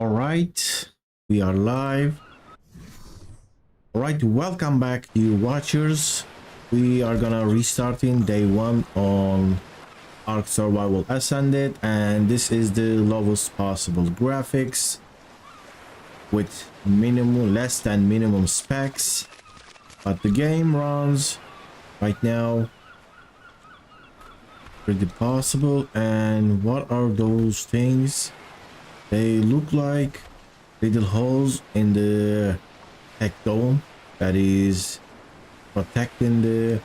All right, we are live. All right, welcome back, you watchers. We are gonna restart in day one on ARK Survival Ascended, and this is the lowest possible graphics with less than minimum specs, but the game runs right now pretty possible. And what are those things? They look like little holes in the tech dome that is protecting the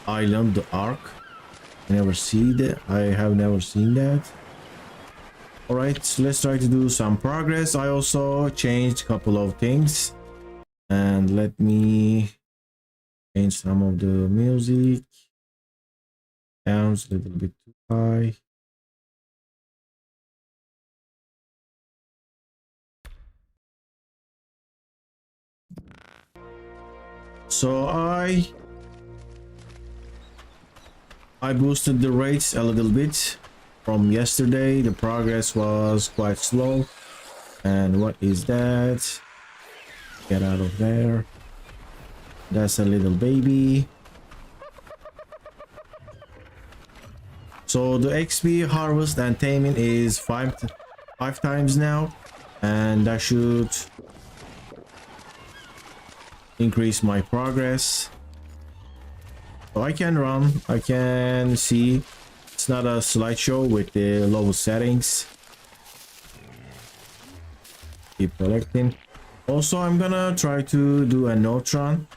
island, the ARK. I have never seen that. All right, so let's try to do some progress. I also changed a couple of things, and let me change some of the music. Sounds a little bit too high. So I boosted the rates a little bit from yesterday. The progress was quite slow. And what is that? Get out of there. That's a little baby. So the XP harvest and taming is five times now, and that should increase my progress. So I can run, I can see. It's not a slideshow with the low settings. Keep collecting. Also, I'm gonna try to do a note run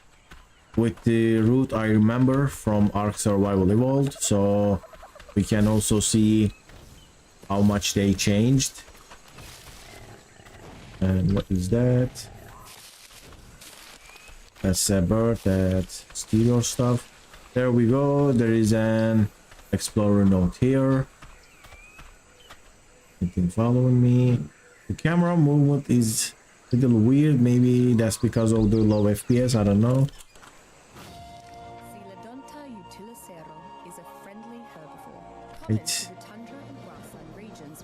with the route I remember from ARK Survival Evolved, so we can also see how much they changed. And what is that? That's a bird that steals your stuff. There we go. There is an explorer note here. Anything following me? The camera movement is a little weird. Maybe that's because of the low FPS. I don't know. Right.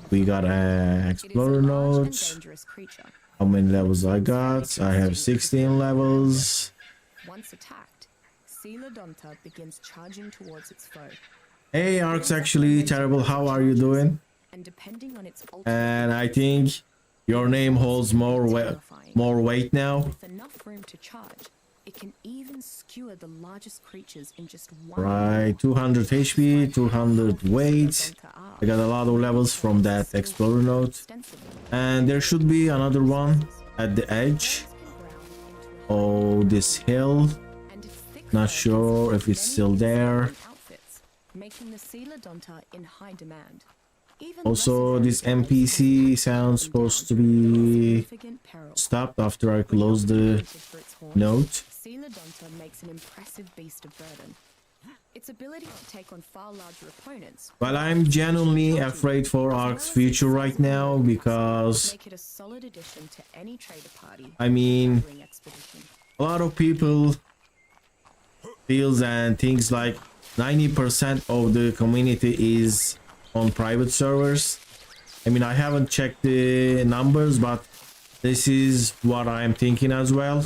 We got an explorer note. How many levels I got? I have 16 levels. Once attacked, Coelodonta begins charging towards its foe. Hey, ARK's actually terrible. How are you doing? And I think your name holds more weight now. With enough room to charge, it can even skewer the largest creatures in just one. Right, 200 HP, 200 weight. I got a lot of levels from that explorer node, and there should be another one at the edge. Oh, this hill. Not sure if it's still there. Also, this NPC sounds supposed to be stopped after I close the note. Makes an impressive beast of burden. Its ability to take on far larger opponents. Well, I'm genuinely afraid for ARK's future right now, because I mean, a lot of people feels and things like 90% of the community is on private servers. I mean, I haven't checked the numbers, but this is what I'm thinking as well.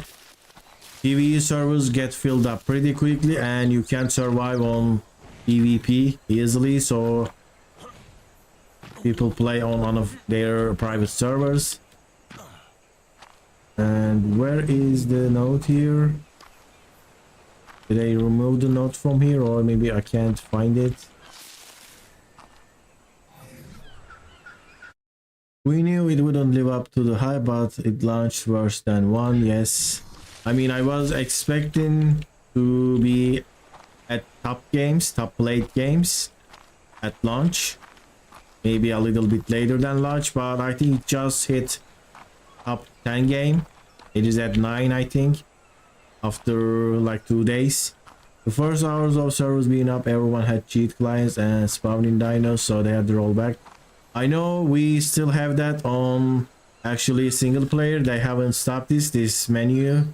PvE servers get filled up pretty quickly, and you can't survive on PvP easily, so people play on one of their private servers. And where is the note here? Did I remove the note from here, or maybe I can't find it? We knew it wouldn't live up to the hype, but it launched worse than one. Yes, I mean, I was expecting to be at top plate games at launch, maybe a little bit later than launch, but I think it just hit top 10 game. It is at 9, I think, after like 2 days. The first hours of servers being up, everyone had cheat clients and spawning dinos, so they had to roll back. I know we still have that on actually single player. They haven't stopped this menu.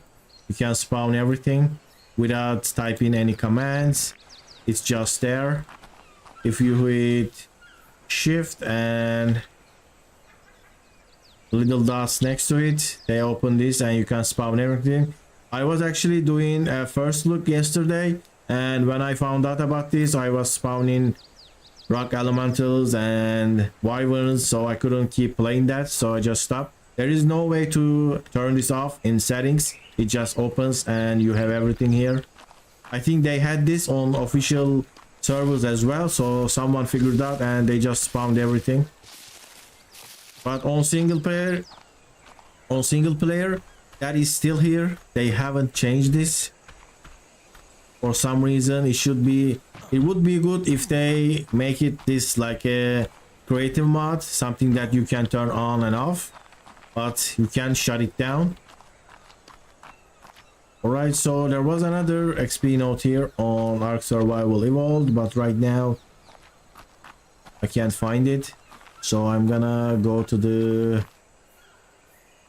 You can spawn everything without typing any commands. It's just there. If you hit shift and little dots next to it. They open this and you can spawn everything. I was actually doing a first look yesterday, and when I found out about this, I was spawning rock elementals and wyverns, so I couldn't keep playing that, so I just stopped. There is no way to turn this off in settings. It just opens and you have everything here. I think they had this on official servers as well, so someone figured out and they just spawned everything. But on single player, that is still here. They haven't changed this for some reason. It would be good if they make it this like a creative mod, something that you can turn on and off, but you can shut it down. Alright, so there was another XP note here on ARK Survival Evolved, but right now I can't find it. So I'm gonna go to the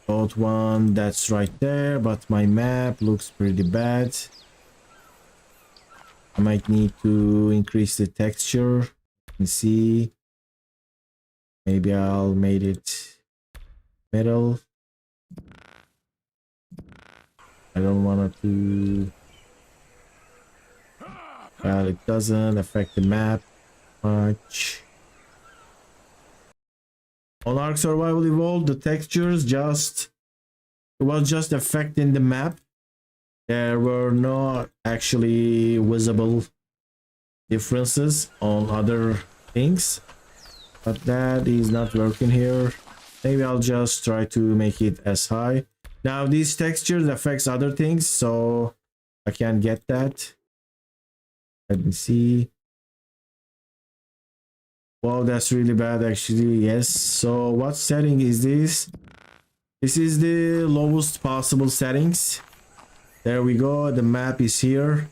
old one that's right there, but my map looks pretty bad. I might need to increase the texture and see. Maybe I'll make it metal. I don't want to. Well, it doesn't affect the map much. On ARK Survival Evolved, the textures it was just affecting the map. There were no actually visible differences on other things, but that is not working here. Maybe I'll just try to make it as high. Now these textures affects other things, so I can't get that. Let me see. Wow, that's really bad actually. Yes, so what setting is this? This is the lowest possible settings. There we go, the map is here.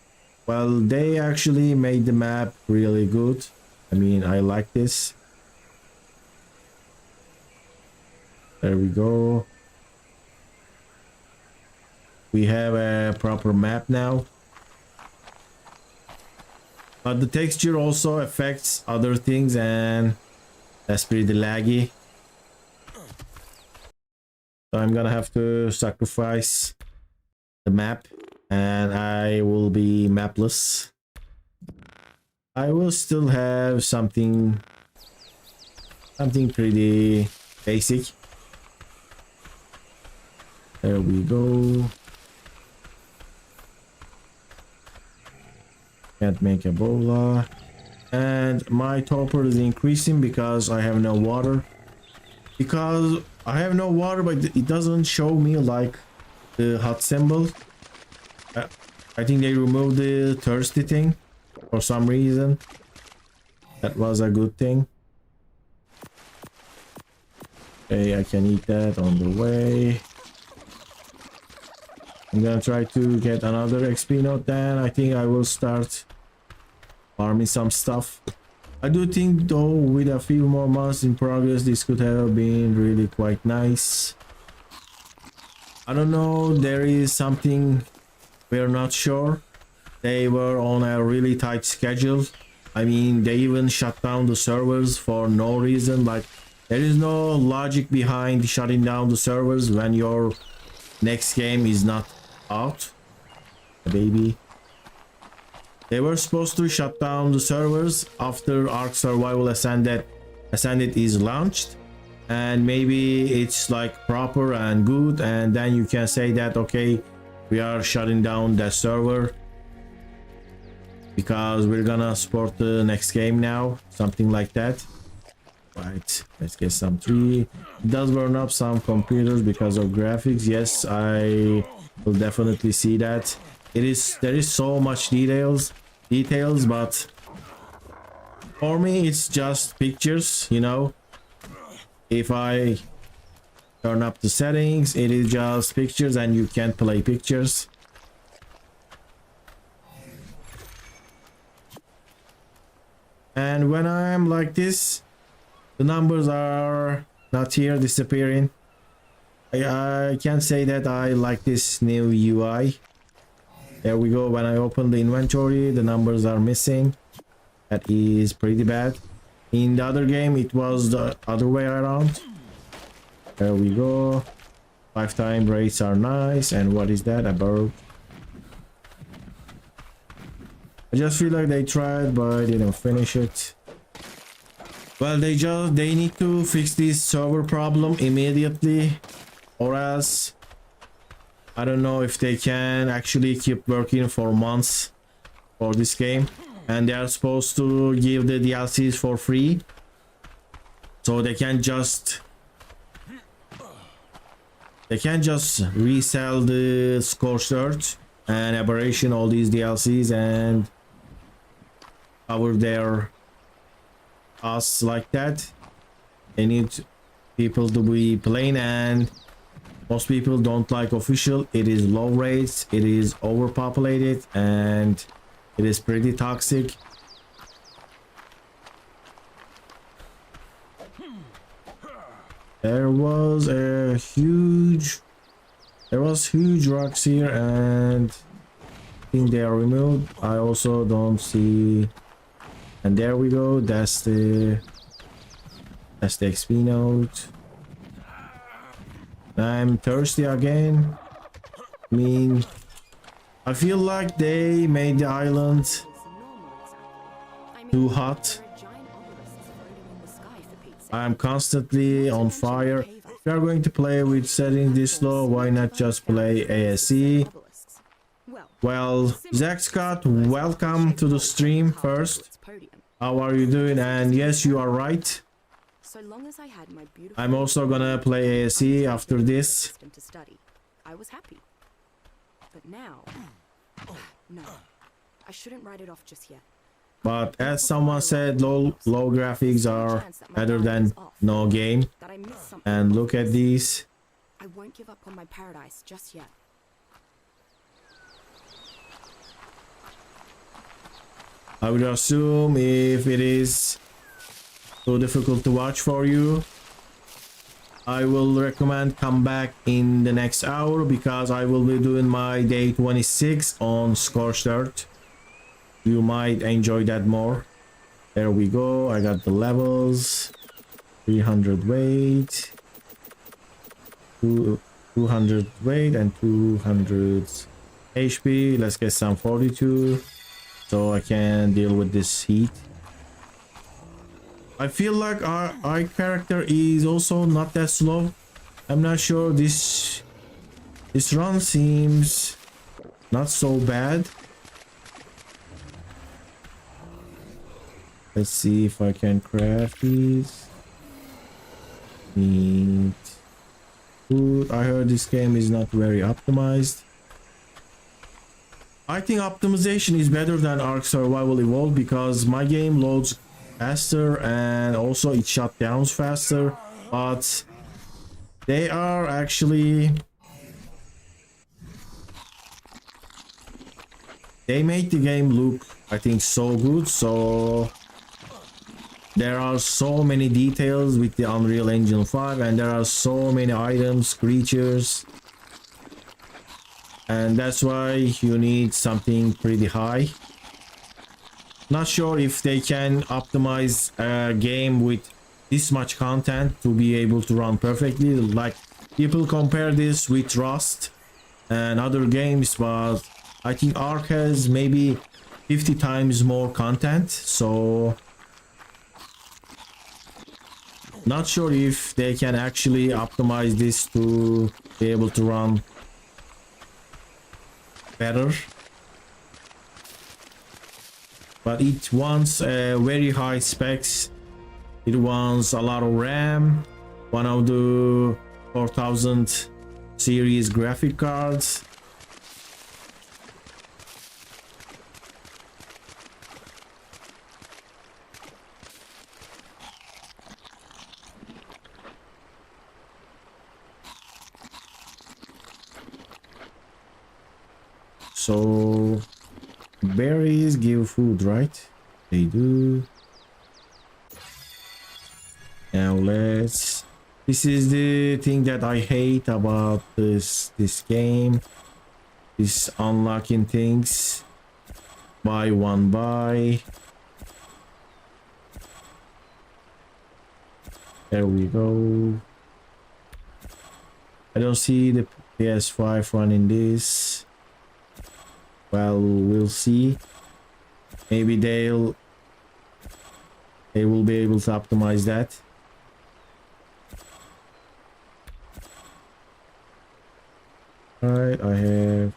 Well, they actually made the map really good. I mean, I like this. There we go. We have a proper map now. But the texture also affects other things, and that's pretty laggy. So I'm gonna have to sacrifice the map and I will be mapless. I will still have something pretty basic. There we go. Can't make a bola. And my topper is increasing because I have no water. Because I have no water, but it doesn't show me like the hot symbol. I think they removed the thirsty thing for some reason. That was a good thing. Okay, I can eat that on the way. I'm gonna try to get another XP note, then I think I will start farming some stuff. I do think though with a few more months in progress this could have been really quite nice. I don't know, there is something we're not sure. They were on a really tight schedule. I mean, they even shut down the servers for no reason. Like, there is no logic behind shutting down the servers when your next game is not out. Baby. They were supposed to shut down the servers after ARK Survival Ascended is launched, and maybe it's like proper and good, and then you can say that okay, we are shutting down that server because we're gonna support the next game now, something like that. Right, let's get some tree. It does burn up some computers because of graphics. Yes, I will definitely see that. There is so much details, but for me it's just pictures, you know. If I turn up the settings, it is just pictures and you can't play pictures. And when I'm like this, the numbers are not here, disappearing. I can't say that I like this new UI. There we go. When I open the inventory, the numbers are missing. That is pretty bad. In the other game, it was the other way around. There we go. Lifetime rates are nice. And what is that? A bird. I just feel like they tried but didn't finish it. Well, they need to fix this server problem immediately, or else I don't know if they can actually keep working for months for this game. And they are supposed to give the DLCs for free, so they can't just resell the Scorched Earth and Aberration, all these DLCs, and cover their costs like that. They need people to be playing, and most people don't like official. It is low rates, it is overpopulated, and it is pretty toxic. There was huge rocks here, and I think they are removed. I also don't see, and there we go. That's the XP note. I'm thirsty again. I mean, I feel like they made the island too hot. I am constantly on fire. If you are going to play with setting this low, why not just play ASE? Well, Zach Scott, welcome to the stream first. How are you doing? And yes, you are right. I'm also gonna play ASE after this. I was happy. But now, no, I shouldn't write it off just yet. But as someone said, low graphics are better than no game. And look at these. I won't give up on my paradise just yet. I would assume if it is so difficult to watch for you, I will recommend come back in the next hour, because I will be doing my day 26 on Scorched Earth. You might enjoy that more. There we go. I got the levels. 300 weight, 200 weight, and 200 HP. Let's get some 42 so I can deal with this heat. I feel like our character is also not that slow. I'm not sure. This run seems not so bad. Let's see if I can craft these. Need food. I heard this game is not very optimized. I think optimization is better than ARK Survival Evolved, because my game loads faster and also it shut down faster, but they are actually, they made the game look, I think, so good. So there are so many details with the Unreal Engine 5, and there are so many items, creatures, and that's why you need something pretty high. Not sure if they can optimize a game with this much content to be able to run perfectly. Like, people compare this with Rust and other games, but I think ARK has maybe 50 times more content, so not sure if they can actually optimize this to be able to run better. But it wants very high specs. It wants a lot of RAM, one of the 4000 series graphic cards. So berries give food, right? They do. Now this is the thing that I hate about this game. This unlocking things. Buy one buy. There we go. I don't see the PS5 running this. Well, we'll see. Maybe they will be able to optimize that. Alright, I have...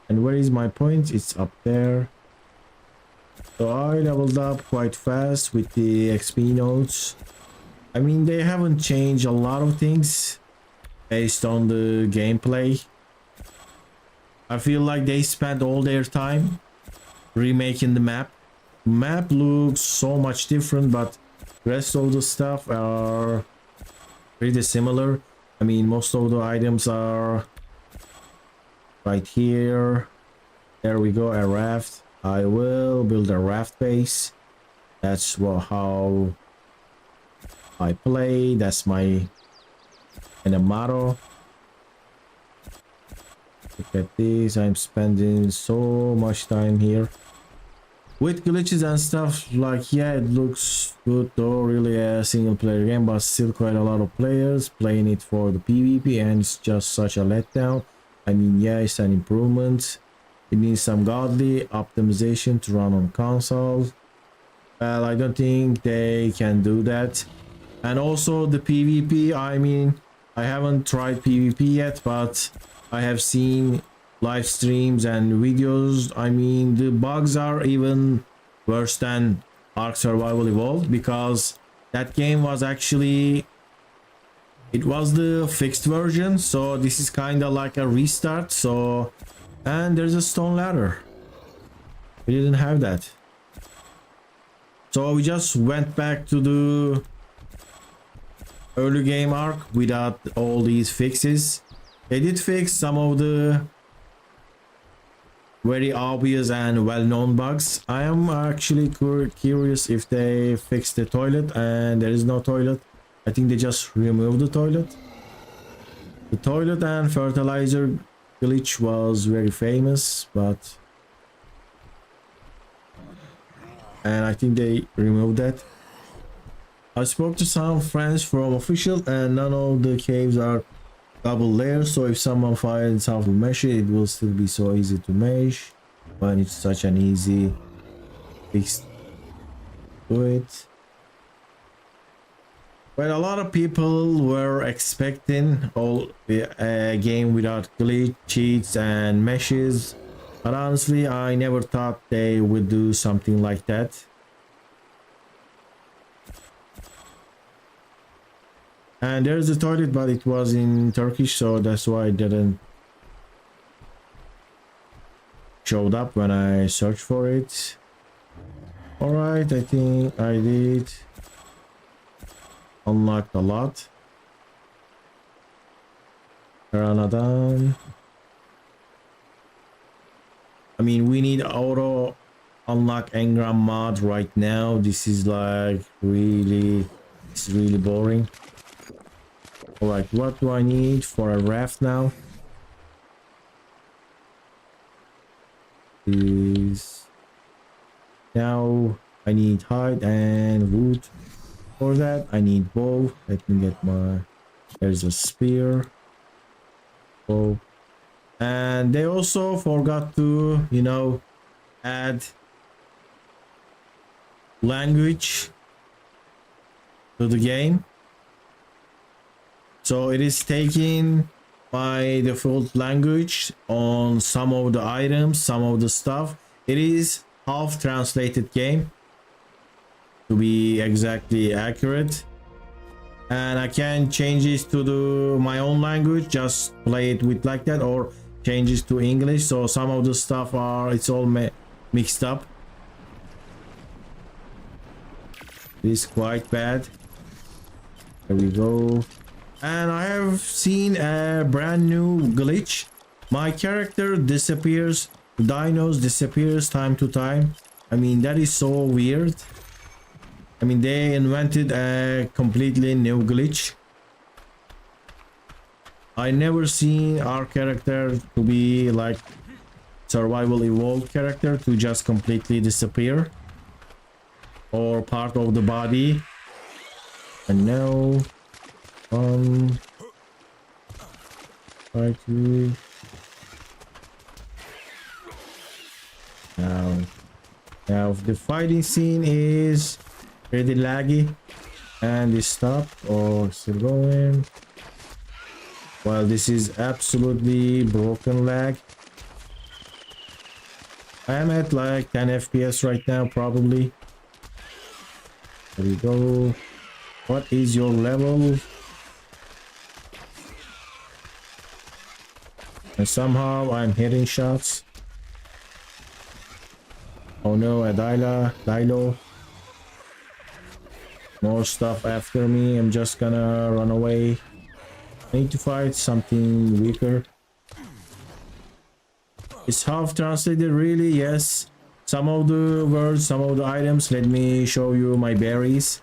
And where is my point? It's up there. So I leveled up quite fast with the XP nodes. I mean, they haven't changed a lot of things based on the gameplay. I feel like they spent all their time remaking the map. Map looks so much different, but the rest of the stuff are pretty similar. I mean, most of the items are right here. There we go, a raft. I will build a raft base. That's how I play. That's my motto. Look at this. I'm spending so much time here with glitches and stuff. Like, yeah, it looks good though, really a single player game, but still quite a lot of players playing it for the PvP, and it's just such a letdown. I mean, yeah, it's an improvement. It needs some godly optimization to run on console. Well, I don't think they can do that. And also the PvP, I mean, I haven't tried PvP yet, but I have seen live streams and videos. I mean, the bugs are even worse than ARK Survival Evolved, because that game was actually... It was the fixed version, so this is kind of like a restart. So, and there's a stone ladder. We didn't have that. So we just went back to the early game ARK without all these fixes. They did fix some of the very obvious and well-known bugs. I am actually curious if they fixed the toilet, and there is no toilet. I think they just removed the toilet. The toilet and fertilizer glitch was very famous, but... And I think they removed that. I spoke to some friends from official, and none of the caves are double layers, so if someone finds how to mesh it, it will still be so easy to mesh when it's such an easy fix to it. But a lot of people were expecting a game without glitch, cheats and meshes, but honestly I never thought they would do something like that. And there's the toilet, but it was in Turkish, so that's why it didn't showed up when I searched for it. Alright, I think I did unlocked a lot. Granadan. I mean, we need auto unlock Engram mod right now. This is like it's really boring. Alright, what do I need for a raft now? Is now I need hide and wood. For that I need bow. Let me get my... There's a spear. Bow. And they also forgot to, you know, add language to the game. So it is taking by default language on some of the items, some of the stuff. It is half translated game, to be exactly accurate, and I can change it to my own language, just play it with like that, or change it to English. So some of the stuff it's all mixed up. It is quite bad. There we go. And I have seen a brand new glitch. My character disappears, the dinos disappears time to time. I mean, that is so weird. I mean, they invented a completely new glitch. I never seen our character to be like survival evolved character to just completely disappear, or part of the body. And now Try to now the fighting scene is pretty laggy and it stopped or still going. Well, this is absolutely broken lag. I am at like 10 FPS right now, probably. There we go. What is your level? And somehow I'm hitting shots. Oh no, a Dilo. More stuff after me. I'm just gonna run away. I need to fight something weaker. It's half translated, really, yes. Some of the words, some of the items. Let me show you my berries.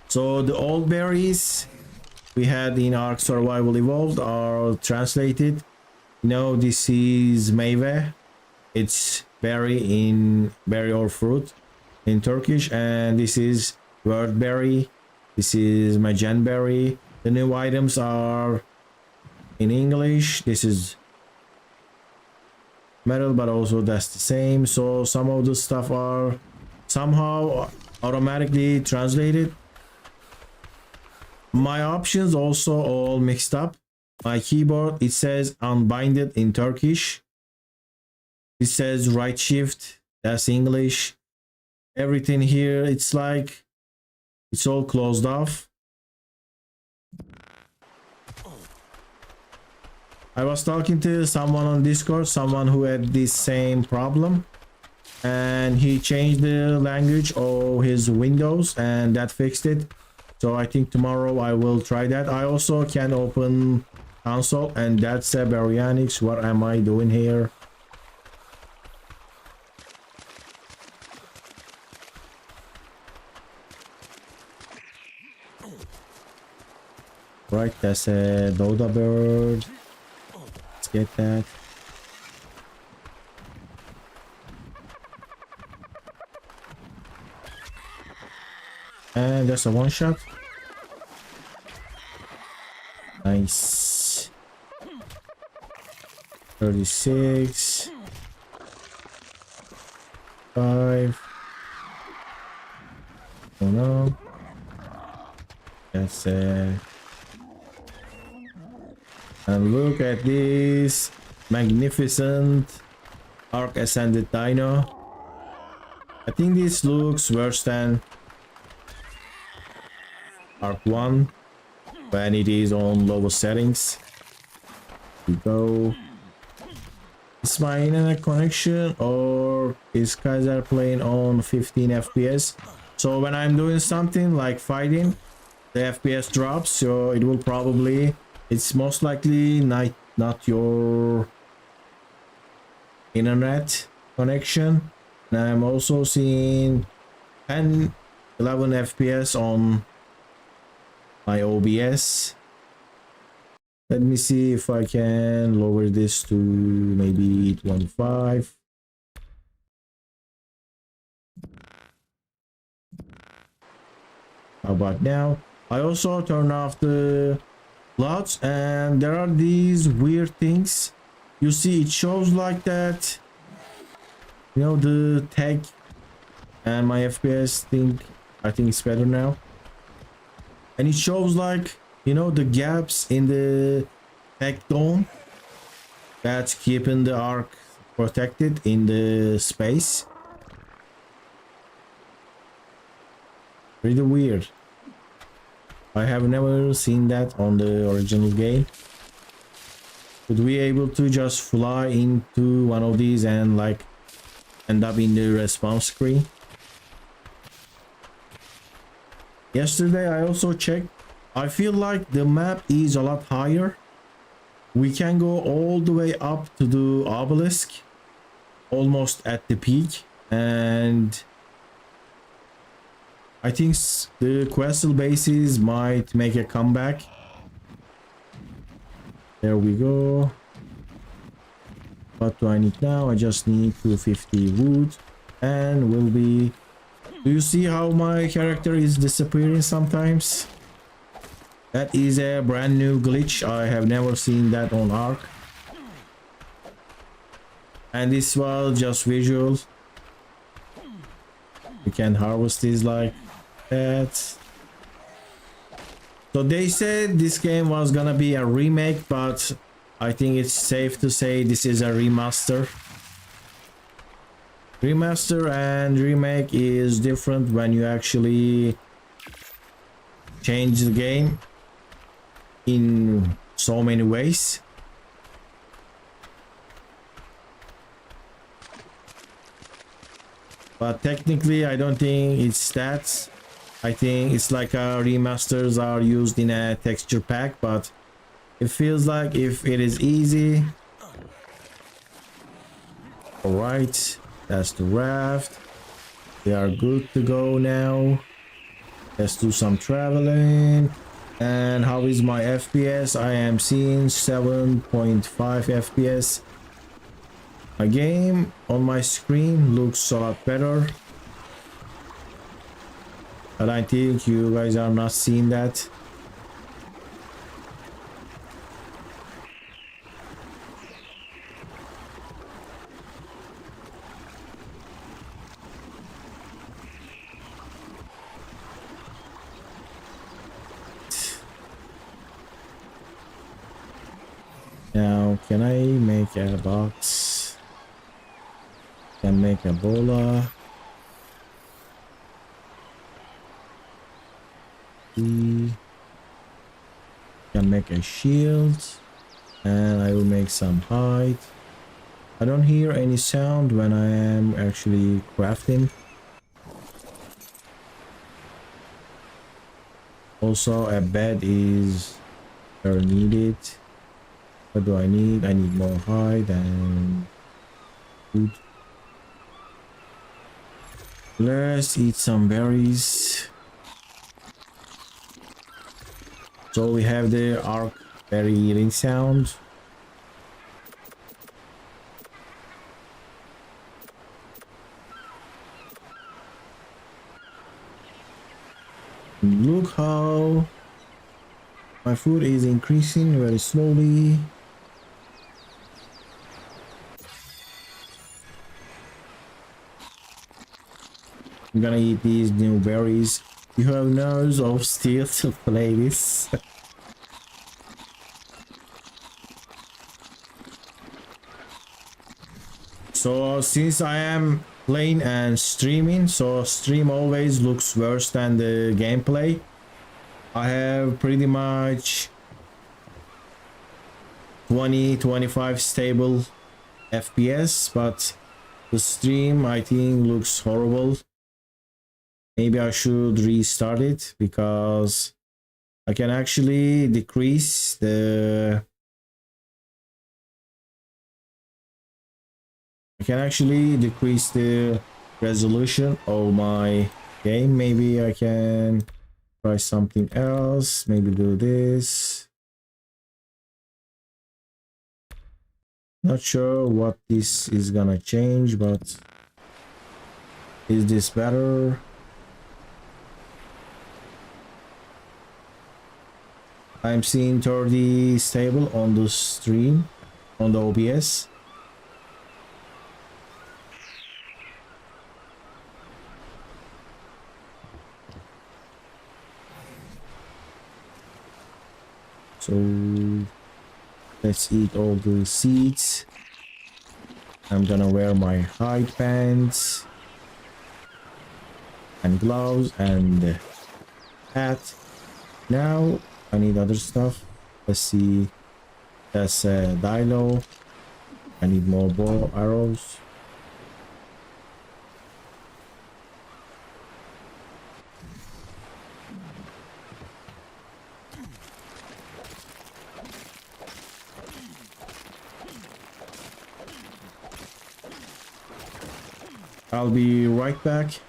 So the old berries we had in ARK Survival Evolved are translated. You know, this is meyve. It's berry or fruit in Turkish, and this is word berry. This is magenberry. The new items are in English. This is metal, but also that's the same. So some of the stuff are somehow automatically translated. My options also all mixed up. My keyboard, it says unbinded in Turkish. It says right shift, that's English. Everything here, it's like it's all closed off. I was talking to someone on Discord, someone who had this same problem, and he changed the language of his Windows and that fixed it. So I think tomorrow I will try that. I also can open console, and that's Baryonyx. What am I doing here? Right, that's a Doda bird. Let's get that. And that's a one shot. Nice. 36. 5. Oh no. That's and look at this magnificent ARK Ascended Dino. I think this looks worse than ARK 1 when it is on lower settings. Here we go. Is my internet connection or is Kaizer playing on 15 FPS? So when I'm doing something like fighting, the FPS drops, so it will probably, it's most likely not your internet connection. And I'm also seeing 10 11 FPS on my OBS. Let me see if I can lower this to maybe 25. How about now? I also turn off the LUTs, and there are these weird things. You see, it shows like that. You know, the tag, and my FPS thing, I think it's better now. And it shows like, you know, the gaps in the tech dome that's keeping the ARK protected in the space. Pretty weird. I have never seen that on the original game. Would we able to just fly into one of these and like end up in the respawn screen? Yesterday I also checked. I feel like the map is a lot higher. We can go all the way up to the obelisk, almost at the peak, and I think the questal bases might make a comeback. There we go. What do I need now? I just need 250 wood and we'll be... Do you see how my character is disappearing sometimes? That is a brand new glitch. I have never seen that on ARK. And this was just visual. You can harvest these like that. So they said this game was gonna be a remake, but I think it's safe to say this is a remaster. Remaster and remake is different when you actually change the game in so many ways. But technically I don't think it's that. I think it's like remasters are used in a texture pack, but it feels like if it is easy. All right, that's the raft. We are good to go now. Let's do some traveling. And how is my FPS? I am seeing 7.5 FPS. My game on my screen looks a lot better, but I think you guys are not seeing that. Now, can I make a box? Can make a bola. Can make a shield, and I will make some hide. I don't hear any sound when I am actually crafting. Also, a bed is very needed. What do I need? I need more hide and food. Let's eat some berries. So we have the ARK berry eating sound. Look how my food is increasing very slowly. I'm gonna eat these new berries. You have nerves of steel to play this. So since I am playing and streaming, so stream always looks worse than the gameplay. I have pretty much 20-25 stable FPS, but the stream I think looks horrible. Maybe I should restart it because I can actually decrease the resolution of my game. Maybe I can try something else. Maybe do this. Not sure what this is gonna change, but is this better? I'm seeing 30 stable on the stream, on the OBS. So let's eat all the seeds. I'm gonna wear my hide pants and gloves and hat. Now I need other stuff. Let's see. That's a dino. I need more bow arrows. I'll be right back.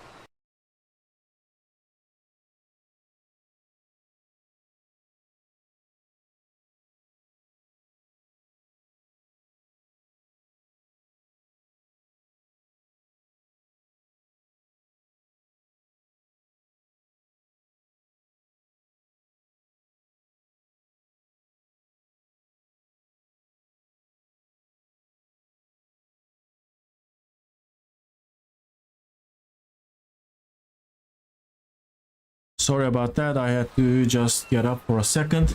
sorry about that. I had to just get up for a second.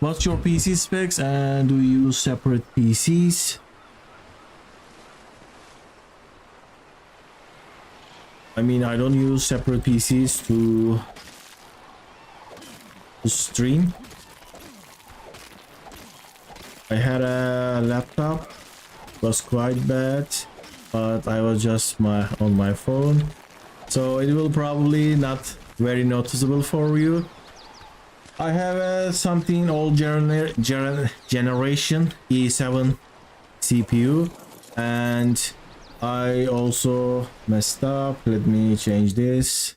What's your PC specs, and do you use separate PCs? I mean, I don't use separate PCs to stream. I had a laptop, it was quite bad, but I was just on my phone, so it will probably not very noticeable for you. I have something old generation E7 CPU, and I also messed up. Let me change this.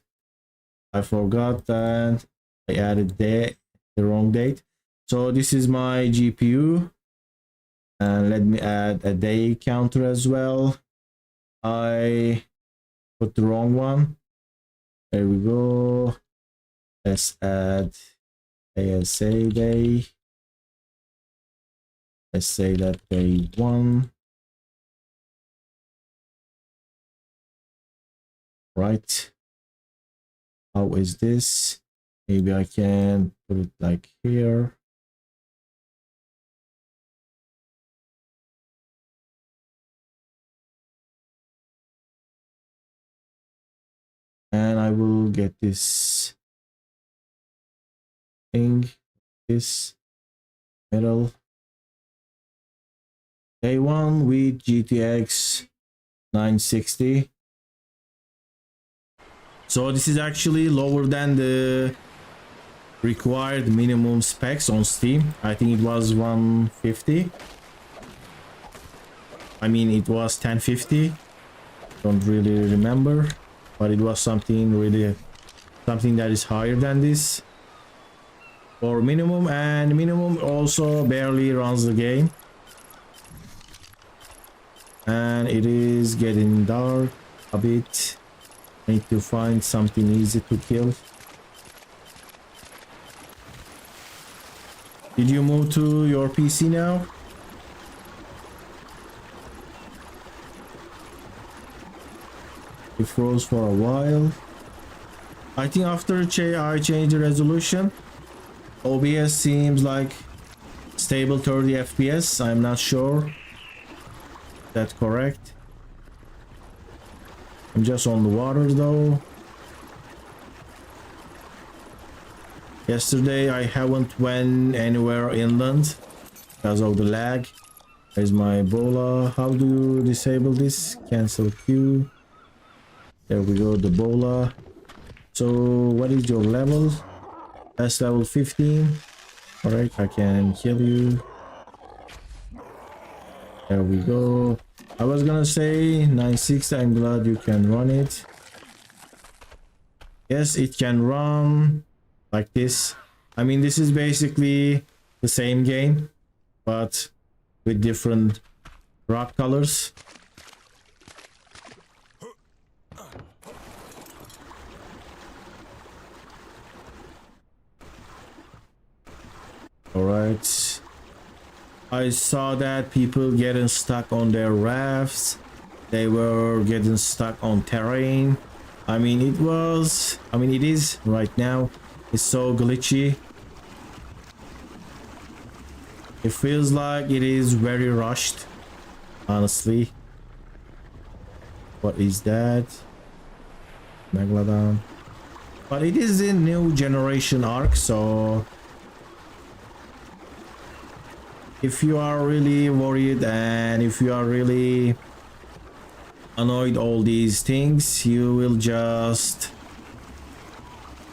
I forgot that I added the wrong date. So this is my GPU, and let me add a day counter as well. I put the wrong one. There we go. Let's add ASE day. Let's say that day 1. Right. How is this? Maybe I can put it like here. And I will get this thing, this middle. Day 1 with GTX 960. So this is actually lower than the required minimum specs on Steam. I think it was 150. I mean, it was 1050. Don't really remember, but it was something that is higher than this for minimum, and minimum also barely runs the game. And it is getting dark a bit. I need to find something easy to kill. Did you move to your PC now? It froze for a while. I think after I changed the resolution, OBS seems like stable 30 FPS. I'm not sure. That's correct. I'm just on the water though. Yesterday I haven't went anywhere inland because of the lag. There's my Ebola. How do you disable this? Cancel queue. There we go, the Ebola. So what is your level? That's level 15. Alright, I can kill you. There we go. I was gonna say 960. I'm glad you can run it. Yes, it can run like this. I mean, this is basically the same game, but with different rock colors. All right. I saw that people getting stuck on their rafts. They were getting stuck on terrain. I mean, it is right now. It's so glitchy. It feels like it is very rushed, honestly. What is that? Megalodon. But it is a new generation ARK, so if you are really worried and if you are really annoyed all these things, you will just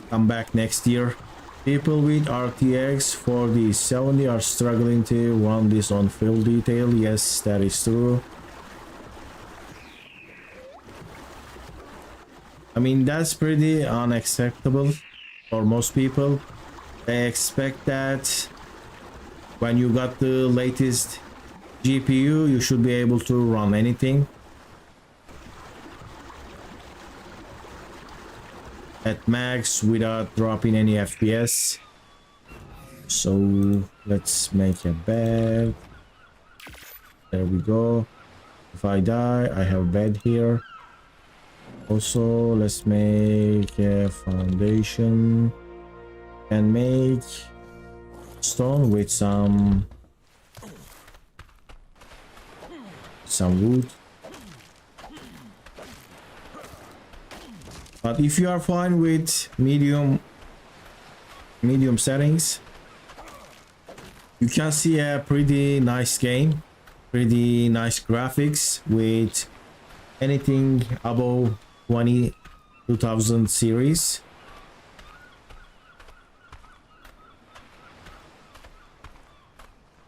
come back next year. People with RTX 4070 are struggling to run this on full detail. Yes, that is true. I mean, that's pretty unacceptable for most people. They expect that when you got the latest GPU, you should be able to run anything at max without dropping any FPS. So let's make a bed. There we go. If I die, I have a bed here. Also, let's make a foundation. Can make stone with some wood. But if you are fine with medium settings, you can see a pretty nice game, pretty nice graphics with anything above 2000 series.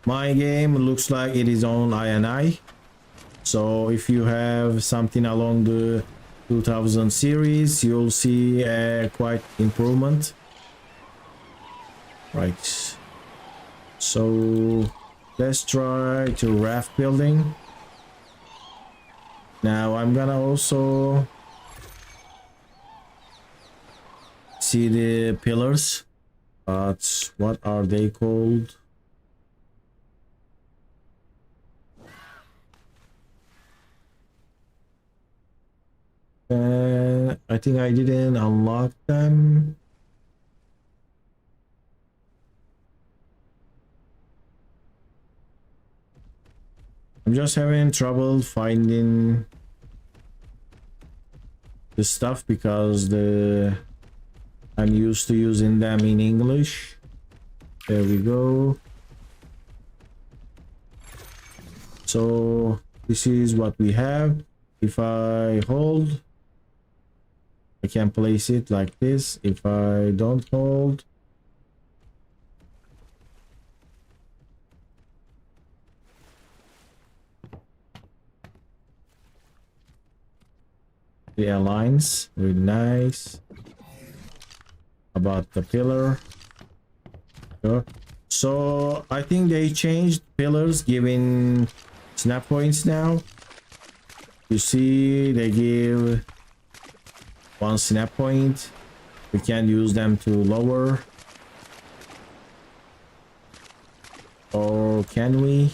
My game looks like it is on INI, so if you have something along the 2000 series, you'll see a quite improvement. Right, so let's try to raft building. Now I'm gonna also see the pillars, but what are they called? I think I didn't unlock them. I'm just having trouble finding the stuff because I'm used to using them in English. There we go. So this is what we have. If I hold, I can place it like this. If I don't hold, it aligns really nice. About the pillar, so I think they changed pillars giving snap points now. You see, they give 1 snap point. We can't use them to lower, or can we?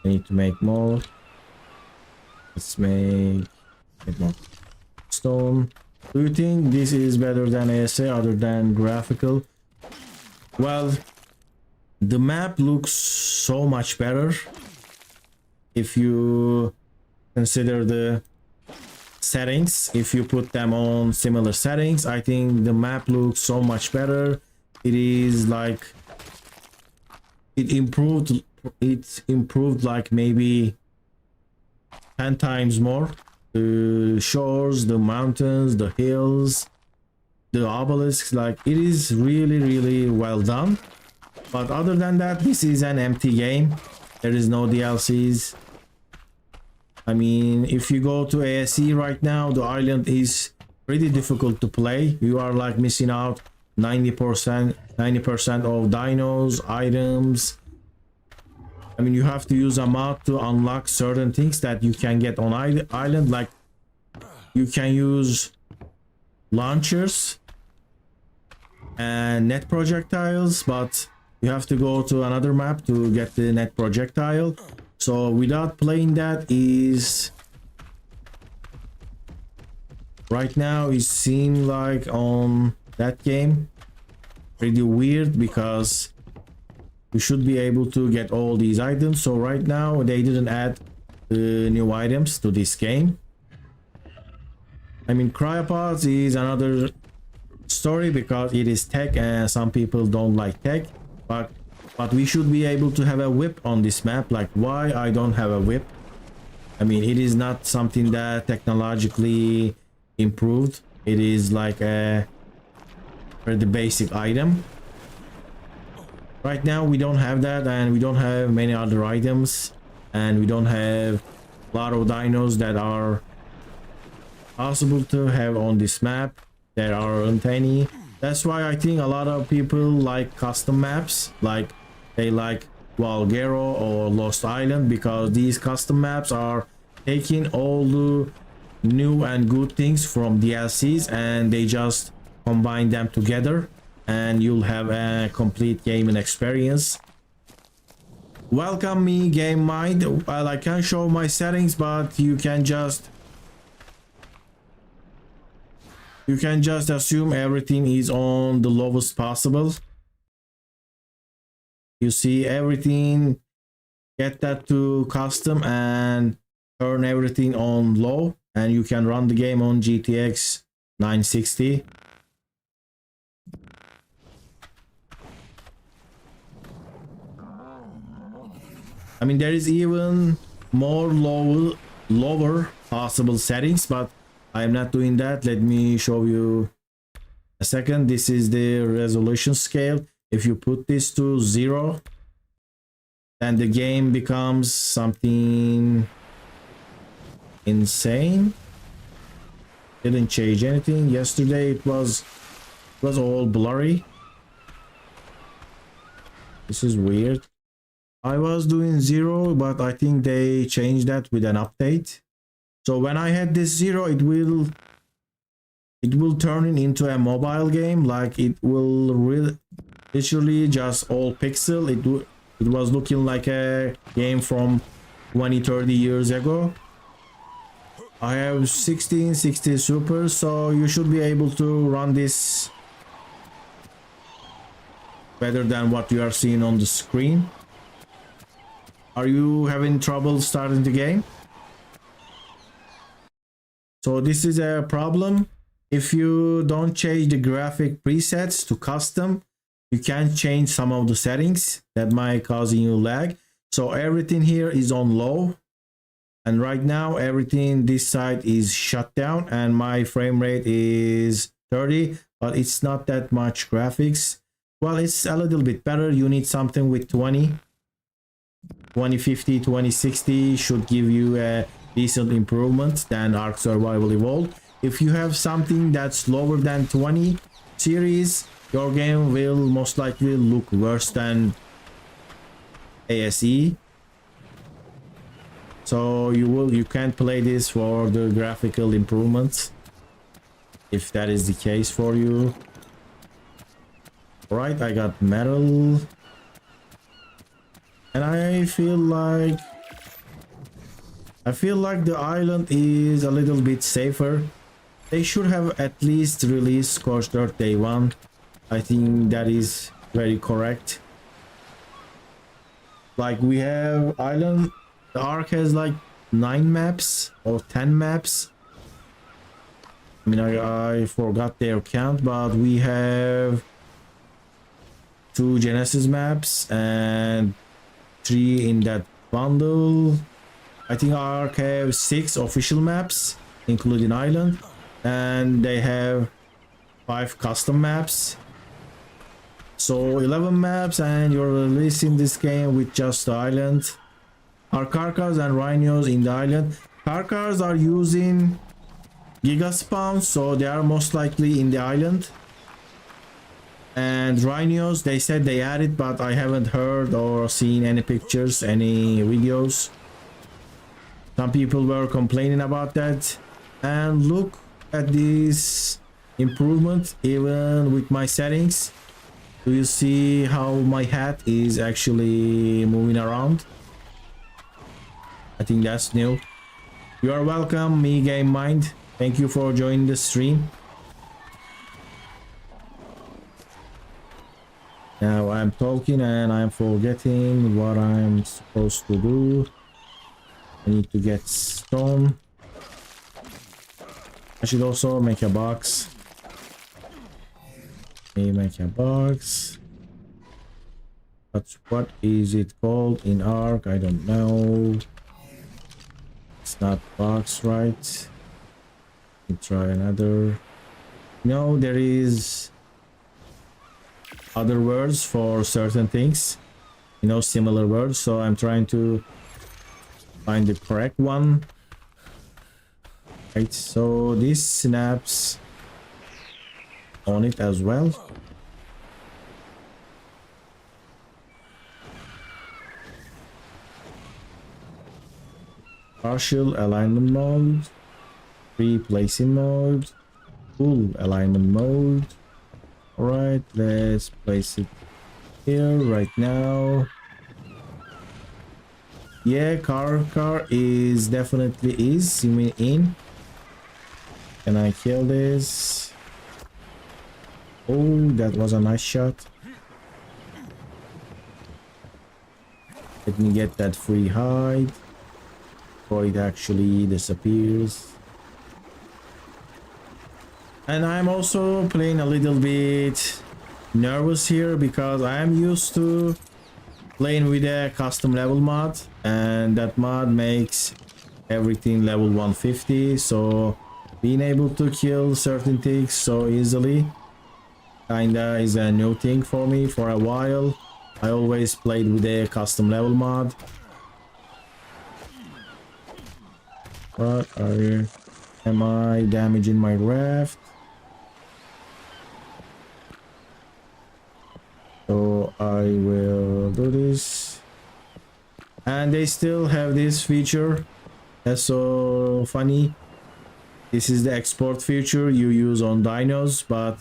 I need to make more. Let's make more stone. Do you think this is better than ASE other than graphical? Well, the map looks so much better if you consider the settings. If you put them on similar settings, I think the map looks so much better. It is like it improved like maybe 10 times more. The shores, the mountains, the hills, the obelisks, like it is really well done. But other than that, this is an empty game. There is no DLCs. I mean, if you go to ASE right now, the island is pretty difficult to play. You are like missing out 90% of dinos, items. I mean, you have to use a mod to unlock certain things that you can get on island. Like you can use launchers and net projectiles, but you have to go to another map to get the net projectile. So without playing that is right now it seems like on that game pretty weird, because you should be able to get all these items. So right now they didn't add new items to this game. I mean, cryopods is another story because it is tech and some people don't like tech, but we should be able to have a whip on this map. Like, why I don't have a whip? I mean, it is not something that technologically improved. It is like a pretty basic item. Right now we don't have that, and we don't have many other items, and we don't have a lot of dinos that are possible to have on this map. There aren't any. That's why I think a lot of people like custom maps, like they like Valguero or Lost Island, because these custom maps are taking all the new and good things from DLCs and they just combine them together, and you'll have a complete gaming experience. Welcome me, Game Mind. Well, I can show my settings, but you can you can just assume everything is on the lowest possible. You see everything, get that to custom and turn everything on low, and you can run the game on GTX 960. I mean, there is even more lower possible settings, but I'm not doing that. Let me show you a second. This is the resolution scale. If you put this to 0, then the game becomes something insane. Didn't change anything. Yesterday it was all blurry. This is weird. I was doing 0, but I think they changed that with an update. So when I had this 0, it will turn it into a mobile game. Like it will literally just all pixel. It was looking like a game from 20-30 years ago. I have 1660 super, so you should be able to run this better than what you are seeing on the screen. Are you having trouble starting the game? So this is a problem. If you don't change the graphic presets to custom, you can change some of the settings that might cause you lag. So everything here is on low, and right now everything this side is shut down, and my frame rate is 30, but it's not that much graphics. Well, it's a little bit better. You need something with 2050, 2060 should give you a decent improvement than ARK Survival Evolved. If you have something that's lower than 20 series, your game will most likely look worse than ASE. So you can't play this for the graphical improvements if that is the case for you. Alright, I got metal. And I feel like the island is a little bit safer. They should have at least released Scorched Earth Day 1. I think that is very correct. Like we have island, the ARK has like 9 maps or 10 maps. I mean, I forgot their count, but we have 2 Genesis maps and 3 in that bundle. I think ARK have 6 official maps including island, and they have 5 custom maps. So 11 maps, and you're releasing this game with just the island. Are Karkars and Rhinos in the island? Karkars are using Giga Spawn, so they are most likely in the island. And Rhinos, they said they added, but I haven't heard or seen any pictures, any videos. Some people were complaining about that. And look at this improvement, even with my settings. Do you see how my hat is actually moving around? I think that's new. You are welcome, Me Game Mind. Thank you for joining the stream. Now I'm talking and I'm forgetting what I'm supposed to do. I need to get stone. I should also make a box. Let me make a box. But what is it called in ARK? I don't know. It's not box, right? Let me try another. No, there is other words for certain things, you know, similar words. So I'm trying to find the correct one. Right, so this snaps on it as well. Partial alignment mode, free placing mode, full alignment mode. All right, let's place it here right now. Yeah, car is definitely is. You mean in? Can I kill this? Oh, that was a nice shot. Let me get that free hide before it actually disappears. And I'm also playing a little bit nervous here because I am used to playing with a custom level mod, and that mod makes everything level 150, so being able to kill certain things so easily kinda is a new thing for me. For a while I always played with a custom level mod. What am I damaging my raft? So I will do this. And they still have this feature. That's so funny. This is the export feature you use on dinos, but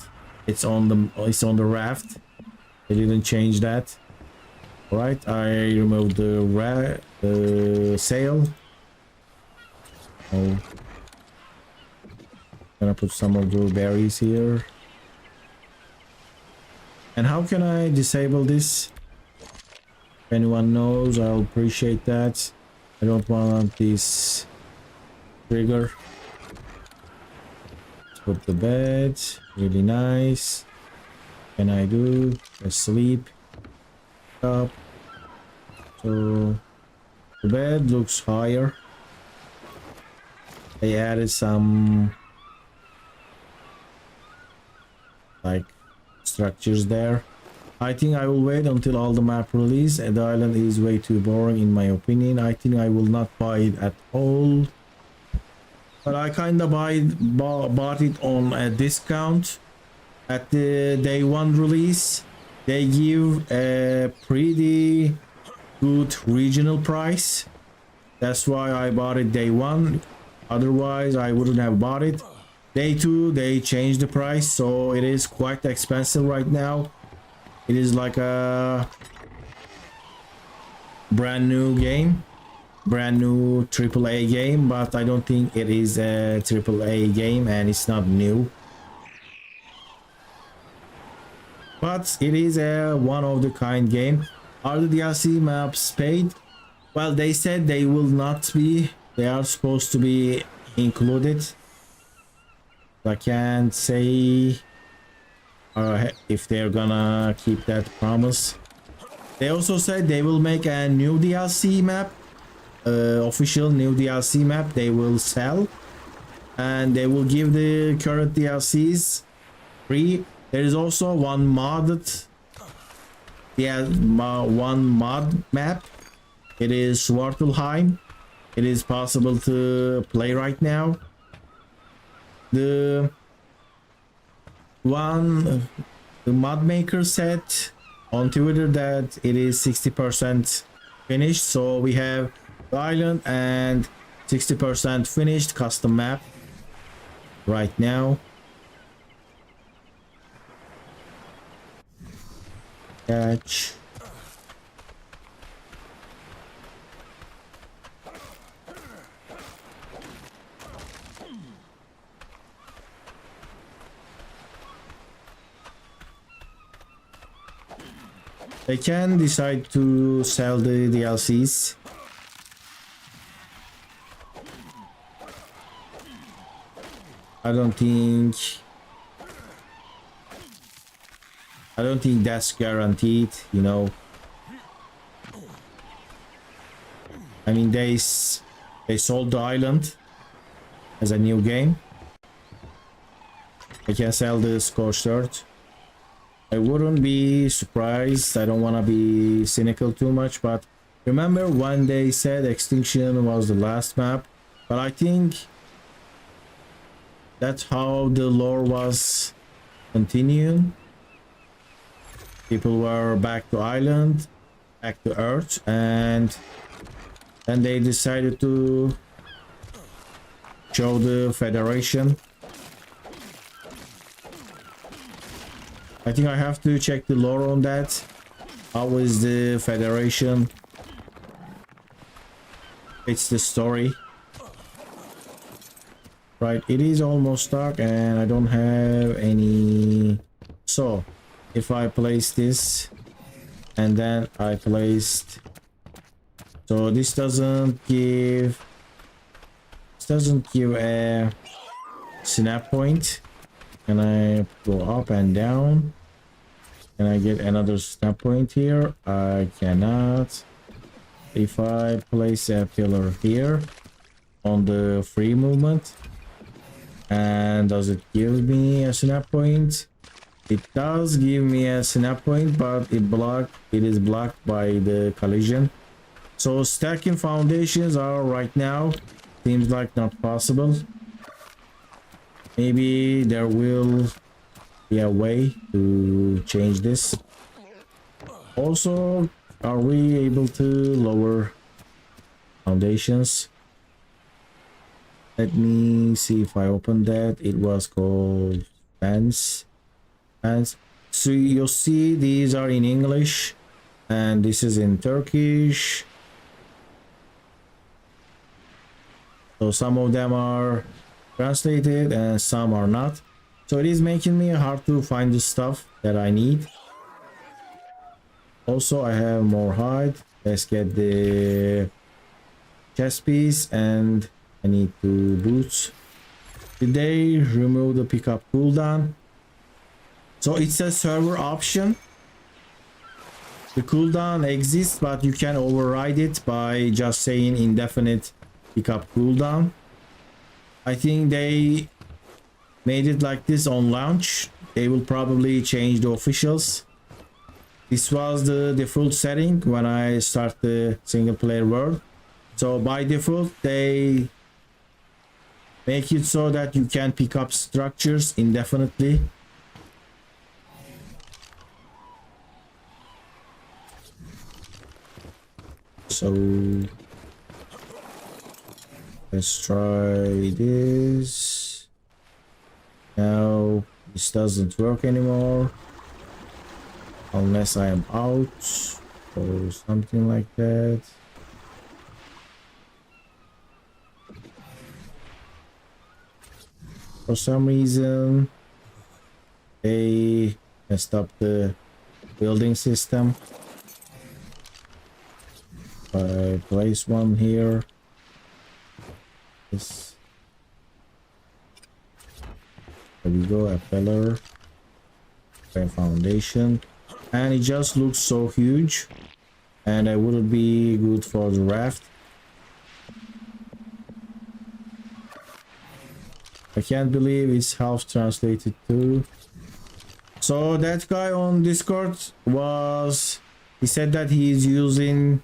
it's on the raft. They didn't change that. All right, I removed the sail. Oh, gonna put some of the berries here. And how can I disable this? If anyone knows, I'll appreciate that. I don't want this trigger. Let's put the bed. Really nice. What can I do? Sleep. Up. So the bed looks higher. They added some like structures there. I think I will wait until all the map release. The island is way too boring in my opinion. I think I will not buy it at all. But I kinda bought it on a discount at the day one release. They give a pretty good regional price. That's why I bought it day one. Otherwise I wouldn't have bought it. Day two they changed the price, so it is quite expensive right now. It is like a brand new game, brand new AAA game, but I don't think it is a AAA game and it's not new. But it is a one-of-the-kind game. Are the DLC maps paid? Well, they said they will not be. They are supposed to be included. I can't say if they're gonna keep that promise. They also said they will make a new DLC map, official new DLC map they will sell, and they will give the current DLCs free. There is also one modded, one mod map. It is Svartalheim. It is possible to play right now. The mod maker said on Twitter that it is 60% finished, so we have the island and 60% finished custom map right now. Catch. They can decide to sell the DLCs. I don't think that's guaranteed, you know. I mean, they sold the island as a new game. They can sell the Scorched. I wouldn't be surprised. I don't want to be cynical too much, but remember when they said Extinction was the last map? But I think that's how the lore was continuing. People were back to island, back to Earth, and then they decided to show the Federation. I think I have to check the lore on that. How is the Federation? It's the story. Right, it is almost dark and I don't have any So if I place this and then I placed, so this doesn't give a snap point. Can I go up and down? Can I get another snap point here? I cannot. If I place a pillar here on the free movement, and does it give me a snap point? It does give me a snap point, but it is blocked by the collision. So stacking foundations are right now seems like not possible. Maybe there will be a way to change this. Also, are we able to lower foundations? Let me see if I open that. It was called fence. So you'll see these are in English and this is in Turkish. So some of them are translated and some are not. So it is making me hard to find the stuff that I need. Also, I have more hide. Let's get the chest piece and I need 2 boots. Did they remove the pickup cooldown? So it's a server option. The cooldown exists, but you can override it by just saying indefinite pickup cooldown. I think they made it like this on launch. They will probably change the officials. This was the default setting when I start the single player world. So by default, they make it so that you can pick up structures indefinitely. So let's try this. Now this doesn't work anymore unless I am out or something like that. For some reason they messed up the building system. I place one here. This. There we go, a pillar, a foundation, and it just looks so huge, and it wouldn't be good for the raft. I can't believe it's half translated too. So that guy on Discord he said that he is using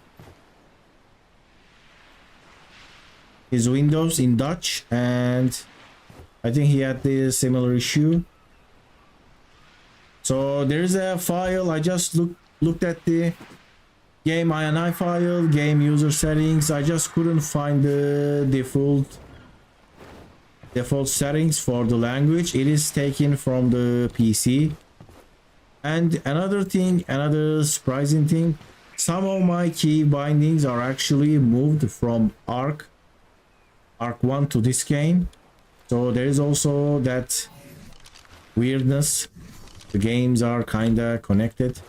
his Windows in Dutch, and I think he had the similar issue. So there's a file. I just looked at the game INI file, game user settings. I just couldn't find the default settings for the language. It is taken from the PC. And another surprising thing, some of my key bindings are actually moved from ARK 1 to this game. So there is also that weirdness. The games are kinda connected.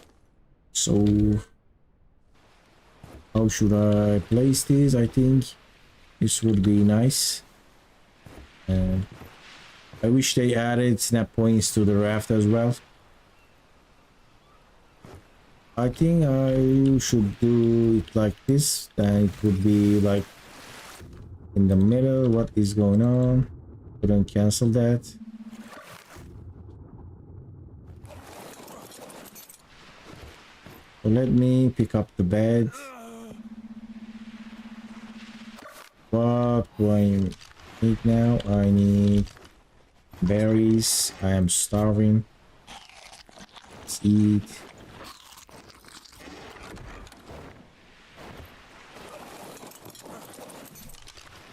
So how should I place this? I think this would be nice. I wish they added snap points to the raft as well. I think I should do it like this. Then it would be like in the middle. What is going on? Couldn't cancel that. So let me pick up the bed. What do I need now? I need berries. I am starving. Let's eat.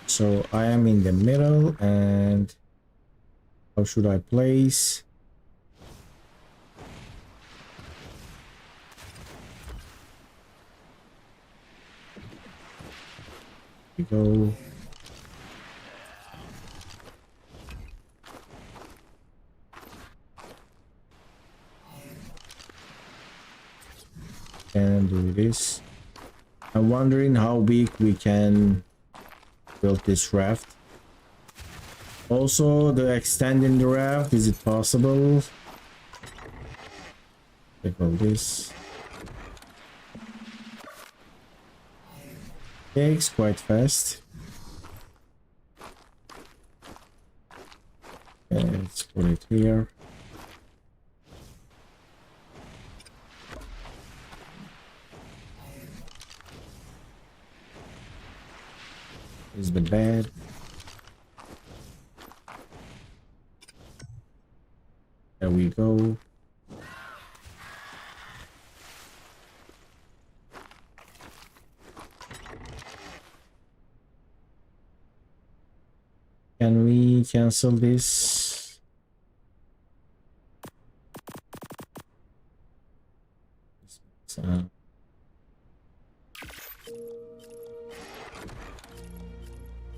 So I am in the middle, and how should I place? Here we go. Can do this. I'm wondering how big we can build this raft. Also, the extending the raft, is it possible? Check all this. Takes quite fast. Okay, let's put it here. Is the bed. There we go. Can we cancel this?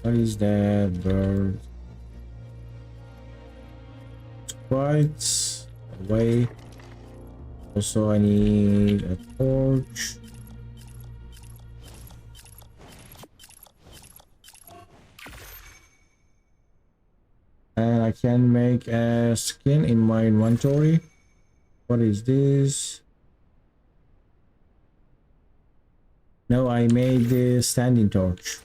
What is that bird? It's quite away. Also, I need a torch. And I can make a skin in my inventory. What is this? No, I made the standing torch.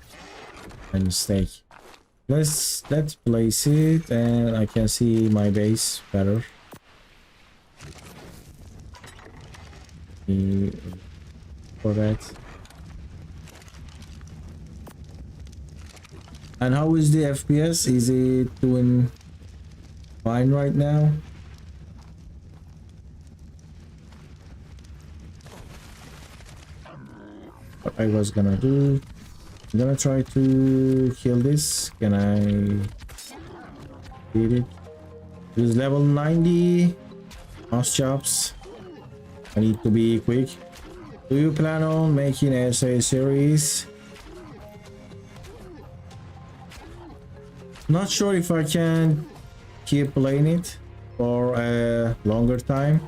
My mistake. Let's place it and I can see my base better. For that. And how is the FPS? Is it doing fine right now? What I was gonna do, I'm gonna try to kill this. Can I beat it? It is level 90 mouse chops. I need to be quick. Do you plan on making ASE series? Not sure if I can keep playing it for a longer time,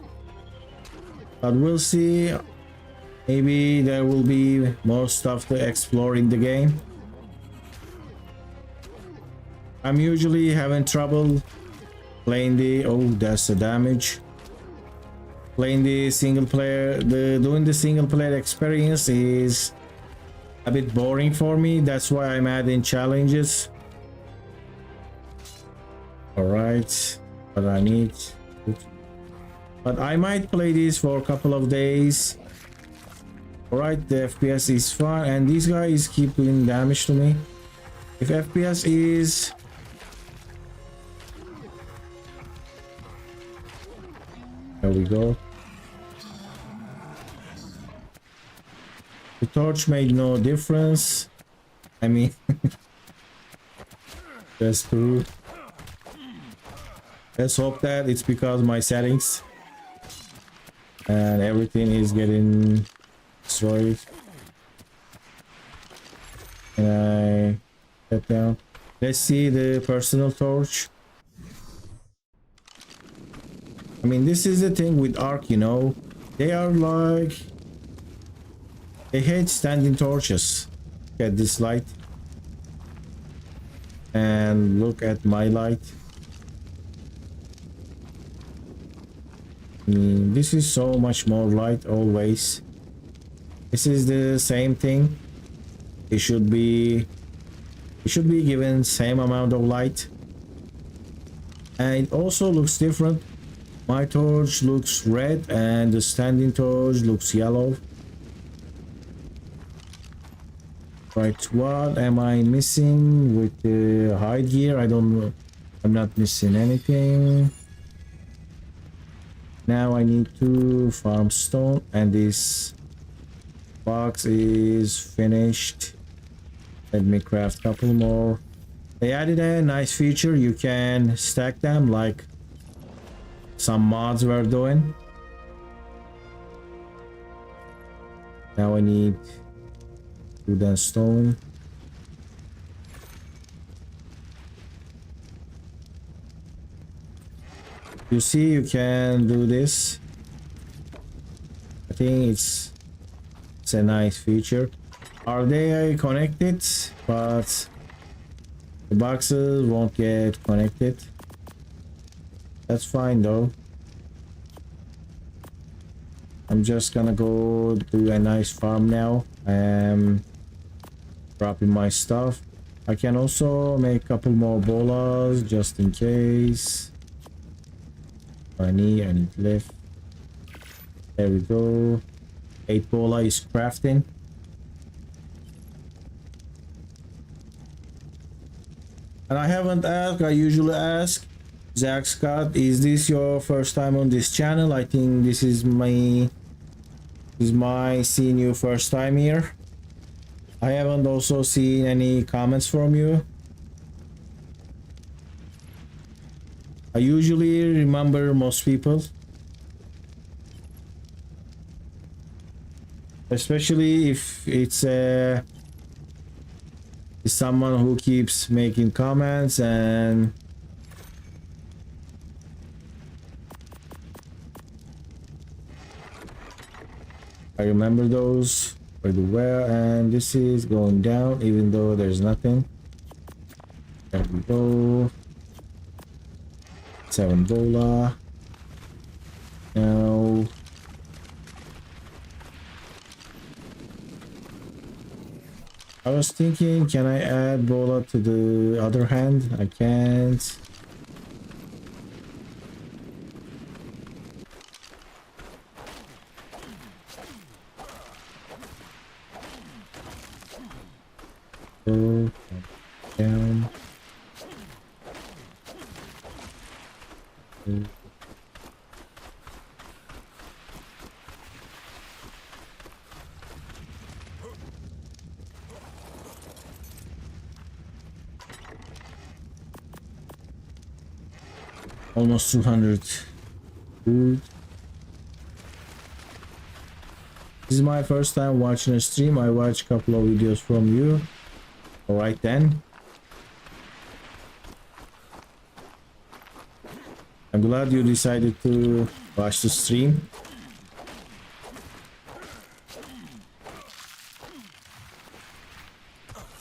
but we'll see. Maybe there will be more stuff to explore in the game. I'm usually having trouble playing the that's the damage. Playing the single player, doing the single player experience is a bit boring for me. That's why I'm adding challenges. All right, but I need, but I might play this for a couple of days. All right, the FPS is fine, and these guys keep doing damage to me. If FPS is, there we go. The torch made no difference. I mean, that's true. Let's hope that it's because my settings and everything is getting destroyed. Can I get down? Let's see the personal torch. I mean, this is the thing with ARK, you know, they are like, they hate standing torches. Look at this light and look at my light. This is so much more light always. This is the same thing. It should be given same amount of light. And it also looks different. My torch looks red and the standing torch looks yellow. Right, what am I missing with the hide gear? I don't know. I'm not missing anything. Now I need to farm stone, and this box is finished. Let me craft a couple more. They added a nice feature. You can stack them like some mods were doing. Now I need wood and stone. You see, you can do this. I think it's That's a nice feature. Are they connected? But the boxes won't get connected. That's fine though. I'm just gonna go do a nice farm now. I am dropping my stuff. I can also make a couple more bolas just in case. I need left. There we go. 8 bola is crafting. And I haven't asked, I usually ask, Zach Scott, is this your first time on this channel? I think this is my seeing you first time here. I haven't also seen any comments from you. I usually remember most people. Especially if it's someone who keeps making comments and I remember those pretty well. And this is going down even though there's nothing. There we go. 7 bola. Now I was thinking, can I add bola to the other hand? I can't. Go down. Almost 200 food. This is my first time watching a stream. I watched a couple of videos from you. Alright then. I'm glad you decided to watch the stream.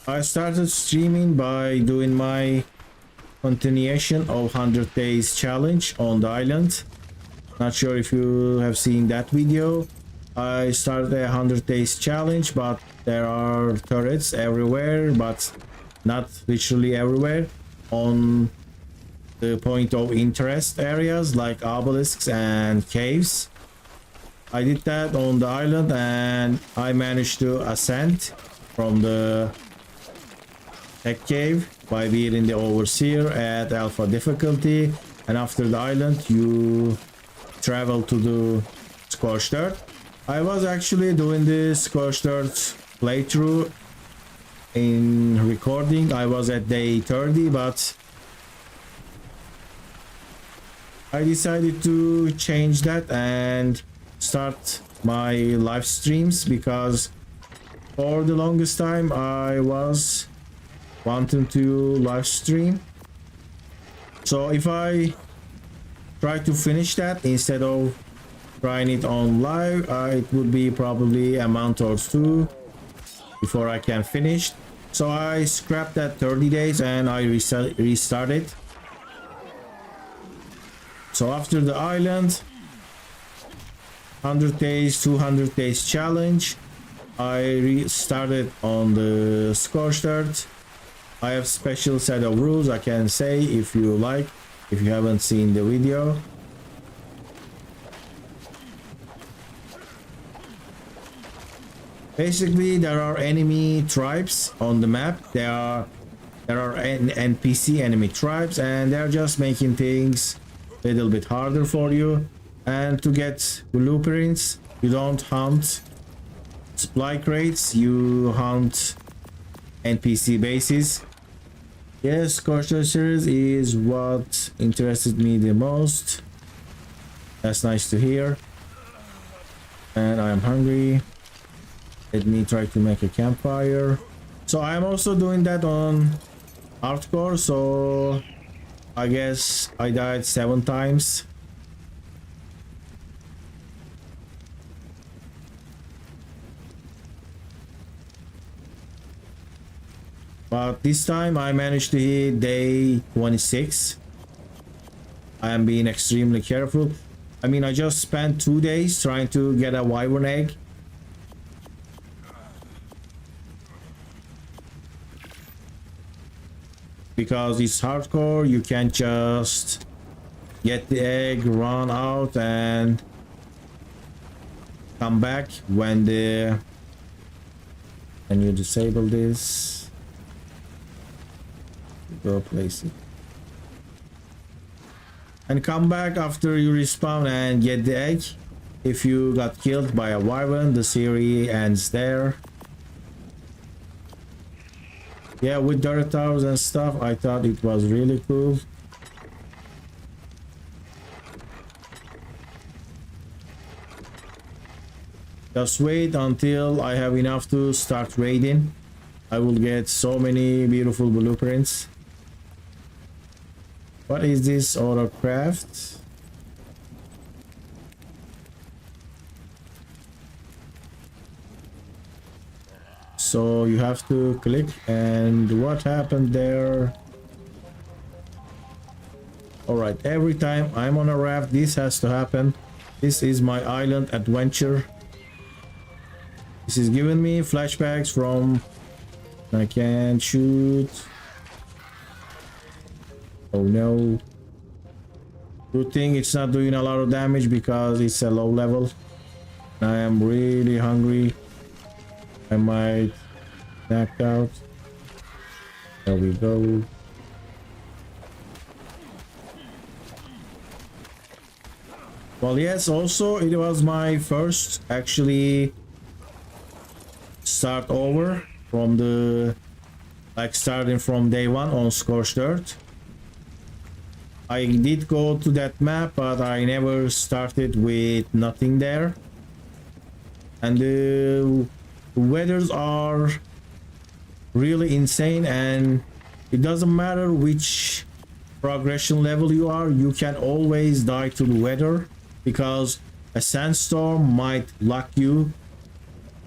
I started streaming by doing my continuation of 100 days challenge on the island. Not sure if you have seen that video. I started a 100 days challenge, but there are turrets everywhere, but not literally everywhere, on the point of interest areas like obelisks and caves. I did that on the island and I managed to ascend from the tech cave by being the overseer at alpha difficulty, and after the island you travel to the Scorched Earth. I was actually doing this Scorched Earth playthrough in recording. I was at day 30, but I decided to change that and start my live streams, because for the longest time I was wanting to live stream. So if I try to finish that instead of trying it on live, it would be probably a month or 2 before I can finish. So I scrapped that 30 days and I restarted. So after the island 100 days 200 days challenge, I restarted on the Scorched Earth. I have special set of rules I can say if you like, if you haven't seen the video. Basically there are enemy tribes on the map. There are NPC enemy tribes, and they're just making things a little bit harder for you. And to get blueprints, you don't hunt supply crates, you hunt NPC bases. Yes, Scorched series is what interested me the most. That's nice to hear. And I am hungry. Let me try to make a campfire. So I'm also doing that on hardcore, so I guess I died 7 times. But this time I managed to hit day 26. I am being extremely careful. I mean, I just spent 2 days trying to get a wyvern egg. Because it's hardcore, you can't just get the egg, run out, and come back when the... Can you disable this? Go place it. And come back after you respawn and get the egg. If you got killed by a wyvern, the series ends there. Yeah, with dirt towers and stuff, I thought it was really cool. Just wait until I have enough to start raiding. I will get so many beautiful blueprints. What is this autocraft? So you have to click, and what happened there? All right, every time I'm on a raft, this has to happen. This is my island adventure. This is giving me flashbacks from... I can't shoot. Oh no. Good thing it's not doing a lot of damage because it's a low level. I am really hungry. I might knock out. There we go. Well, yes, also it was my first actually start over from the, like, starting from day one on Scorched Earth. I did go to that map, but I never started with nothing there. And the weathers are really insane, and it doesn't matter which progression level you are, you can always die to the weather, because a sandstorm might lock you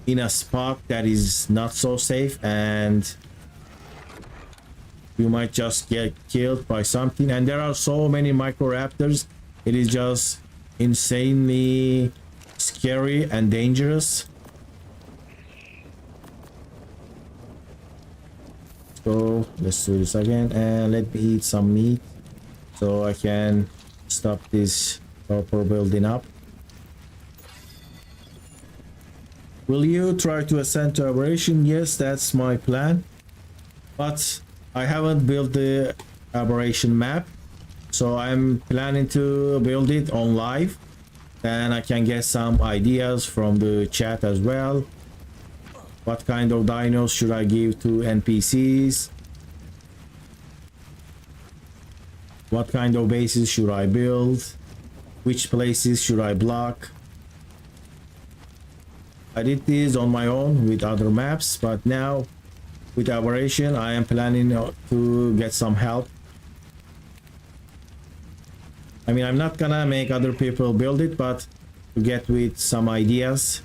in a spot that is not so safe, and you might just get killed by something. And there are so many microraptors, it is just insanely scary and dangerous. So let's do this again, and let me eat some meat so I can stop this proper building up. Will you try to ascend to aberration? Yes, that's my plan, but I haven't built the aberration map, so I'm planning to build it on live. Then I can get some ideas from the chat as well. What kind of dinos should I give to NPCs? What kind of bases should I build? Which places should I block? I did this on my own with other maps, but now with aberration I am planning to get some help. I mean, I'm not gonna make other people build it, but to get with some ideas,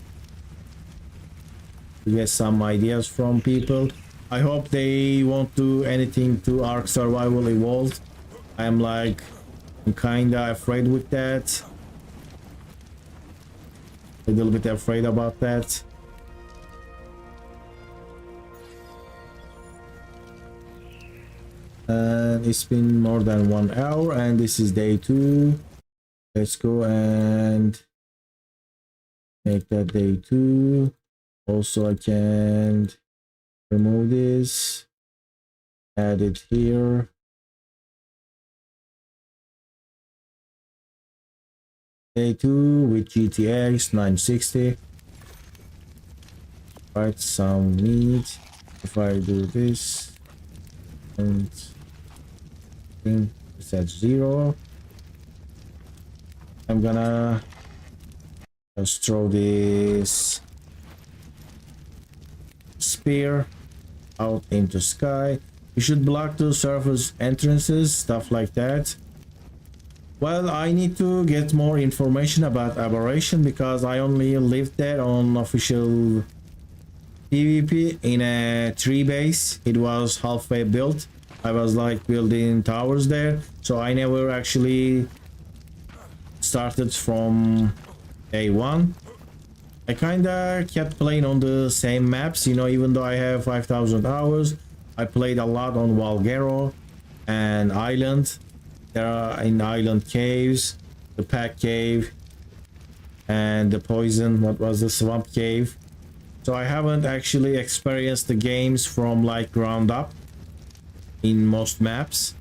to get some ideas from people. I hope they won't do anything to ARK Survival Evolved. I'm kinda afraid with that. A little bit afraid about that. And it's been more than 1 hour, and this is day 2. Let's go and make that day 2. Also, I can remove this, add it here. Day 2 with GTX 960. Right, some meat. If I do this and it's at 0, I'm gonna just throw this spear out into sky. You should block the surface entrances, stuff like that. Well, I need to get more information about aberration because I only lived there on official PvP in a tree base. It was halfway built. I was like building towers there, so I never actually started from day one. I kinda kept playing on the same maps, you know, even though I have 5,000 hours. I played a lot on Valgero and Island. There are in Island caves, the Pack Cave, and the Poison, what was the Swamp Cave. So I haven't actually experienced the games from like ground up in most maps.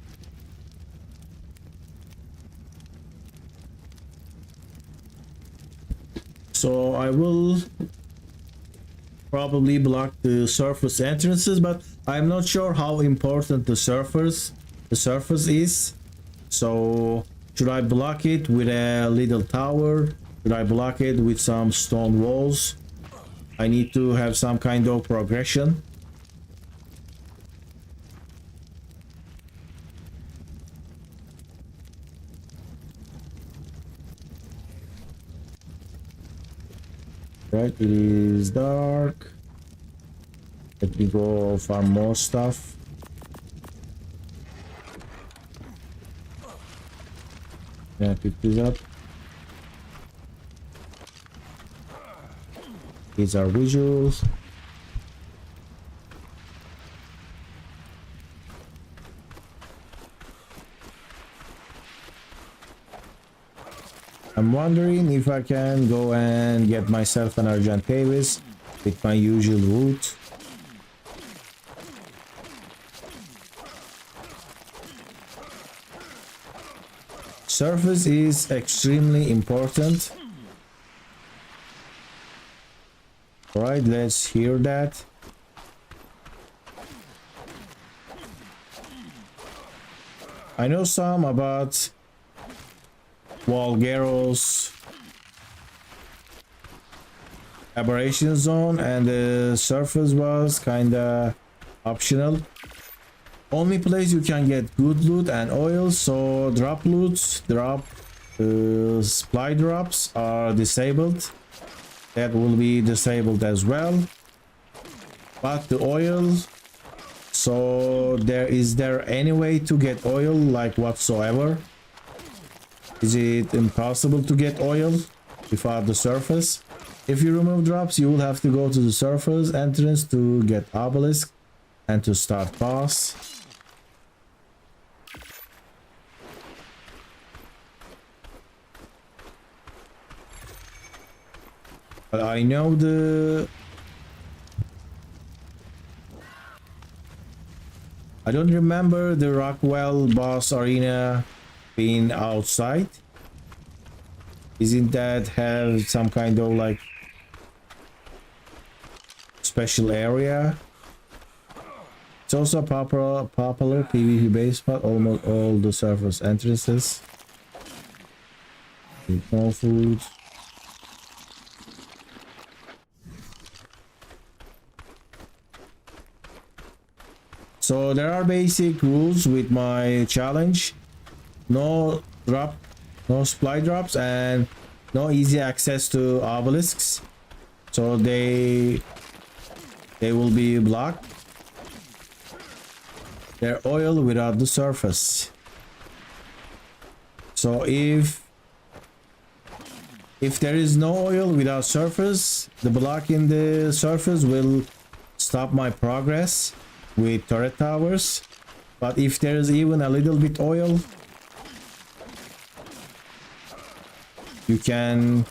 So I will probably block the surface entrances, but I'm not sure how important the surface is. So should I block it with a little tower? Should I block it with some stone walls? I need to have some kind of progression. Right, it is dark. Let me go farm more stuff. Yeah, pick this up. These are visuals. I'm wondering if I can go and get myself an Argent Davis with my usual route. Surface is extremely important. Alright, let's hear that. I know some about Valgero's aberration zone, and the surface was kinda optional. Only place you can get good loot and oil, so drop loots, supply drops are disabled. That will be disabled as well. But the oil, so is there any way to get oil like whatsoever? Is it impossible to get oil without the surface? If you remove drops, you will have to go to the surface entrance to get obelisk and to start boss. But I know I don't remember the Rockwell boss arena being outside. Isn't that have some kind of like special area? It's also a popular PvP base spot. Almost all the surface entrances. Need more food. So there are basic rules with my challenge. No drop, no supply drops, and no easy access to obelisks. So they will be blocked. They're oil without the surface. So if there is no oil without surface, the block in the surface will stop my progress with turret towers. But if there is even a little bit oil, you can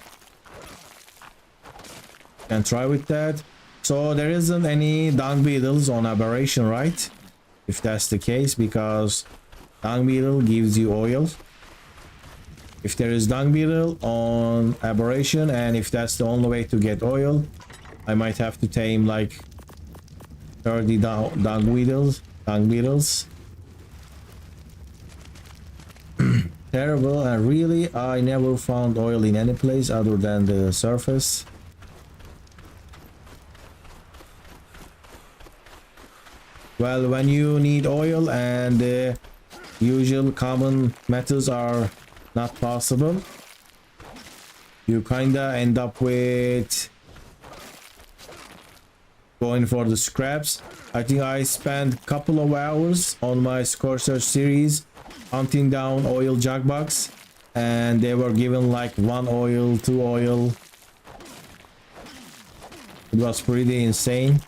try with that. So there isn't any dung beetles on aberration, right? If that's the case, because dung beetle gives you oil. If there is dung beetle on aberration, and if that's the only way to get oil, I might have to tame like 30 dung beetles. Terrible, and really I never found oil in any place other than the surface. Well, when you need oil and the usual common methods are not possible, you kinda end up with going for the scraps. I think I spent a couple of hours on my Scorched series hunting down oil jug bugs, and they were given like 1 oil, 2 oil. It was pretty insane.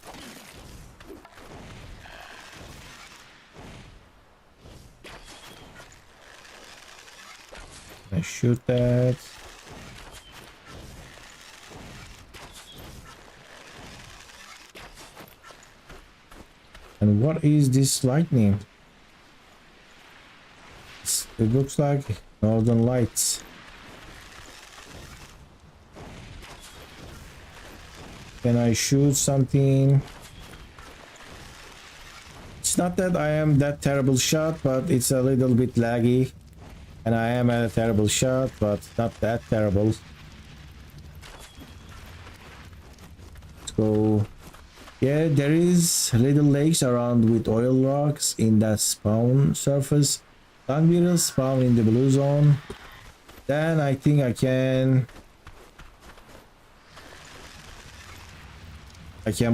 I shoot that. And what is this lightning? It looks like northern lights. Can I shoot something? It's not that I am that terrible shot, but it's a little bit laggy. And I am a terrible shot, but not that terrible. Let's go. Yeah, there is little lakes around with oil rocks in that spawn surface. Dung beetles spawn in the blue zone. Then I think I can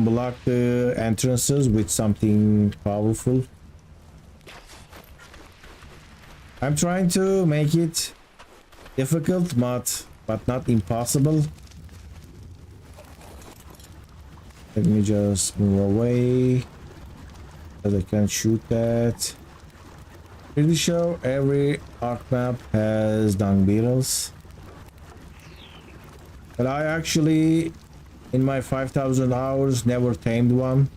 block the entrances with something powerful. I'm trying to make it difficult, but not impossible. Let me just move away so I can shoot that. Pretty sure every ARK map has dung beetles. But I actually, in my 5,000 hours, never tamed one.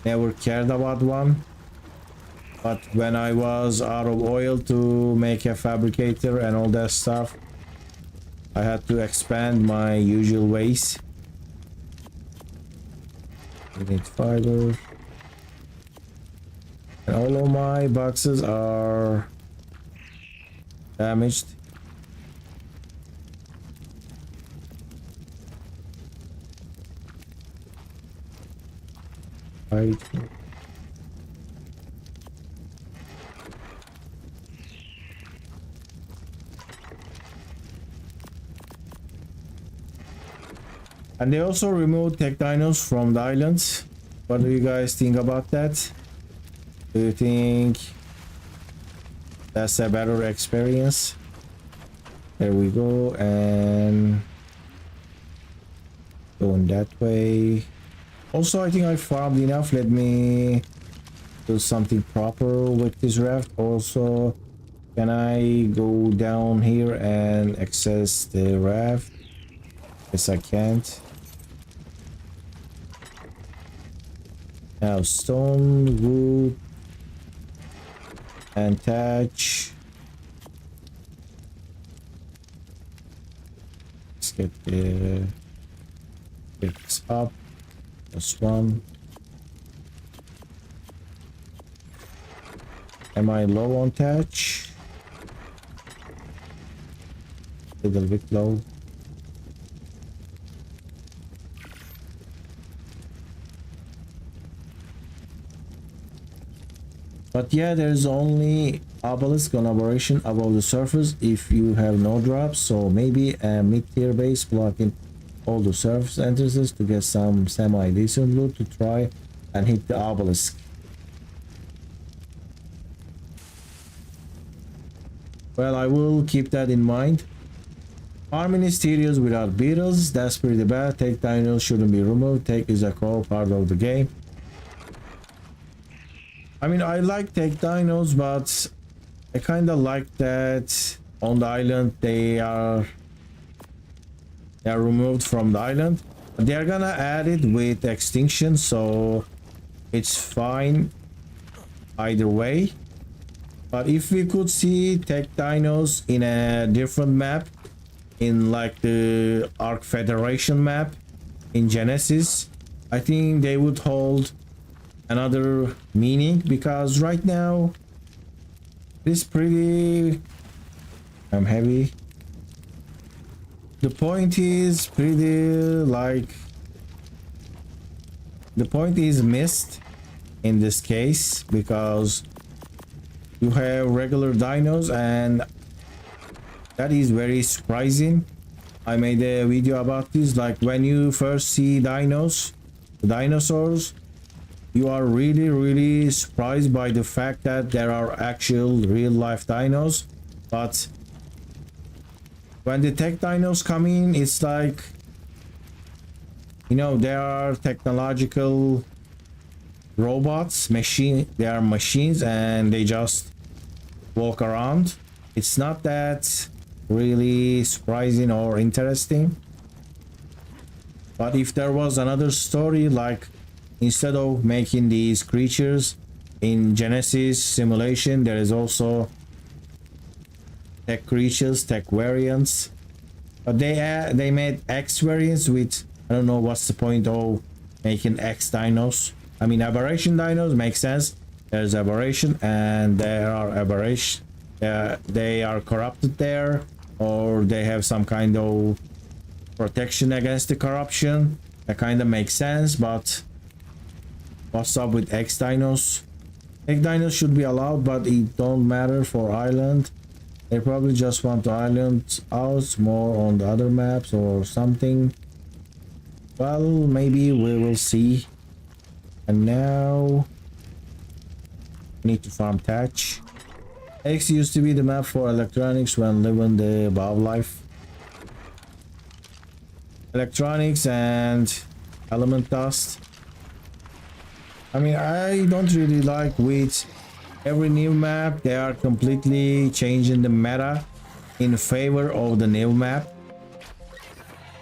Never cared about one. But when I was out of oil to make a fabricator and all that stuff, I had to expand my usual ways. I need fiber. And all of my boxes are damaged. Right. And they also removed tech dinos from the islands. What do you guys think about that? Do you think that's a better experience? There we go, and going that way. Also, I think I farmed enough. Let me do something proper with this raft. Also, can I go down here and access the raft? Yes, I can't. Now stone, wood, and thatch. Let's get this up. This one. Am I low on thatch? Little bit low. But yeah, there's only obelisk on operation above the surface if you have no drops, so maybe a mid-tier base blocking all the surface entrances to get some semi-decent loot to try and hit the obelisk. Well, I will keep that in mind. Farming mysterious without beetles, that's pretty bad. Take dinos shouldn't be removed. Take is a core part of the game. I mean, I like tech dinos, but I kind of like that on the island they are removed from the island. They're gonna add it with extinction, so it's fine either way. But if we could see tech dinos in a different map, in like the ARK Federation map in Genesis, I think they would hold another meaning, because right now it's pretty heavy. The point is missed in this case, because you have regular dinos, and that is very surprising. I made a video about this. Like, when you first see dinos, the dinosaurs, you are really surprised by the fact that there are actual real life dinos. But when the tech dinos come in, it's like, you know, they are technological robots, they are machines, and they just walk around. It's not that really surprising or interesting. But if there was another story, like instead of making these creatures in Genesis simulation, there is also tech creatures, tech variants. But they made X variants with, I don't know what's the point of making X dinos. I mean, aberration dinos make sense. There's aberration, and there are aberration. They are corrupted there, or they have some kind of protection against the corruption. That kind of makes sense. But what's up with X dinos? X dinos should be allowed, but it don't matter for island. They probably just want the island out more on the other maps or something. Well, maybe we will see. And now I need to farm thatch. X used to be the map for electronics when living the above life. Electronics and element dust. I mean, I don't really like with every new map they are completely changing the meta in favor of the new map.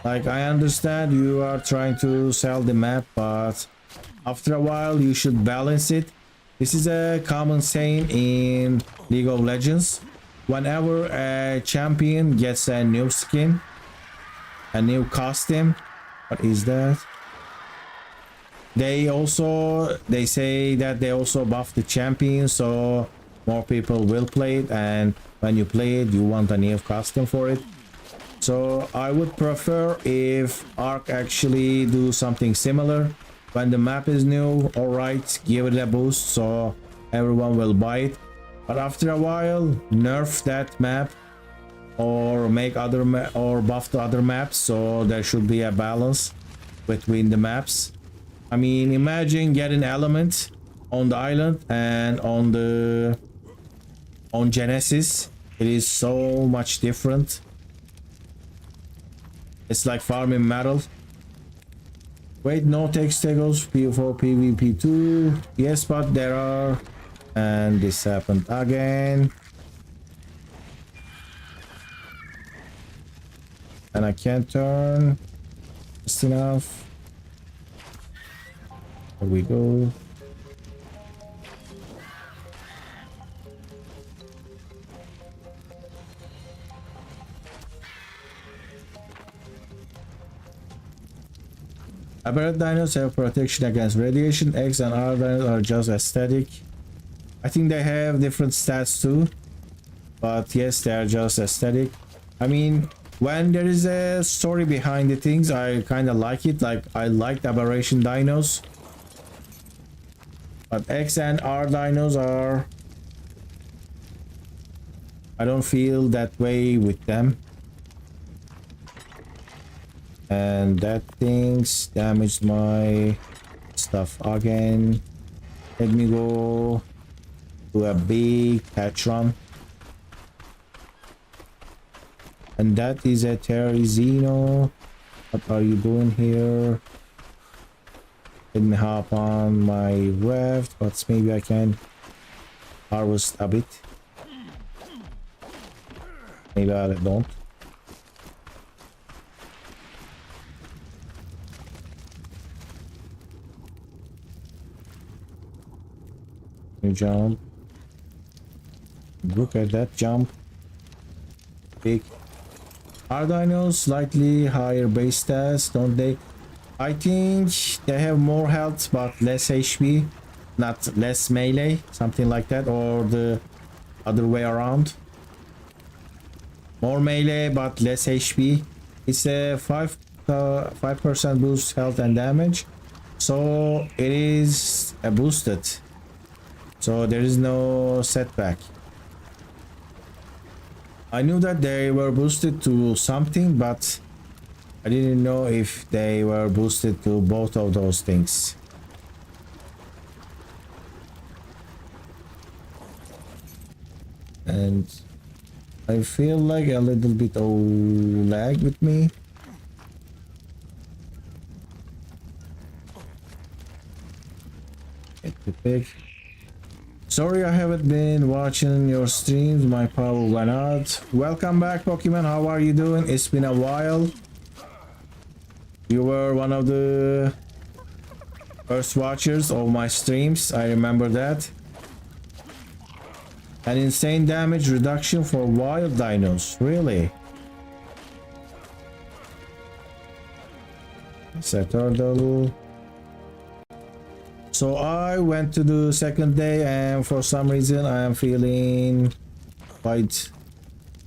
Like, I understand you are trying to sell the map, but after a while you should balance it. This is a common saying in League of Legends. Whenever a champion gets a new skin, a new costume, what is that? They say that they also buff the champion, so more people will play it, and when you play it you want a new costume for it. So I would prefer if ARK actually do something similar. When the map is new, alright, give it a boost so everyone will buy it. But after a while, nerf that map or make other or buff the other maps, so there should be a balance between the maps. I mean, imagine getting element on the island and on Genesis. It is so much different. It's like farming metal. Wait, no text taggles for PvP2. Yes, but there are. And this happened again. And I can't turn. Just enough. There we go. Aberrant dinos have protection against radiation. X and R dinos are just aesthetic. I think they have different stats too, but yes, they are just aesthetic. I mean, when there is a story behind the things, I kind of like it. Like, I liked aberration dinos, but X and R dinos are, I don't feel that way with them. And that thing's damaged my stuff again. Let me go to a big patch run. And that is a Terizino. What are you doing here? Let me hop on my raft, but maybe I can harvest a bit. Maybe I don't. You jump. Look at that jump. Big. Are dinos slightly higher base stats, don't they? I think they have more health but less HP, not less melee, something like that, or the other way around. More melee but less HP. It's a 5% boost health and damage, so it is a boosted. So there is no setback. I knew that they were boosted to something, but I didn't know if they were boosted to both of those things. And I feel like a little bit of lag with me. Get the pick. Sorry I haven't been watching your streams, my power went out. Welcome back, Pokemon. How are you doing? It's been a while. You were one of the first watchers of my streams, I remember that. An insane damage reduction for wild dinos, really? It's a turtle. So I went to the second day and for some reason I am feeling quite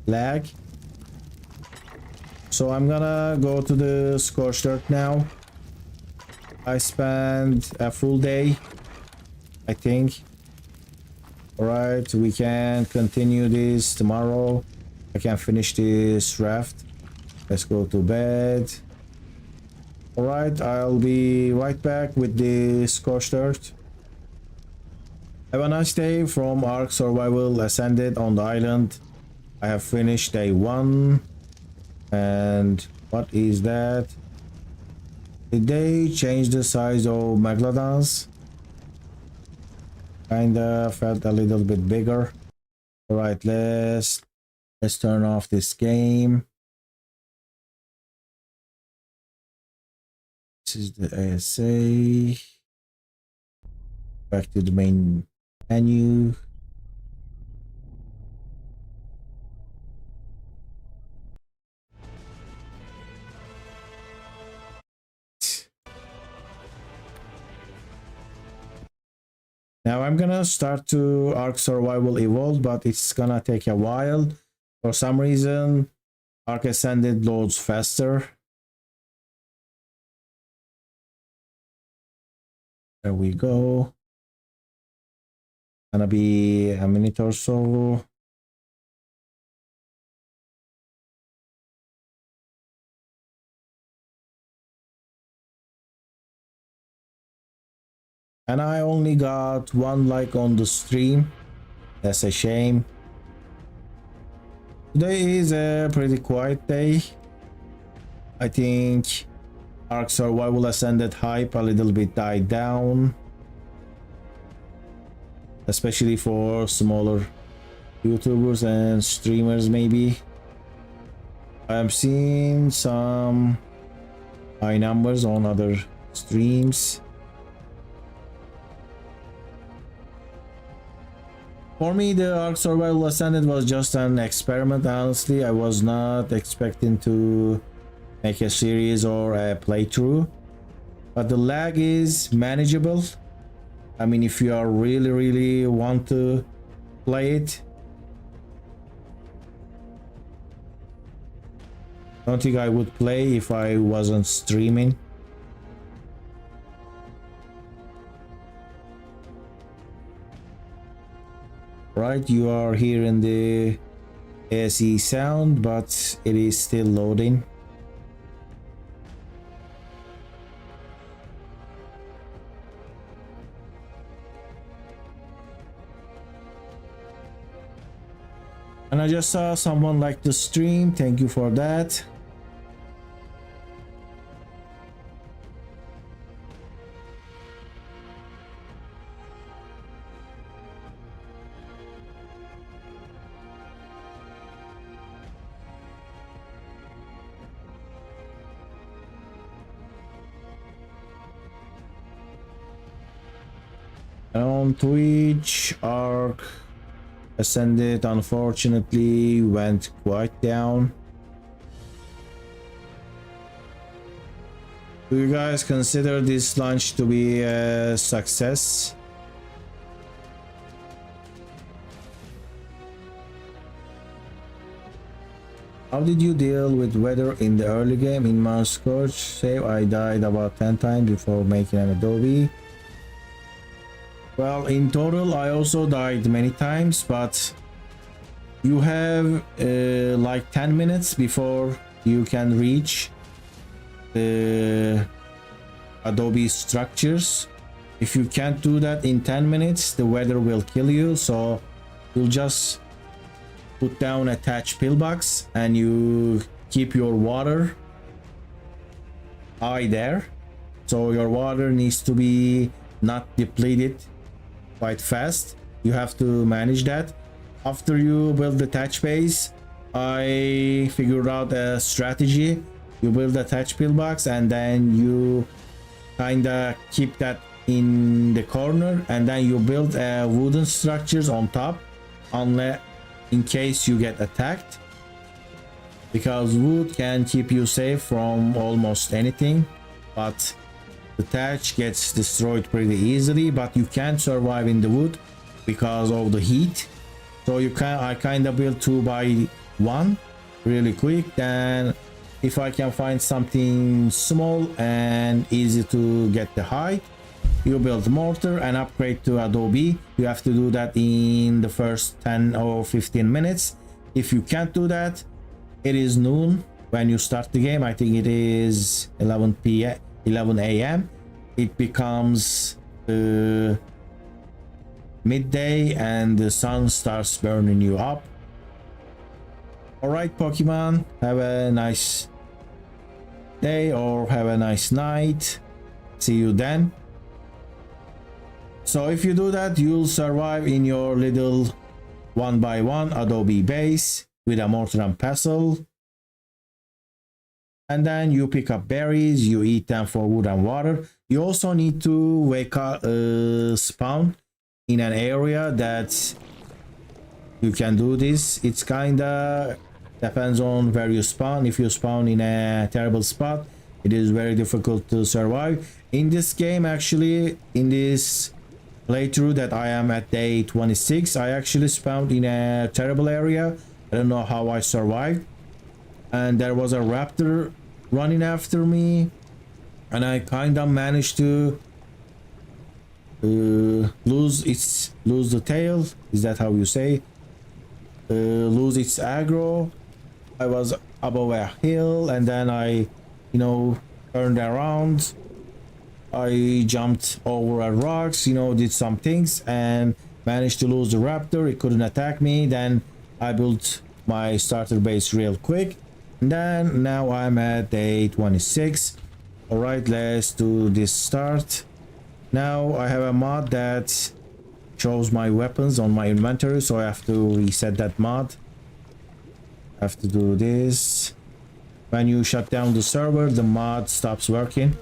lag. So I'm gonna go to the Scorched Earth now. I spent a full day, I think. Alright, we can continue this tomorrow. I can finish this raft. Let's go to bed. Alright, I'll be right back with the Scorched Earth. Have a nice day from ARK Survival Ascended on the island. I have finished day 1. And what is that? Did they change the size of megalodons? Kinda felt a little bit bigger. Alright, let's turn off this game. This is the ASE. Back to the main menu. Now I'm gonna start to ARK Survival Evolved, but it's gonna take a while. For some reason, ARK Ascended loads faster. There we go. Gonna be a minute or so. And I only got 1 like on the stream. That's a shame. Today is a pretty quiet day. I think ARK Survival Ascended hype a little bit died down. Especially for smaller YouTubers and streamers maybe. I am seeing some high numbers on other streams. For me, the ARK Survival Ascended was just an experiment, honestly. I was not expecting to make a series or a playthrough. But the lag is manageable. I mean, if you are really want to play it. Don't think I would play if I wasn't streaming. Right, you are hearing the ASE sound, but it is still loading. And I just saw someone like the stream. Thank you for that. On Twitch, ARK Ascended unfortunately went quite down. Do you guys consider this launch to be a success? How did you deal with weather in the early game? In my Scorched save, I died about 10 times before making an Adobe. Well, in total, I also died many times, but you have like 10 minutes before you can reach the adobe structures. If you can't do that in 10 minutes, the weather will kill you. So you'll just put down a thatch pillbox and you keep your water high there. So your water needs to be not depleted quite fast. You have to manage that. After you build the thatch base, I figured out a strategy. You build a thatch pillbox and then you kinda keep that in the corner, and then you build wooden structures on top, unless in case you get attacked, because wood can keep you safe from almost anything, but the thatch gets destroyed pretty easily. But you can't survive in the wood because of the heat. So I kind of build 2 by 1 really quick. Then if I can find something small and easy to get the height, you build mortar and upgrade to adobe. You have to do that in the first 10 or 15 minutes. If you can't do that, it is noon when you start the game. I think it is 11 a.m. It becomes midday and the sun starts burning you up. All right, Pokemon, have a nice day or have a nice night. See you then. So if you do that, you'll survive in your little 1 by 1 adobe base with a mortar and pestle. And then you pick up berries, you eat them for wood and water. You also need to wake up, spawn in an area that you can do this. It's kinda depends on where you spawn. If you spawn in a terrible spot, it is very difficult to survive. In this game, actually, in this playthrough that I am at day 26, I actually spawned in a terrible area. I don't know how I survived. And there was a raptor running after me, and I kind of managed to lose the tail. Is that how you say? Lose its aggro. I was above a hill, and then I, turned around. I jumped over rocks, did some things and managed to lose the raptor. It couldn't attack me. Then I built my starter base real quick. And then now I'm at day 26. All right, let's do this start. Now I have a mod that shows my weapons on my inventory, so I have to reset that mod. I have to do this. When you shut down the server, the mod stops working.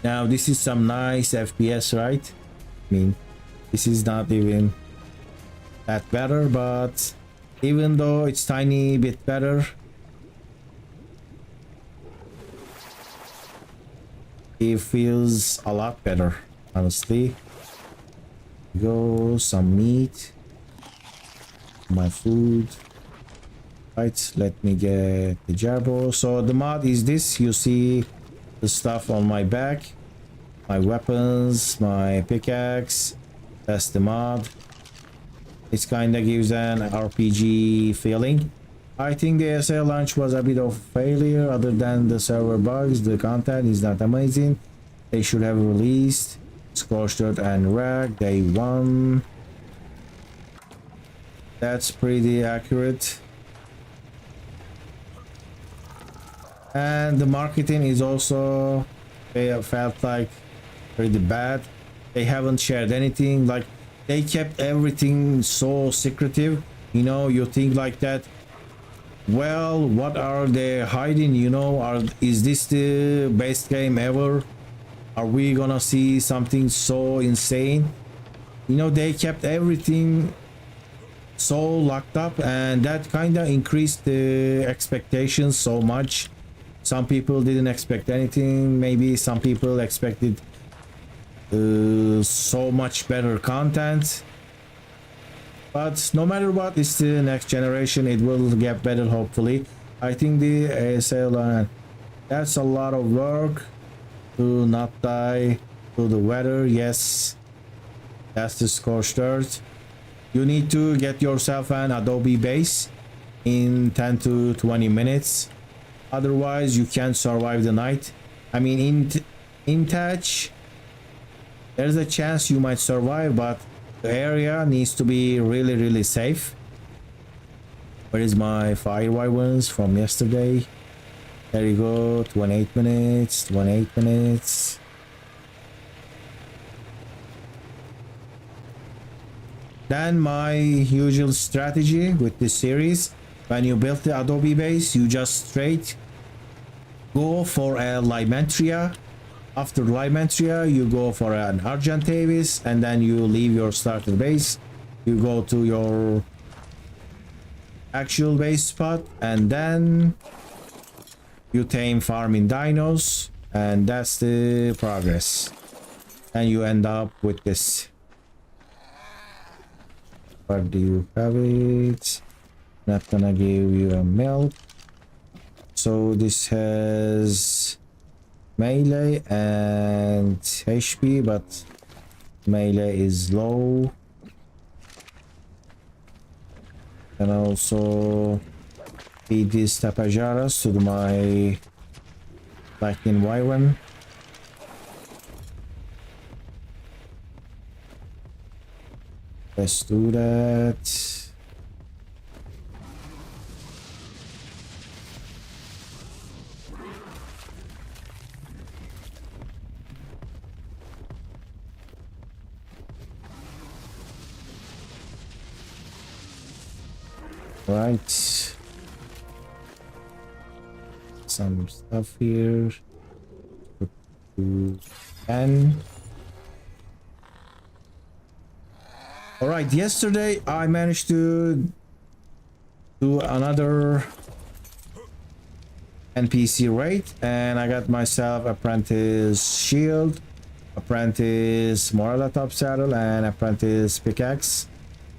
Now this is some nice FPS, right? I mean, this is not even that better, but even though it's tiny bit better, it feels a lot better, honestly. Go some meat, my food. Right, let me get the jarbo. So the mod is this. You see the stuff on my back, my weapons, my pickaxe. That's the mod. It kind of gives an RPG feeling. I think the ASE launch was a bit of a failure. Other than the server bugs, the content is not amazing. They should have released Scorched and ARK day 1. That's pretty accurate. And the marketing is also, they felt like pretty bad. They haven't shared anything. Like, they kept everything so secretive. You think like that, well, what are they hiding? Is this the best game ever? Are we gonna see something so insane? They kept everything so locked up, and that kind of increased the expectations so much. Some people didn't expect anything. Maybe some people expected so much better content. But no matter what, it's the next generation. It will get better, hopefully. I think the ASE, that's a lot of work to not die to the weather. Yes, that's the scorched earth. You need to get yourself an adobe base in 10 to 20 minutes. Otherwise you can't survive the night. I mean, in Touch there's a chance you might survive, but the area needs to be really safe. Where is my fire wyverns from yesterday? There you go. 28 minutes, 28 minutes. Then my usual strategy with this series, when you build the Adobe base, you just straight go for a Limentria. After Limentria, you go for an Argentavis, and then you leave your starter base. You go to your actual base spot, and then you tame farming dinos, and that's the progress. And you end up with this. Where do you have it? Not gonna give you a milk. So this has melee and HP, but melee is low. And also feed these tapajaras to my lightning wyvern. Let's do that. Right. Some stuff here. Put to 10. Alright, yesterday I managed to do another NPC raid, and I got myself apprentice shield, apprentice Morala top saddle, and apprentice pickaxe.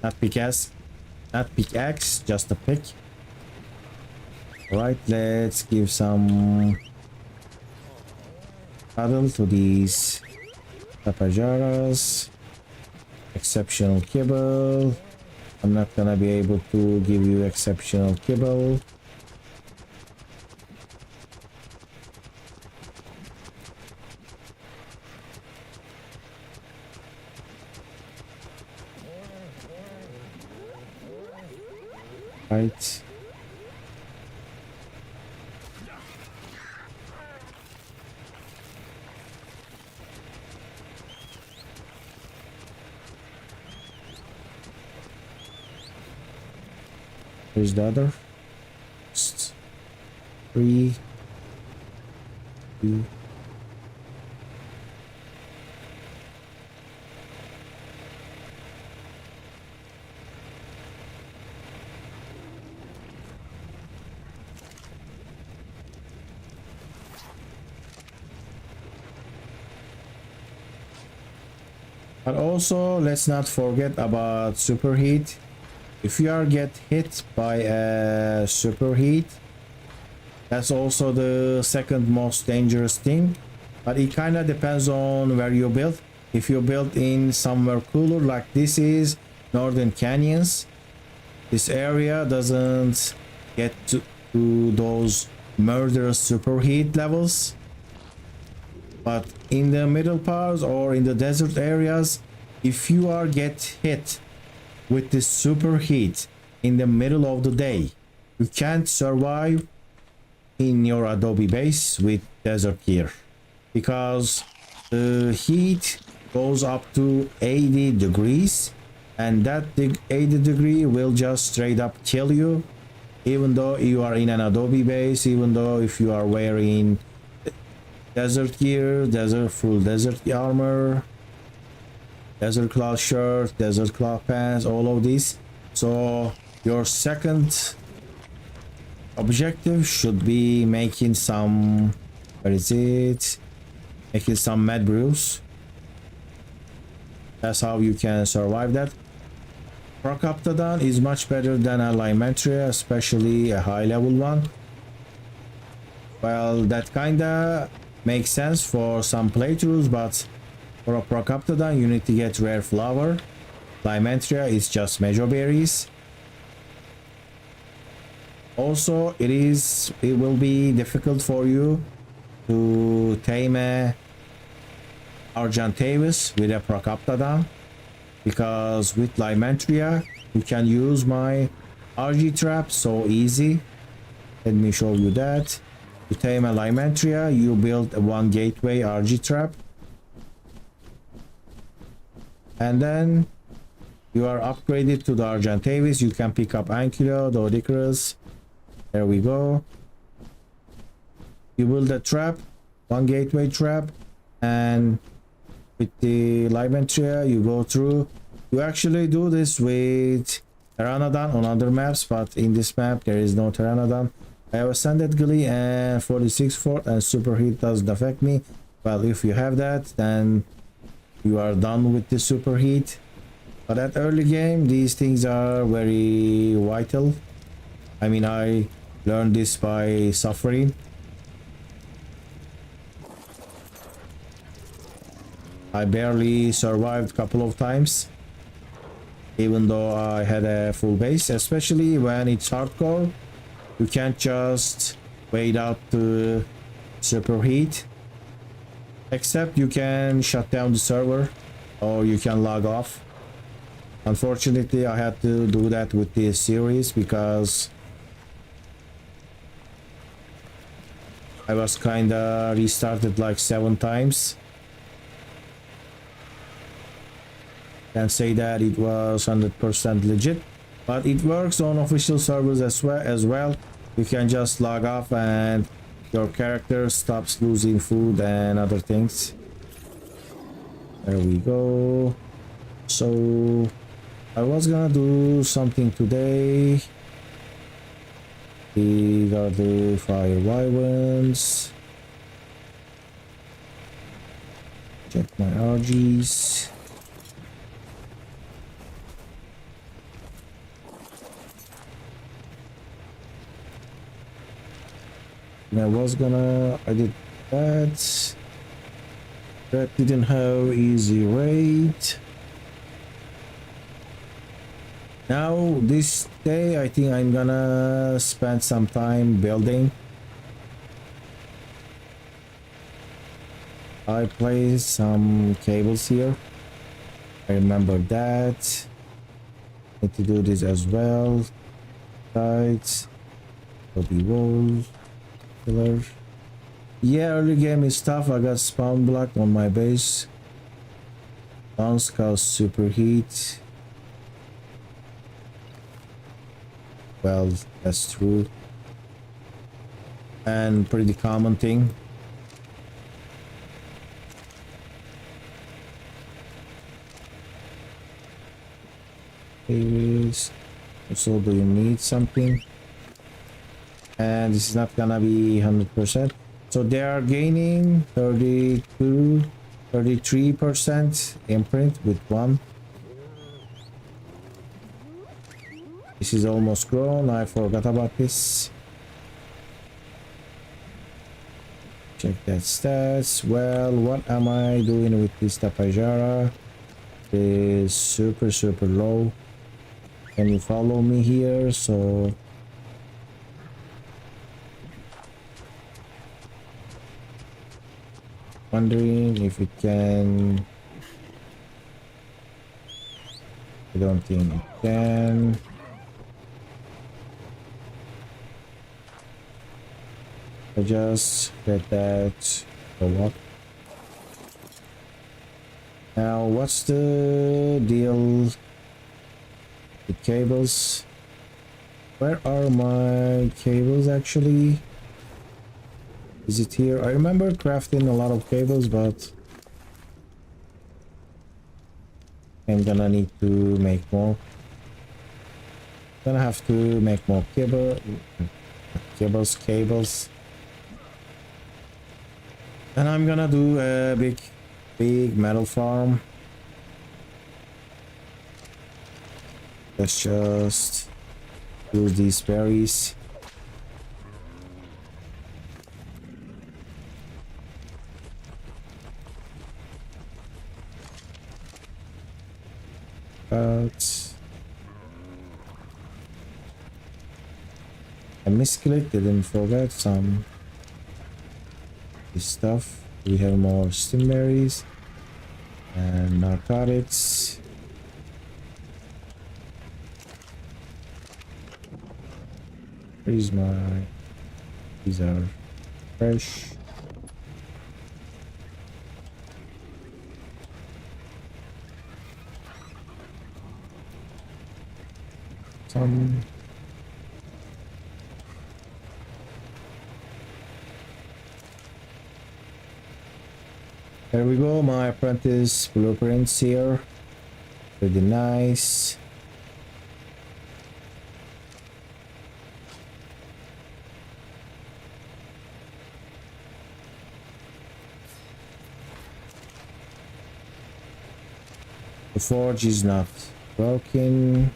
Not pickaxe, just a pick. Alright, let's give some cuddle to these tapajaras. Exceptional kibble. I'm not gonna be able to give you exceptional kibble. Right. Here's the other. 3, 2. But also, let's not forget about superheat. If you are get hit by a superheat, that's also the second most dangerous thing. But it kind of depends on where you build. If you build in somewhere cooler, like this is Northern Canyons, this area doesn't get to those murderous superheat levels. But in the middle parts or in the desert areas, if you are get hit with this superheat in the middle of the day, you can't survive in your Adobe base with desert gear, because the heat goes up to 80 degrees, and that 80 degree will just straight up kill you, even though you are in an Adobe base, even though if you are wearing desert gear, full desert armor, desert cloth shirt, desert cloth pants, all of these. So your second objective should be making some, where is it, making some med brews. That's how you can survive that. Procoptodon is much better than a Limentria, especially a high level one. Well, that kinda makes sense for some playthroughs, but for a Procoptodon you need to get rare flower. Limentria is just mejoberries. Also, it will be difficult for you to tame a Argentavis with a Procoptodon, because with Limentria you can use my RG trap so easy. Let me show you that. To tame a Limentria, you build a 1 gateway RG trap, and then you are upgraded to the Argentavis. You can pick up Ankylo, Doedicurus. There we go. You build a trap, 1 gateway trap, and with the Limentria you go through. You actually do this with Pteranodon on other maps, but in this map there is no Pteranodon. I have Ascended Glee and 46 Fort, and Superheat doesn't affect me. Well, if you have that, then you are done with the Superheat. But at early game, these things are very vital. I mean, I learned this by suffering. I barely survived a couple of times, even though I had a full base, especially when it's hardcore. You can't just wait out the superheat, except you can shut down the server or you can log off. Unfortunately, I had to do that with this series because I was kinda restarted like 7 times. Can't say that it was 100% legit, but it works on official servers as well. You can just log off and your character stops losing food and other things. There we go. So I was gonna do something today. These are the fire wyverns. Check my RGs. I did that. That didn't have easy raid. Now this day I think I'm gonna spend some time building. I placed some cables here. I remember that. Need to do this as well. Sides. Copy walls. Pillar. Yeah, early game is tough. I got spawn blocked on my base. Bounce cause superheat. Well, that's true. And pretty common thing. Is also, do you need something? And this is not gonna be 100%. So they are gaining 33% imprint with 1. This is almost grown. I forgot about this. Check that stats. Well, what am I doing with this Tapajara? It is super low. Can you follow me here? So wondering if it can. I don't think it can. I just get that or what? Now what's the deal with cables? Where are my cables actually? Is it here? I remember crafting a lot of cables, but I'm gonna need to make more. Gonna have to make more cables. And I'm gonna do a big metal farm. Let's just use these berries. I misclicked, didn't forget some this stuff. We have more stimberries and narcotics. Where's my... These are fresh. Some... There we go, my apprentice blueprints here. Pretty nice. The forge is not broken.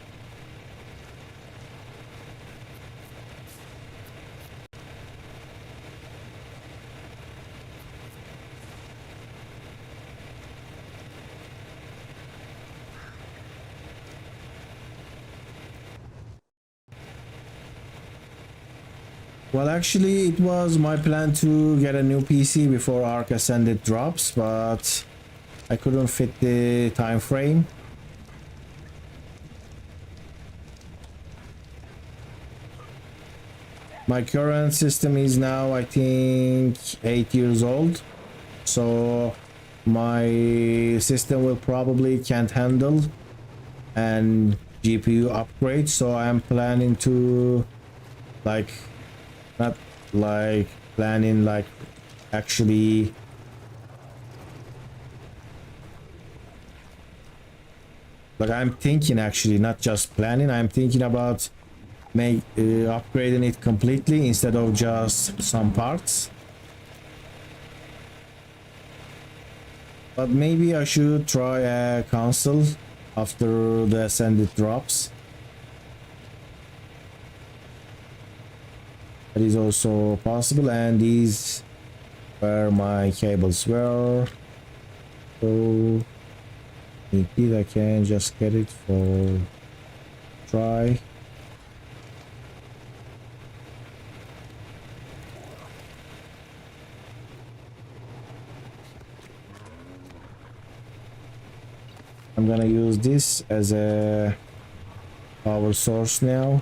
Well, actually, it was my plan to get a new PC before ARK Ascended drops, but I couldn't fit the time frame. My current system is now, I think, 8 years old, so my system will probably can't handle an GPU upgrade, so I'm planning to not like planning, like actually like I'm thinking, actually not just planning, I'm thinking about upgrading it completely instead of just some parts. But maybe I should try a console after the Ascended drops. That is also possible, and these where my cables were, so maybe I can just get it for try. I'm gonna use this as a power source now.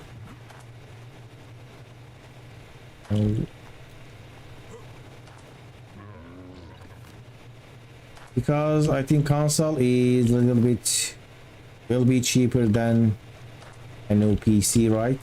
Because I think console is a little bit will be cheaper than a new PC, right?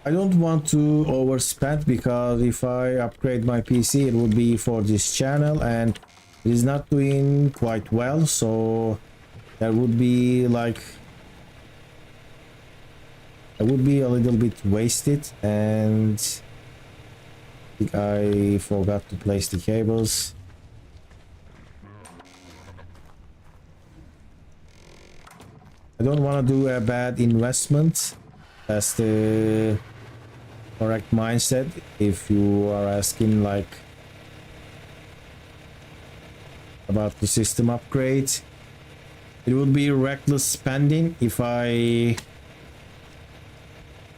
I don't want to overspend, because if I upgrade my PC it would be for this channel and it is not doing quite well, so that would be like it would be a little bit wasted, and I think I forgot to place the cables. I don't want to do a bad investment. That's the correct mindset if you are asking like about the system upgrade. It would be reckless spending if I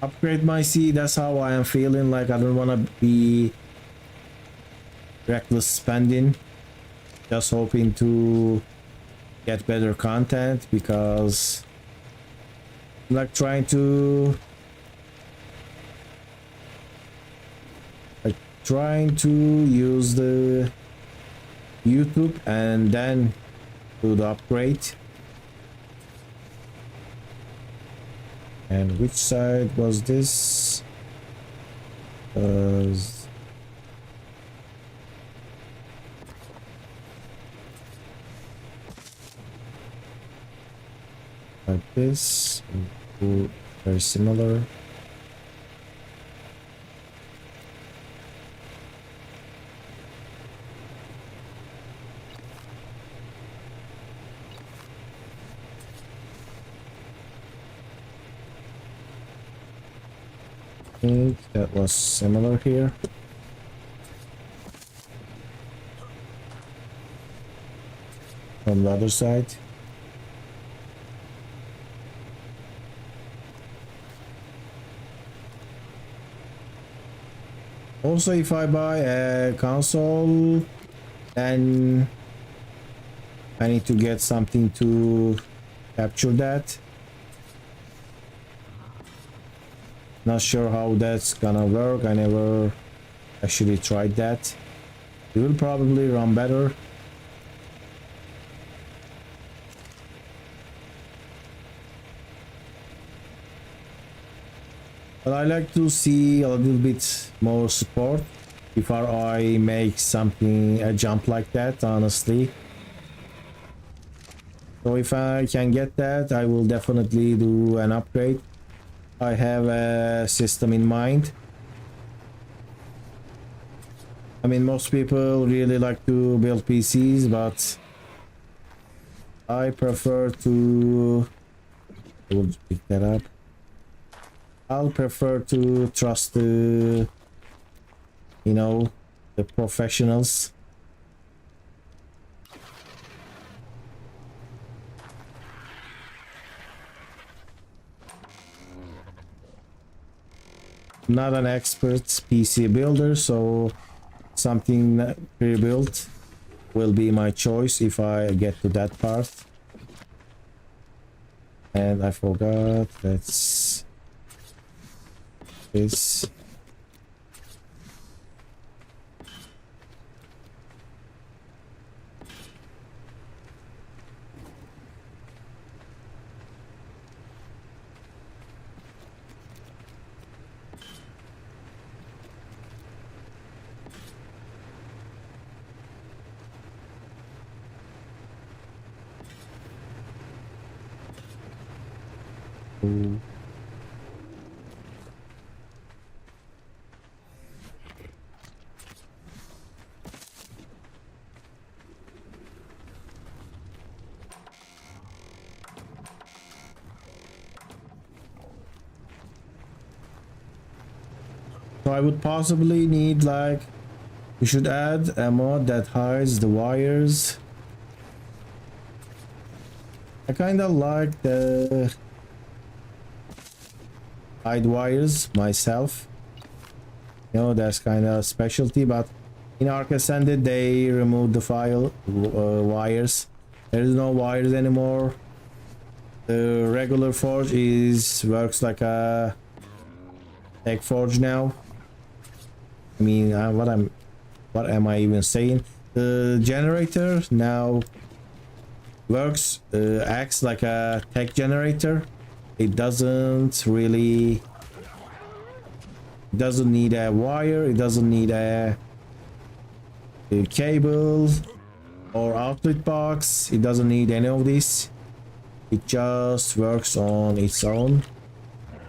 upgrade my C. That's how I am feeling. Like I don't want to be reckless spending just hoping to get better content, because I'm like trying to use the YouTube and then do the upgrade. And which side was this? Like this, very similar. I think that was similar here. From the other side. Also, if I buy a console, then I need to get something to capture that. Not sure how that's gonna work. I never actually tried that. It will probably run better. But I like to see a little bit more support before I make something, a jump like that, honestly. So if I can get that, I will definitely do an upgrade. I have a system in mind. I mean, most people really like to build PCs, but I prefer to... I will pick that up. I'll prefer to trust the, you know, the professionals. I'm not an expert PC builder, so something pre-built will be my choice if I get to that part. And I forgot, that's this. Ooh. So I would possibly need, like, we should add a mod that hides the wires. I kind of like the hide wires myself. You know, that's kind of specialty, but in ARK Ascended they removed the file wires. There is no wires anymore. The regular forge works like a tech forge now. I mean, what am I even saying? The generator now works, acts like a tech generator. It doesn't need a wire, it doesn't need a cable or outlet box, it doesn't need any of this. It just works on its own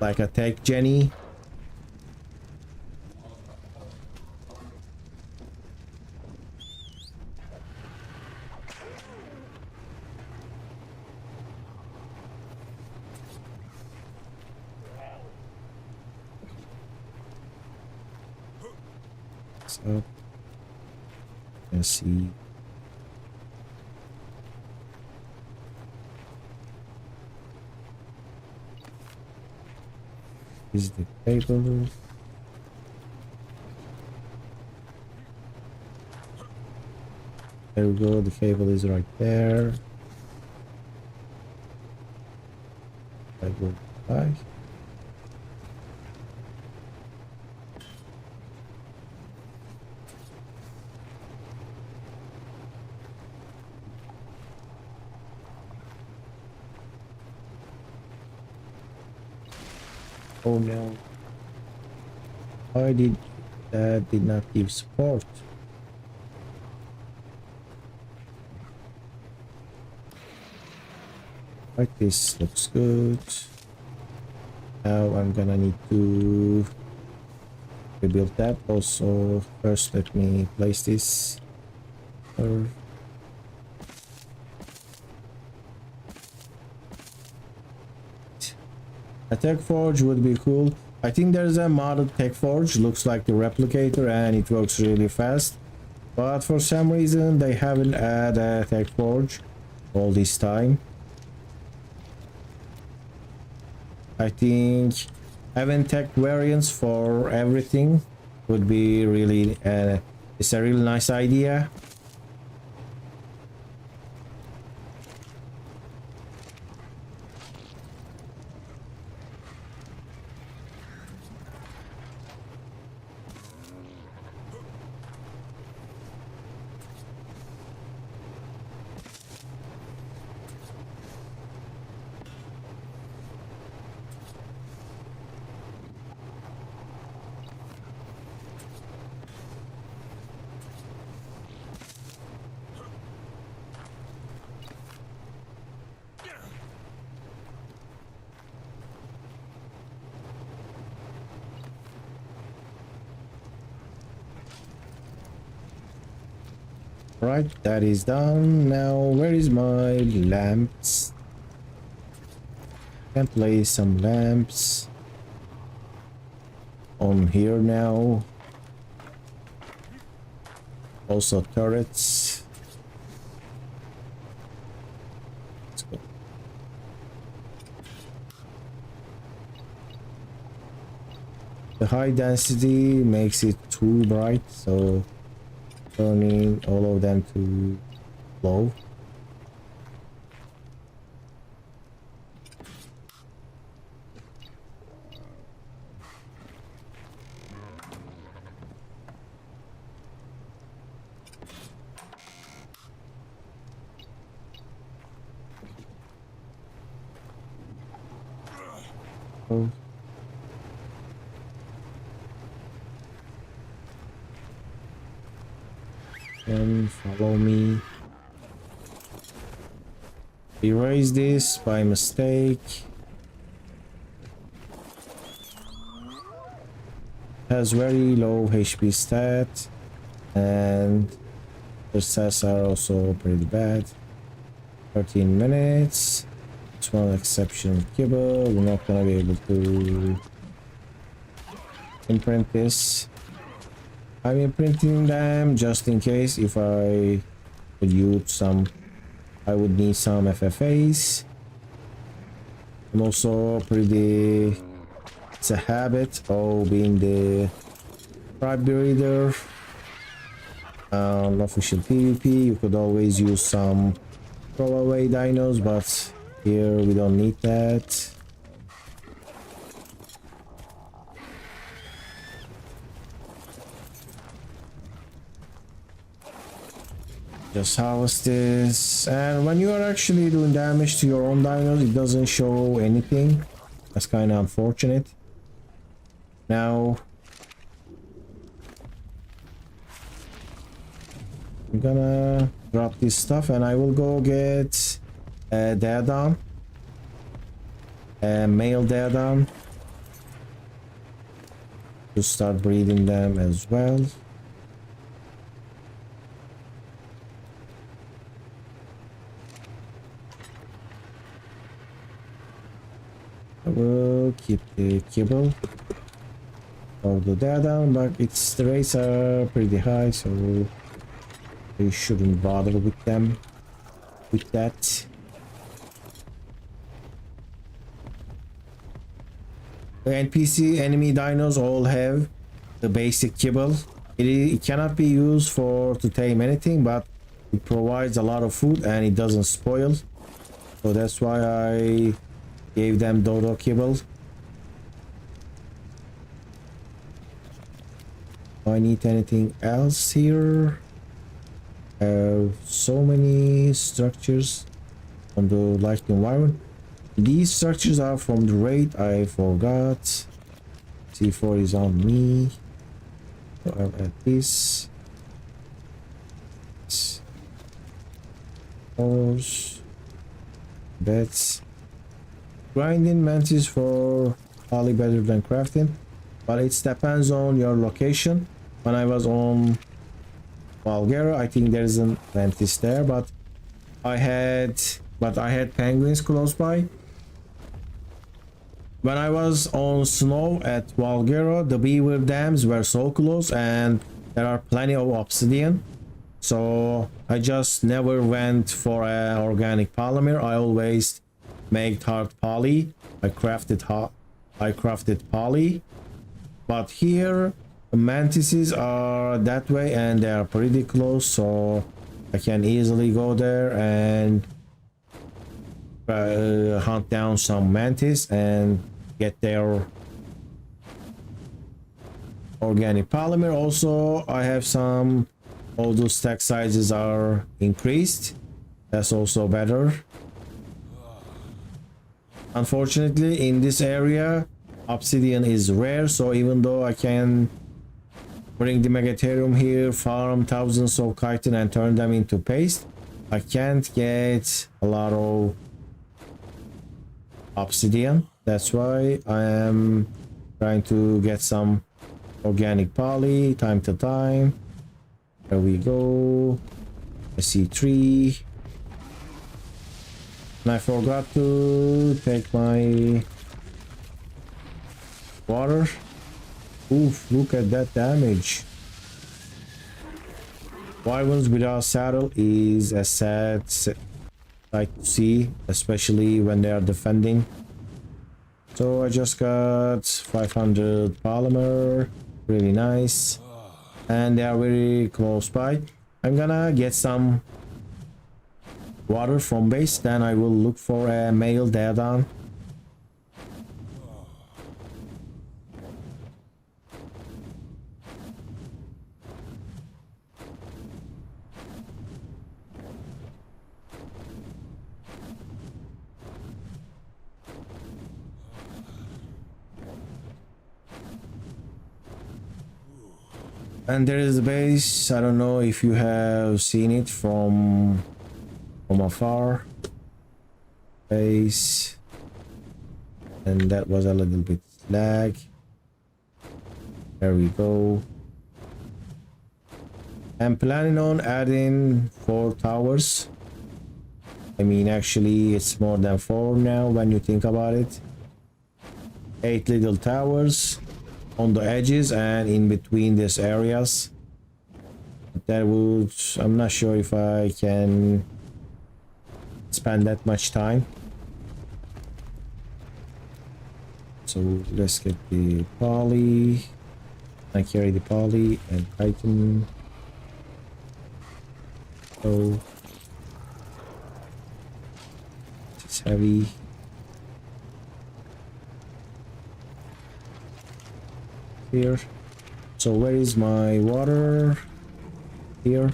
like a tech Jenny. So let's see. Is the cable? There we go, the cable is right there. I go back. Oh no. Why did that did not give support? Like this looks good. Now I'm gonna need to rebuild that. Also, first let me place this. A tech forge would be cool. I think there's a modded tech forge, looks like the replicator and it works really fast. But for some reason they haven't added a tech forge all this time. I think having tech variants for everything would be really it's a really nice idea. Right, that is done. Now, where is my lamps? Can place some lamps on here now. Also turrets. Let's go. The high density makes it too bright, so turning all of them to low. Oh. And follow me. Erase this by mistake. Has very low HP stat, and the stats are also pretty bad. 13 minutes. It's one exception kibble. We're not gonna be able to imprint this. I'm imprinting them just in case if I would use some. I would need some FFAs. I'm also pretty. It's a habit of being the tribe breeder. Official PvP. You could always use some throwaway dinos, but here we don't need that. Just harvest this, and when you are actually doing damage to your own dinos, it doesn't show anything. That's kind of unfortunate. Now I'm gonna drop this stuff, and I will go get a Daedon, a male Daedon, to start breeding them as well. I will keep the kibble of the Daedon, but its rates are pretty high, so we shouldn't bother with them with that. The NPC enemy dinos all have the basic kibble. It cannot be used to tame anything, but it provides a lot of food and it doesn't spoil. So that's why I gave them dodo kibble. Do I need anything else here? So many structures on the light environment. These structures are from the raid. I forgot. C4 is on me. So I'll add this. Horse. Beds. Grinding mantis for probably better than crafting, but it depends on your location. When I was on Valguera, I think there isn't mantis there, but I had penguins close by. When I was on snow at Valguera, the beaver dams were so close, and there are plenty of obsidian. So I just never went for an organic polymer. I always made hard poly. I crafted poly, but here The mantises are that way and they are pretty close, so I can easily go there and hunt down some mantis and get their organic polymer. Also, I have some, all those stack sizes are increased. That's also better. Unfortunately, in this area, obsidian is rare, so even though I can bring the megatherium here, farm thousands of chitin and turn them into paste, I can't get a lot of obsidian. That's why I am trying to get some organic poly time to time. There we go. I see 3. And I forgot to take my water. Oof, look at that damage. Wyverns without saddle is a sad sight to see, especially when they are defending. So I just got 500 polymer, really nice. And they are very close by. I'm gonna get some water from base, then I will look for a male Daedon. And there is the base. I don't know if you have seen it from afar. Base. And that was a little bit lag. There we go. I'm planning on adding 4 towers. I mean, actually it's more than 4 now when you think about it. 8 little towers on the edges and in between these areas. That would, I'm not sure if I can spend that much time. So let's get the poly. I carry the poly and chitin. So it's heavy. Here. So where is my water? Here.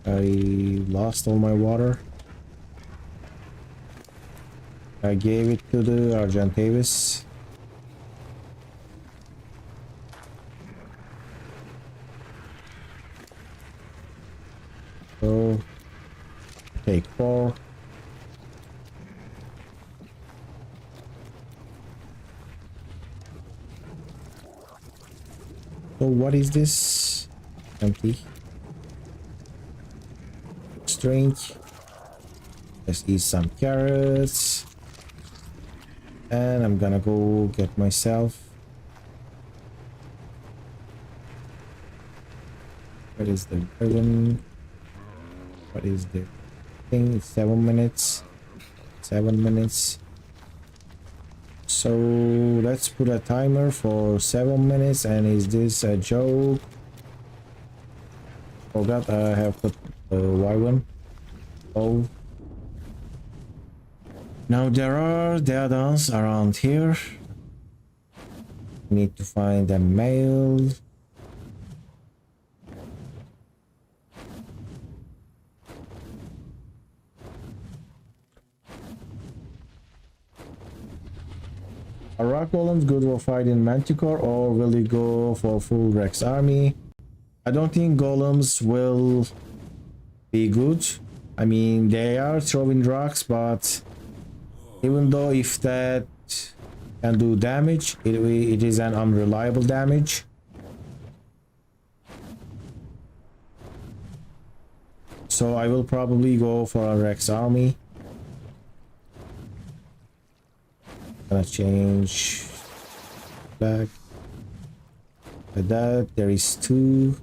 I lost all my water. I gave it to the Argentavis. So take 4. So what is this? Empty. Strange. Let's eat some carrots. And I'm gonna go get myself. What is the ribbon? What is the thing? It's 7 minutes. 7 minutes. So let's put a timer for 7 minutes. And is this a joke? Forgot I have put the wyvern. Oh. Now there are Daedons around here. Need to find a male. Are rock golems good for fighting Manticore, or will he go for full Rex army? I don't think golems will be good. I mean, they are throwing rocks, but even though if that can do damage, it is an unreliable damage. So I will probably go for a Rex army. Gonna change flag. Like that, there is 2.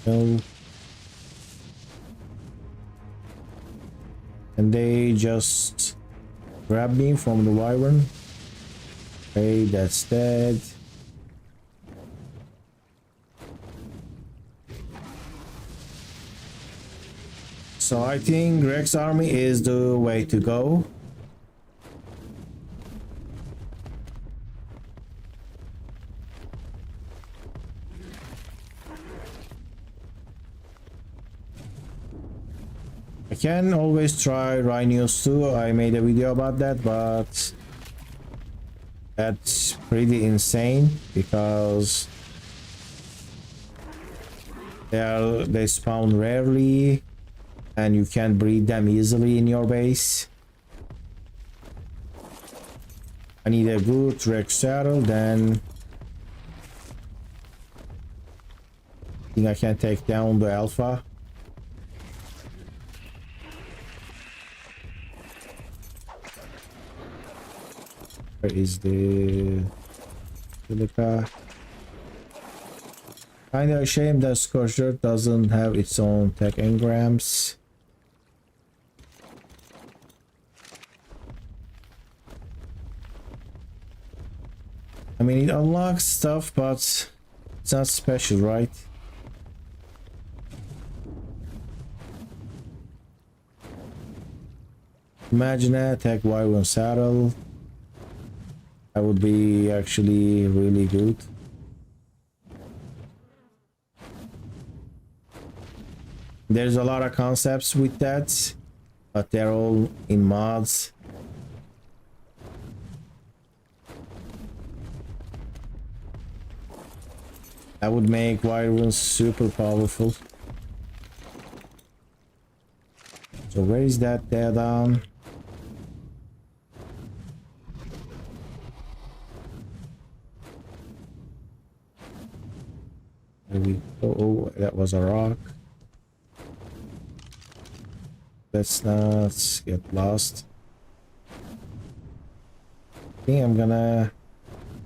No. And they just grab me from the wyvern. Okay, that's dead. So I think Rex army is the way to go. I can always try rhinos too. I made a video about that, but that's pretty insane because they spawn rarely and you can't breed them easily in your base. I need a good Rex saddle, then I think I can take down the alpha. Where is the silica? Kinda a shame that Scorched doesn't have its own tech engrams. I mean, it unlocks stuff, but it's not special, right? Imagine a tech wyvern saddle. That would be actually really good. There's a lot of concepts with that, but they're all in mods. That would make wyverns super powerful. So where is that dead on? Oh, that was a rock. Let's not get lost. I think I'm gonna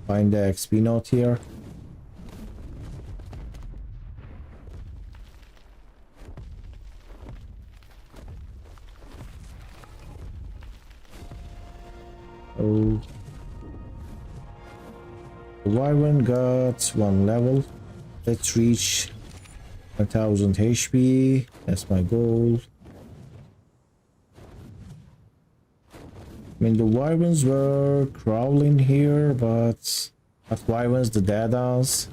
find the XP note here. Oh, the wyvern got 1 level. Let's reach 1000 HP. That's my goal. I mean, the wyverns were crawling here, but not wyverns, the dadas.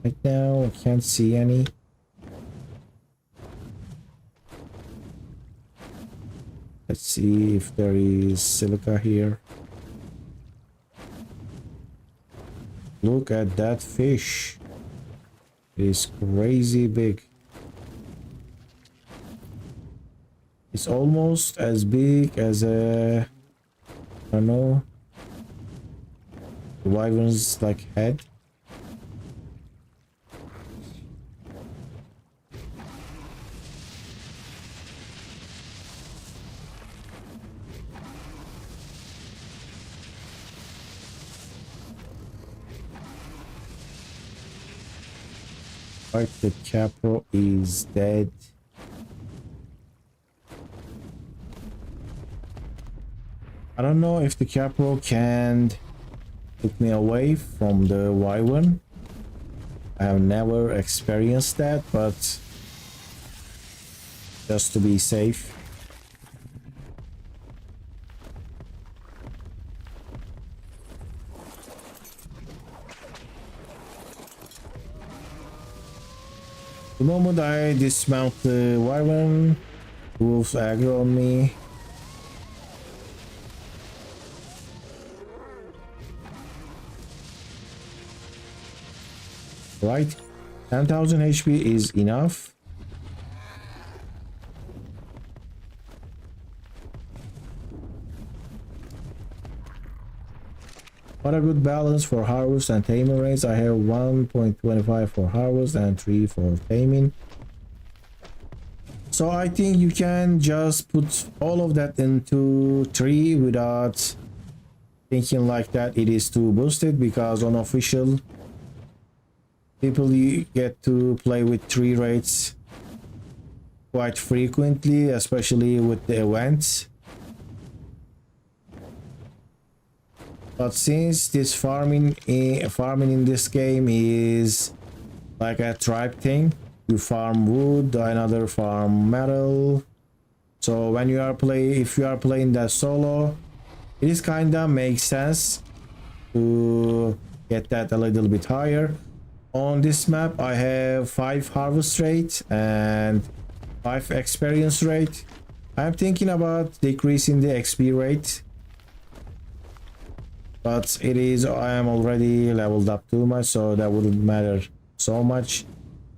Right now, I can't see any. Let's see if there is silica here. Look at that fish. It is crazy big. It's almost as big as a, I don't know, the wyvern's like head. Right, the capro is dead. I don't know if the capro can took me away from the wyvern. I have never experienced that, but just to be safe. The moment I dismount the wyvern, the wolves aggro on me. Right, 10,000 HP is enough. What a good balance for harvest and taming rates. I have 1.25 for harvest and 3 for taming. So I think you can just put all of that into 3 without thinking like that it is too boosted, because on official people you get to play with 3 rates. quite frequently, especially with the events. But since this farming in this game is like a tribe thing, you farm wood, another farm metal. So when if you are playing that solo, it is kinda makes sense to get that a little bit higher. On this map, I have 5 harvest rate and 5 experience rate. I'm thinking about decreasing the XP rate, but I am already leveled up too much, so that wouldn't matter so much.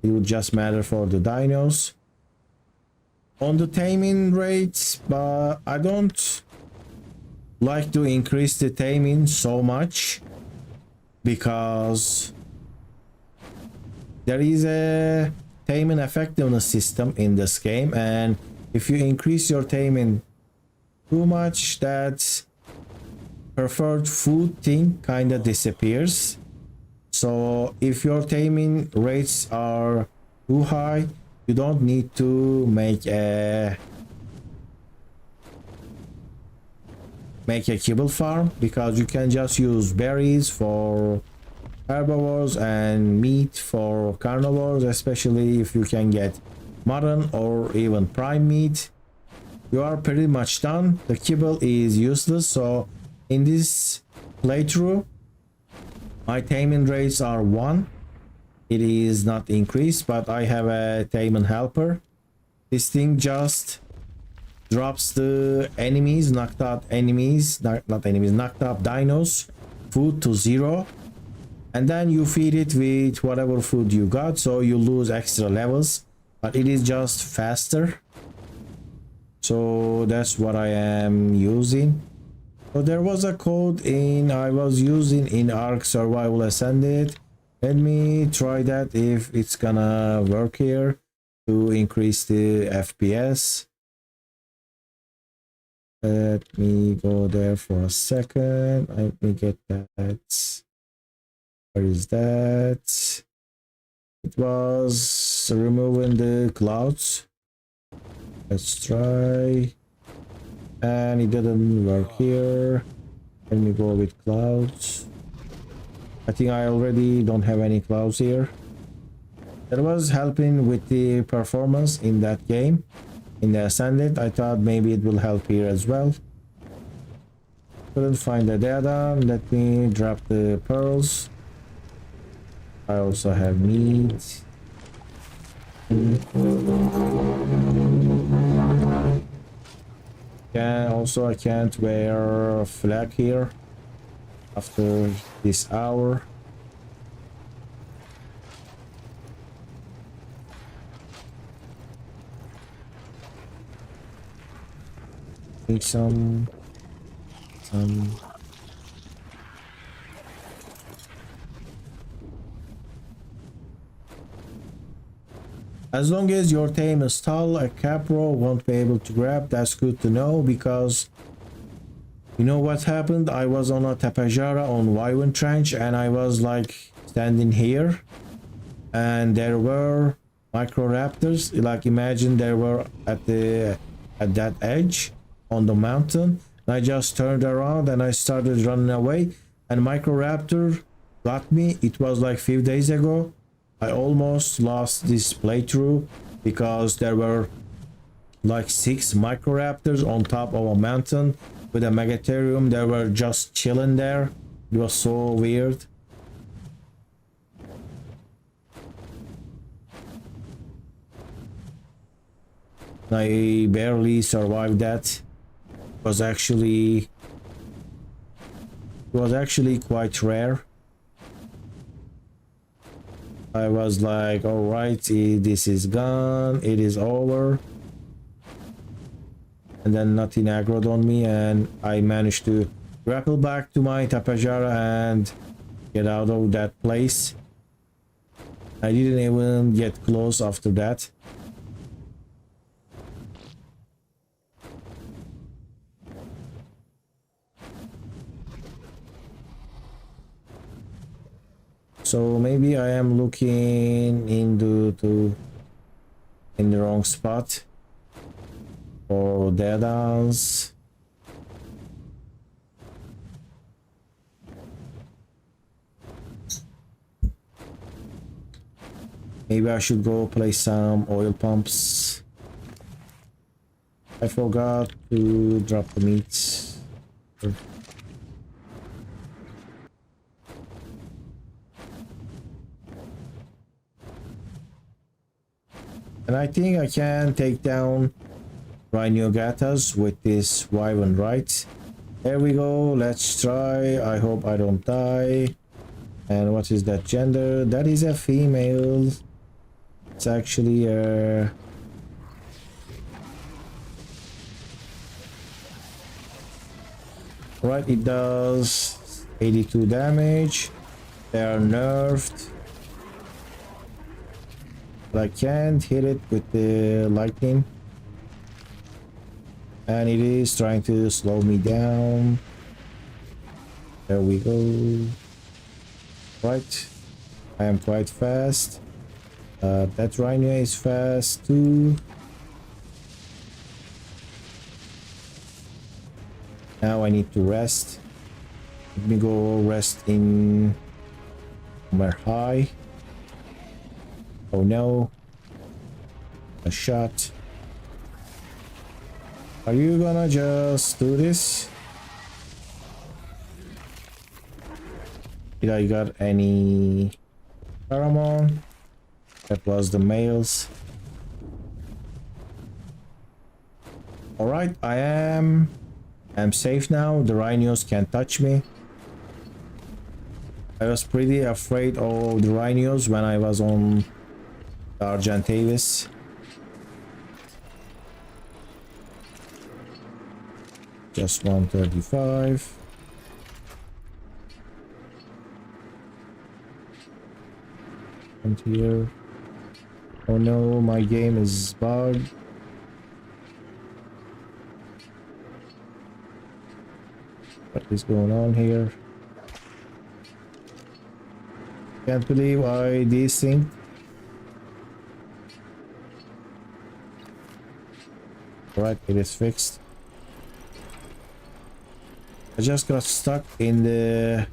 It would just matter for the dinos. On the taming rates, but I don't like to increase the taming so much because there is a taming effectiveness system in this game, and if you increase your taming too much, that preferred food thing kind of disappears. So if your taming rates are too high, you don't need to make a kibble farm, because you can just use berries for herbivores and meat for carnivores, especially if you can get mutton or even prime meat. You are pretty much done. The kibble is useless. So in this playthrough, my taming rates are 1. It is not increased, but I have a taming helper. This thing just drops the enemies, knocked out dinos food to 0, and then you feed it with whatever food you got, so you lose extra levels, but it is just faster. So that's what I am using. So there was a code I was using in ARK Survival Ascended. Let me try that if it's gonna work here to increase the FPS. Let me go there for a second. Let me get that. Where is that? It was removing the clouds. Let's try. And it didn't work here. Let me go with clouds. I think I already don't have any clouds here. That was helping with the performance in that game. In the Ascended, I thought maybe it will help here as well. Couldn't find the data. Let me drop the pearls. I also have meat. I can't wear a flag here after this hour. Need some as long as your tame is tall, a capro won't be able to grab. That's good to know, because you know what happened? I was on a tapajara on Wyvern Trench, and I was like standing here, and there were microraptors. Like imagine they were at that edge on the mountain. And I just turned around and I started running away, and microraptor got me. It was like 5 days ago. I almost lost this playthrough because there were like 6 microraptors on top of a mountain with a megatherium. They were just chilling there. It was so weird. I barely survived that. It was actually quite rare. I was like, all right, this is gone, it is over. And then nothing aggroed on me, and I managed to grapple back to my tapajara and get out of that place. I didn't even get close after that. So maybe I am looking into in the wrong spot. For deadons. Maybe I should go place some oil pumps. I forgot to drop the meats. And I think I can take down Rhinogatas with this wyvern, right? There we go. Let's try. I hope I don't die. And what is that gender? That is a female. It's actually a... Right, it does 82 damage. They are nerfed. But I can't hit it with the lightning. And it is trying to slow me down. There we go. Right. I am quite fast. That rhino is fast too. Now I need to rest. Let me go rest in somewhere high. Oh no. A shot. Are you gonna just do this? Did I got any pheromone? That was the males. Alright, I'm safe now. The rhinos can't touch me. I was pretty afraid of the rhinos when I was on the Argentavis. Just 135. And here. Oh no, my game is bugged. What is going on here? Can't believe I desynced. Right, it is fixed. I just got stuck in the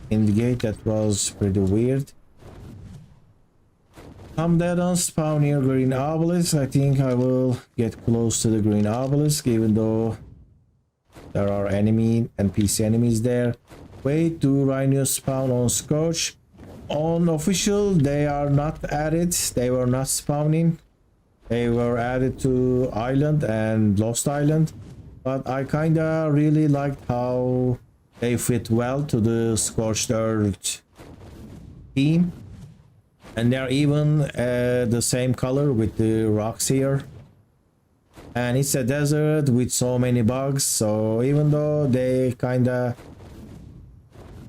gate. That was pretty weird. Some dead-on spawn near green obelisk. I think I will get close to the green obelisk, even though there are NPC enemies there. Wait, do rhinos spawn on Scorched? On official, they are not added. They were not spawning. They were added to Island and Lost Island. But I kinda really liked how they fit well to the Scorched Earth theme. And they're even the same color with the rocks here. And it's a desert with so many bugs, so even though they kinda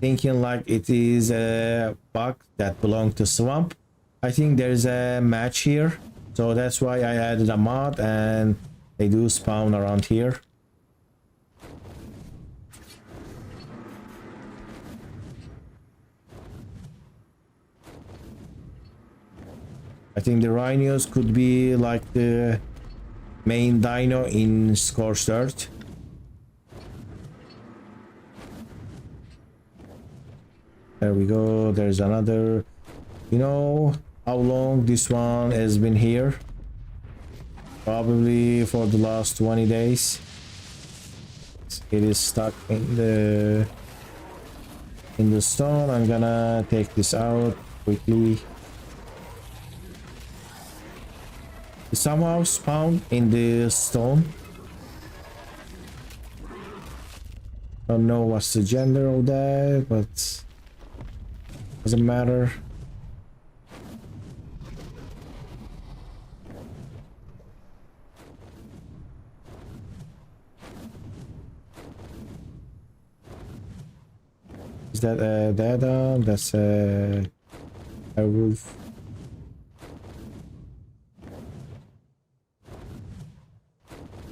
thinking like it is a bug that belongs to swamp, I think there's a match here. So that's why I added a mod, and they do spawn around here. I think the rhinos could be like the main dino in Scorched Earth. There we go. There's another. You know how long this one has been here? Probably for the last 20 days. It is stuck in the stone. I'm gonna take this out quickly. It somehow spawned in the stone. I don't know what's the gender of that, but doesn't matter. Is that a data? That's a roof.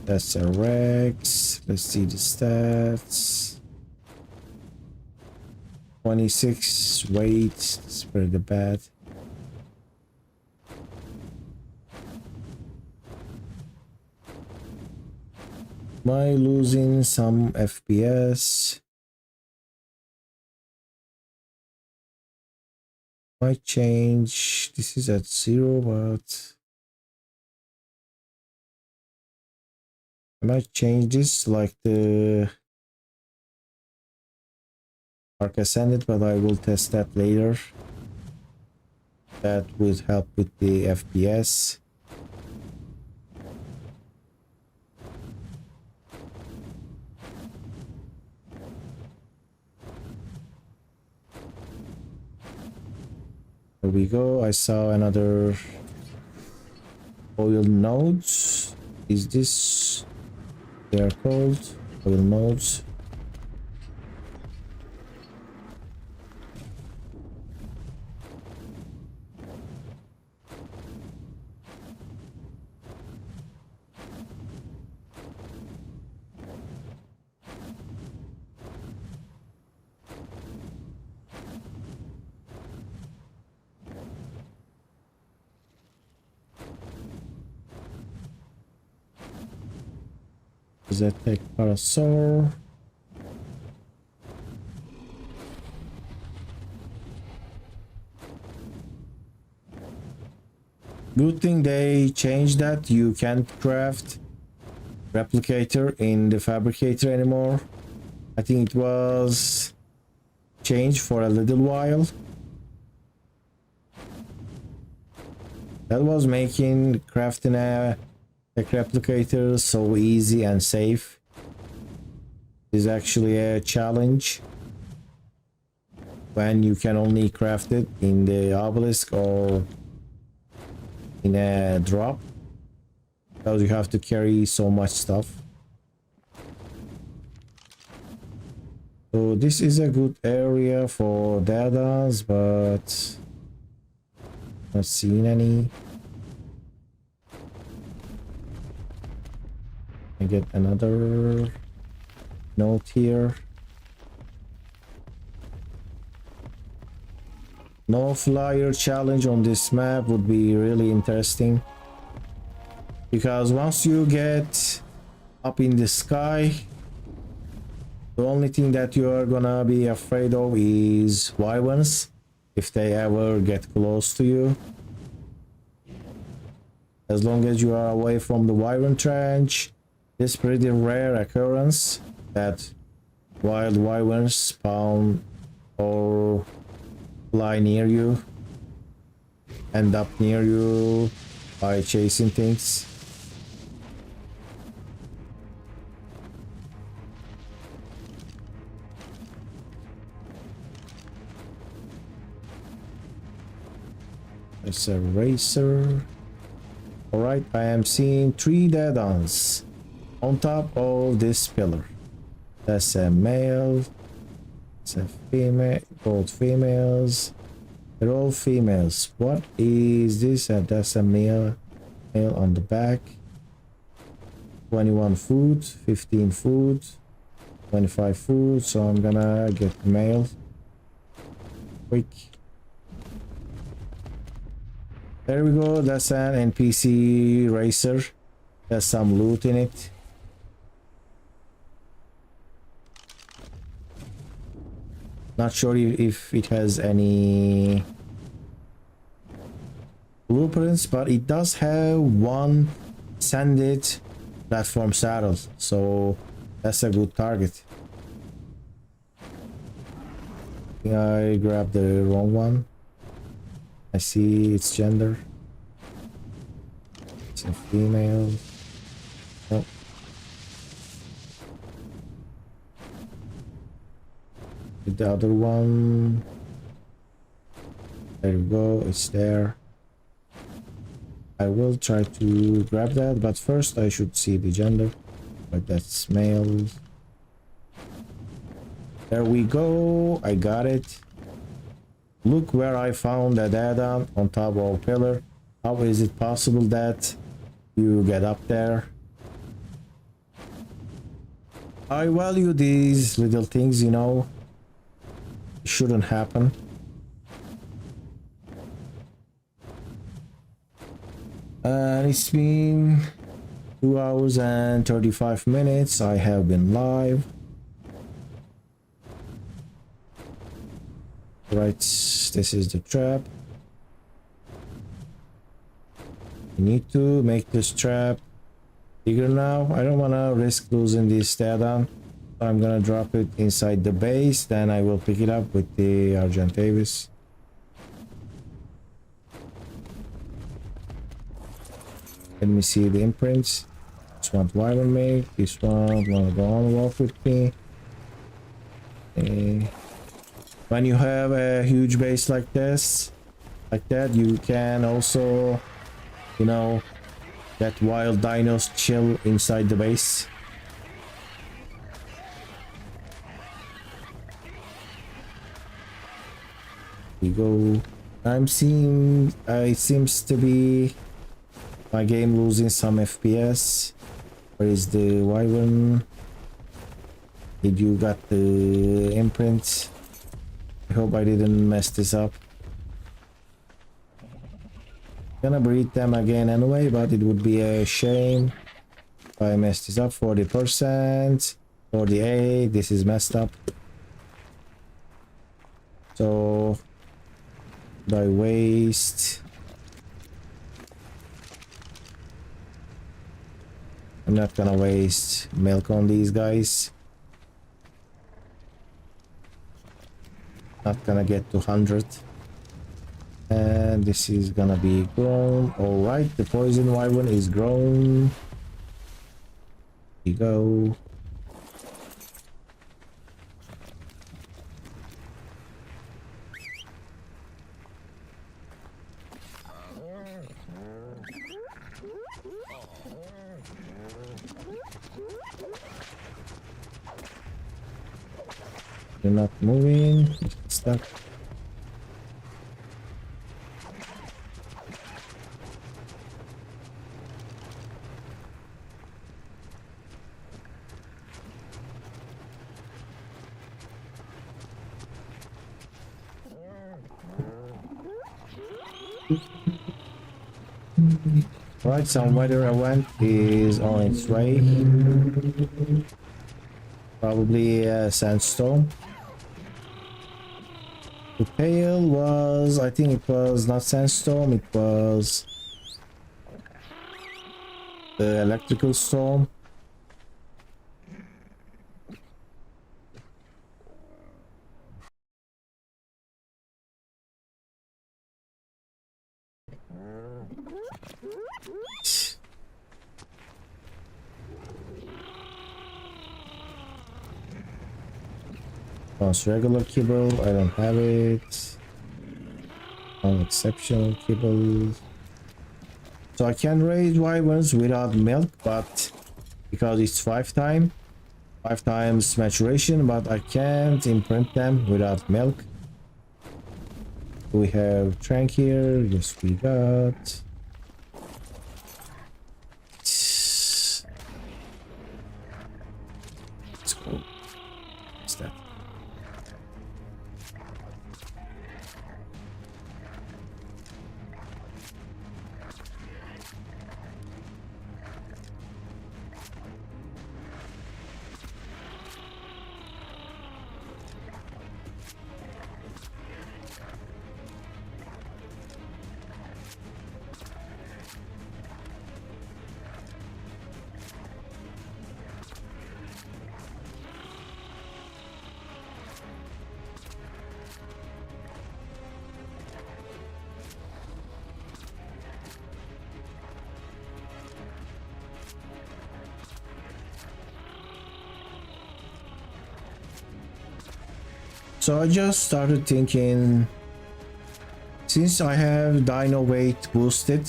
That's a Rex. Let's see the stats. 26 weight. It's pretty bad. Am I losing some FPS? Might change. This is at 0, but I might change this like the ARK Ascended, but I will test that later. That would help with the FPS. There we go. I saw another oil nodes. Is this? They are called oil nodes. Does that take parasaur? Good thing they changed that. You can't craft replicator in the fabricator anymore. I think it was changed for a little while. That was making crafting a replicator so easy and safe. Is actually a challenge when you can only craft it in the obelisk or in a drop, because you have to carry so much stuff. So this is a good area for dadas, but not seen any. I get another note here. No flyer challenge on this map would be really interesting, because once you get up in the sky, the only thing that you are gonna be afraid of is wyverns if they ever get close to you. As long as you are away from the wyvern trench, it's pretty rare occurrence that wild wyverns spawn or fly near you, end up near you by chasing things. There's a racer. Alright, I am seeing 3 dead-ons on top of this pillar. That's a male. It's a female. Both females. They're all females. What is this? That's a male. Male on the back. 21 food. 15 food. 25 food. So I'm gonna get the male. Quick. There we go. That's an NPC racer. There's some loot in it. Not sure if it has any blueprints, but it does have one sanded platform saddle, so that's a good target. I think I grabbed the wrong one. I see its gender. It's a female. Oh. The other one. There we go, it's there. I will try to grab that, but first I should see the gender. But that's male. There we go, I got it. Look where I found a data on top of a pillar. How is it possible that you get up there? I value these little things, you know. It shouldn't happen. And it's been 2 hours and 35 minutes I have been live. Right, this is the trap. We need to make this trap bigger now. I don't want to risk losing this Theodon. I'm gonna drop it inside the base, then I will pick it up with the Argentavis. Let me see the imprints. This one Wyvern make, this one wanna go on walk with me. When you have a huge base like this, like that, you can also, you know, let wild dinos chill inside the base. We go. I'm seeing it seems to be my game losing some FPS. Where is the Wyvern? Did you got the imprint? I hope I didn't mess this up. Gonna breed them again anyway, but it would be a shame if I messed this up. 40%, 48. This is messed up. So I waste. I'm not gonna waste milk on these guys. Not gonna get to 100. And this is gonna be grown. All right, the poison wyvern is grown. Here we go. You're not moving. It's stuck. Right, some weather event is on its way. Probably a sandstorm. The tail was, I think it was not sandstorm, it was the electrical storm. Regular kibble, I don't have it. Exceptional kibble. So I can raise wyverns without milk, but because it's 5 times maturation, but I can't imprint them without milk. We have Trank here. Yes, we got. Let's go. What's that? So I just started thinking, since I have dino weight boosted,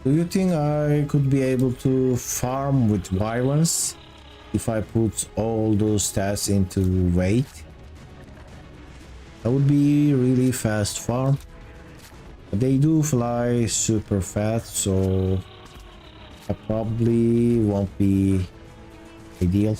do you think I could be able to farm with wyverns if I put all those stats into weight? That would be really fast farm. But they do fly super fast, so that probably won't be ideal.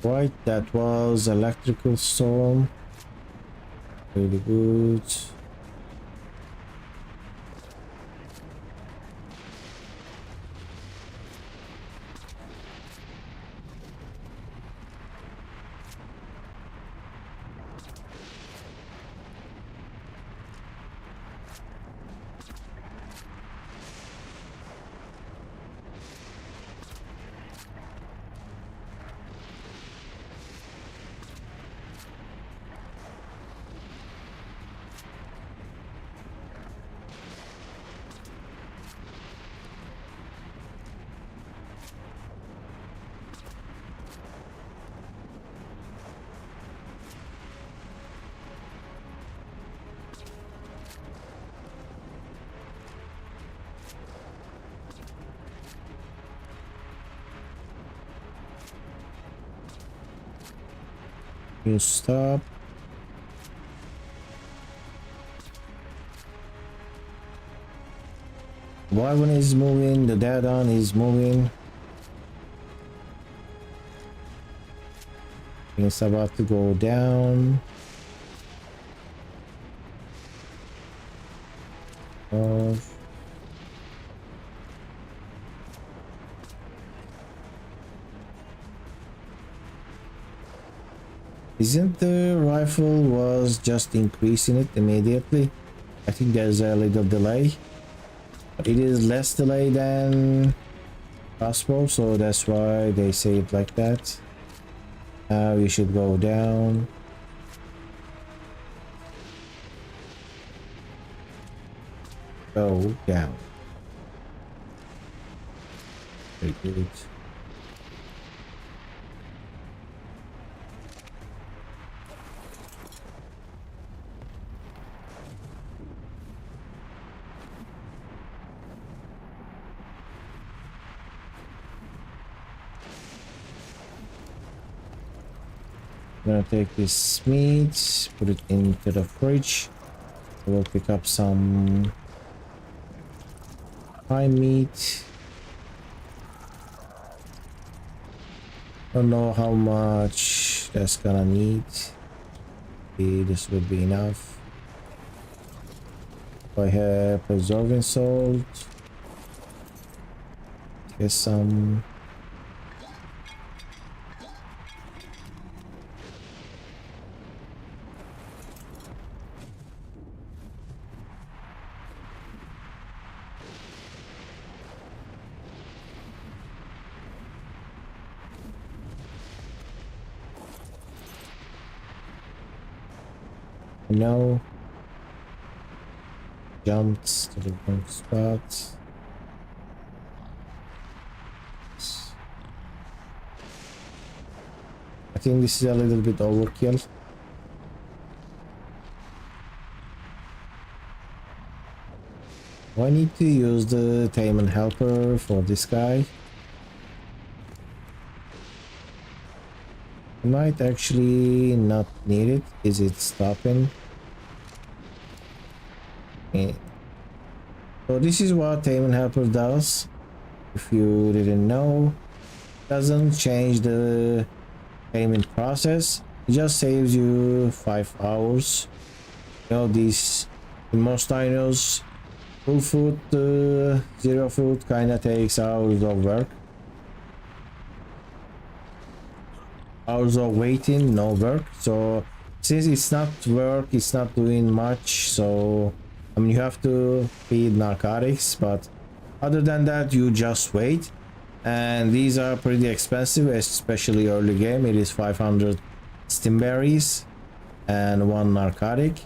Right, that was electrical storm. Really good. You stop. Wagon is moving, the dead on is moving. It's about to go down. Off. Isn't the rifle was just increasing it immediately? I think there's a little delay. But it is less delay than crossbow, so that's why they say it like that. Now you should go down. Go down. Very good. I'm gonna take this meat, put it into the fridge. We'll pick up some prime meat. Don't know how much that's gonna need. Okay, this would be enough. I have preserving salt. Get some. No. Jumps to the wrong spot. I think this is a little bit overkill. Do I need to use the Tamed helper for this guy? I might actually not need it. Is it stopping? Okay. So this is what Tamed helper does. If you didn't know, doesn't change the payment process. It just saves you 5 hours. You know, these in most dinos, full food, zero food kinda takes hours of work. Hours of waiting, no work. So since it's not work, it's not doing much. So I mean, you have to feed narcotics, but other than that, you just wait. And these are pretty expensive, especially early game. It is 500 stimberries and 1 narcotic.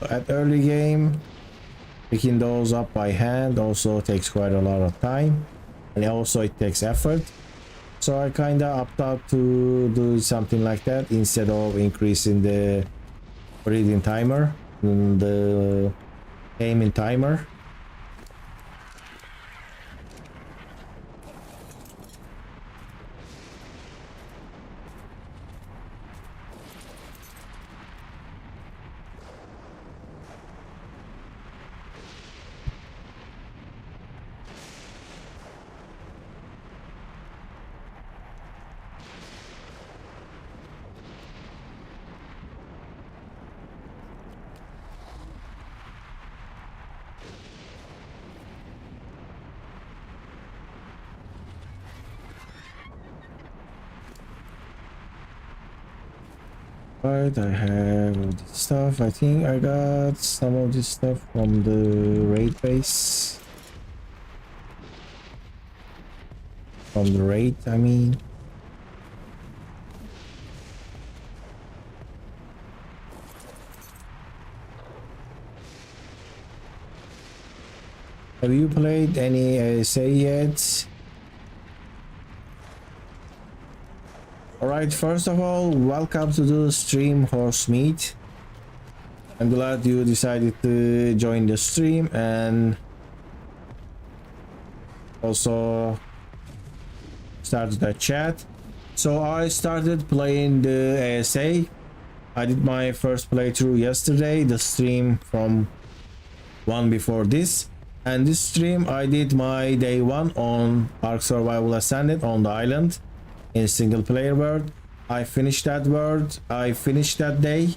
At early game, picking those up by hand also takes quite a lot of time, and also it takes effort. So I kinda opt out to do something like that instead of increasing the breeding timer and the aiming timer. Right, I have all this stuff. I think I got some of this stuff from the raid base. From the raid, I mean. Have you played any ASE yet? Alright, first of all, welcome to the stream, Horsemeat. I'm glad you decided to join the stream and also started a chat. So I started playing the ASA. I did my first playthrough yesterday, the stream from one before this. And this stream I did my day one on ARK Survival Ascended on the island in single player world. I finished that world, I finished that day,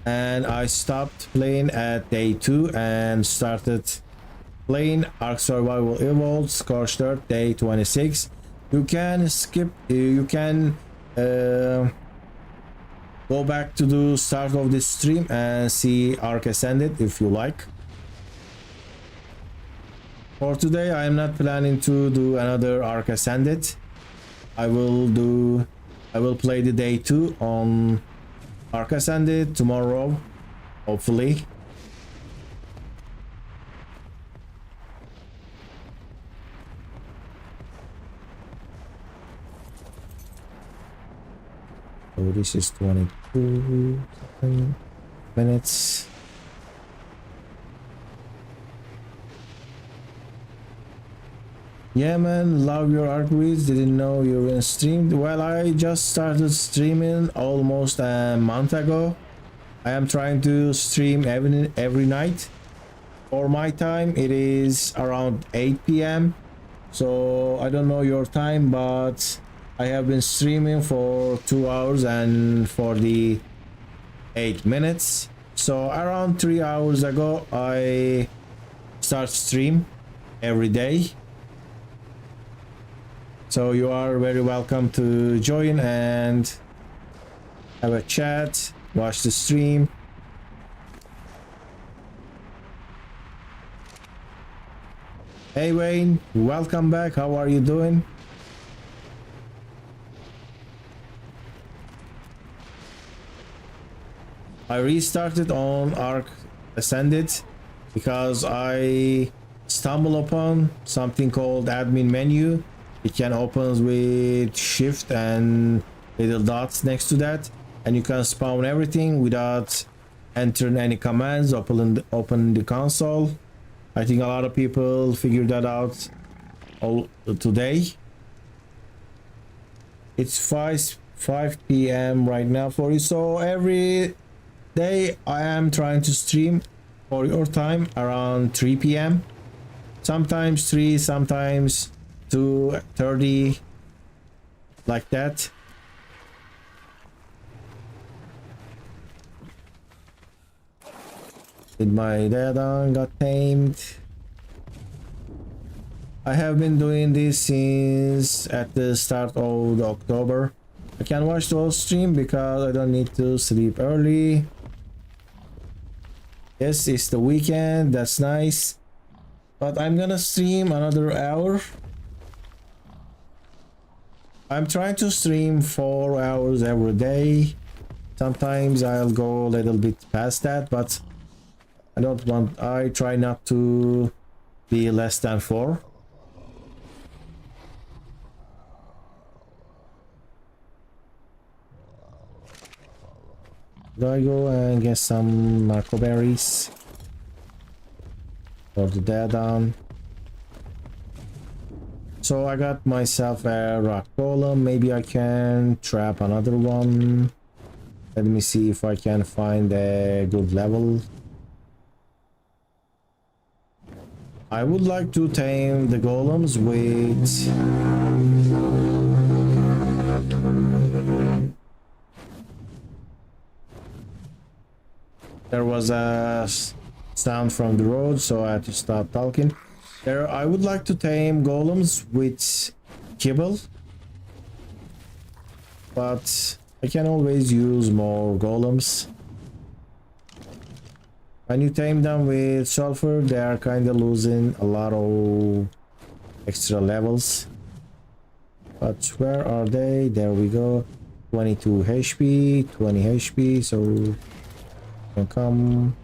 and I stopped playing at day 2 and started playing ARK Survival Evolved Scorched Earth day 26. You can skip, you can go back to the start of this stream and see ARK Ascended if you like. For today I am not planning to do another ARK Ascended. I will play the day 2 on ARK Ascended tomorrow, hopefully. So this is 22 minutes. Yeah man, love your ARK reads, didn't know you were streamed. Well, I just started streaming almost a month ago. I am trying to stream every night. For my time it is around 8 p.m. So I don't know your time, but I have been streaming for 2 hours and 48 minutes. So around 3 hours ago I start stream every day. So you are very welcome to join and have a chat, watch the stream. Hey Wayne, welcome back. How are you doing? I restarted on ARK Ascended because I stumbled upon something called admin menu. It can open with shift and little dots next to that, and you can spawn everything without entering any commands. Open the console. I think a lot of people figured that out all today. It's 5 p.m. right now for you, so every day I am trying to stream for your time around 3 p.m. sometimes 3, sometimes 2:30, like that. Did my dad got tamed? I have been doing this since at the start of October. I can watch the whole stream because I don't need to sleep early. Yes, it's the weekend, that's nice. But I'm gonna stream another hour. I'm trying to stream 4 hours every day. Sometimes I'll go a little bit past that, but I try not to be less than 4. Do I go and get some narco berries for the dead on? So I got myself a rock golem. Maybe I can trap another one. Let me see if I can find a good level. I would like to tame the golems with there was a sound from the road, so I had to stop talking. I would like to tame golems with kibble, but I can always use more golems. When you tame them with sulfur, they are kind of losing a lot of extra levels. But where are they? There we go. 22 HP, 20 HP, so you can come.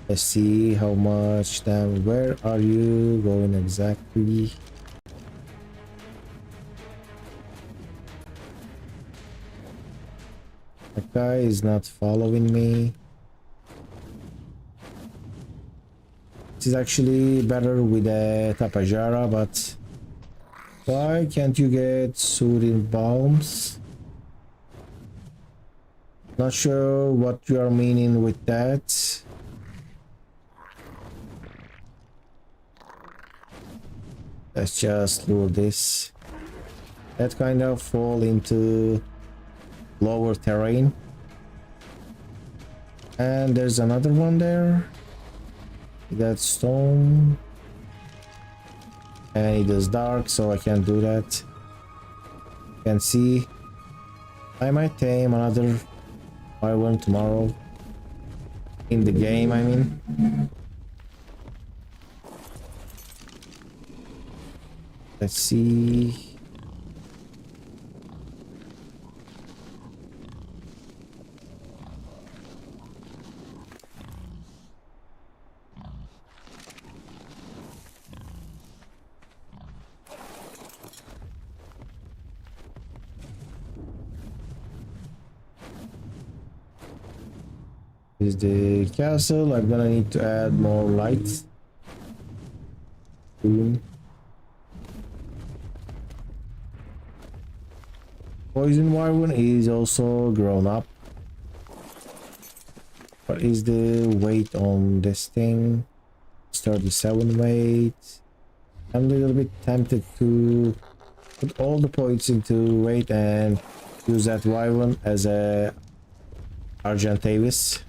Let's see how much damage. Where are you going exactly? That guy is not following me. This is actually better with a Tapajara, but why can't you get soothing bombs? Not sure what you are meaning with that. Let's just lure this. That kind of fall into lower terrain. And there's another one there. That stone. And it is dark, so I can't do that. You can see. I might tame another one tomorrow. In the game, I mean. Let's see. Is the castle. I'm gonna need to add more lights. Boom. Poison wyvern is also grown up. What is the weight on this thing? 37 weight. I'm a little bit tempted to put all the points into weight and use that wyvern as a Argentavis.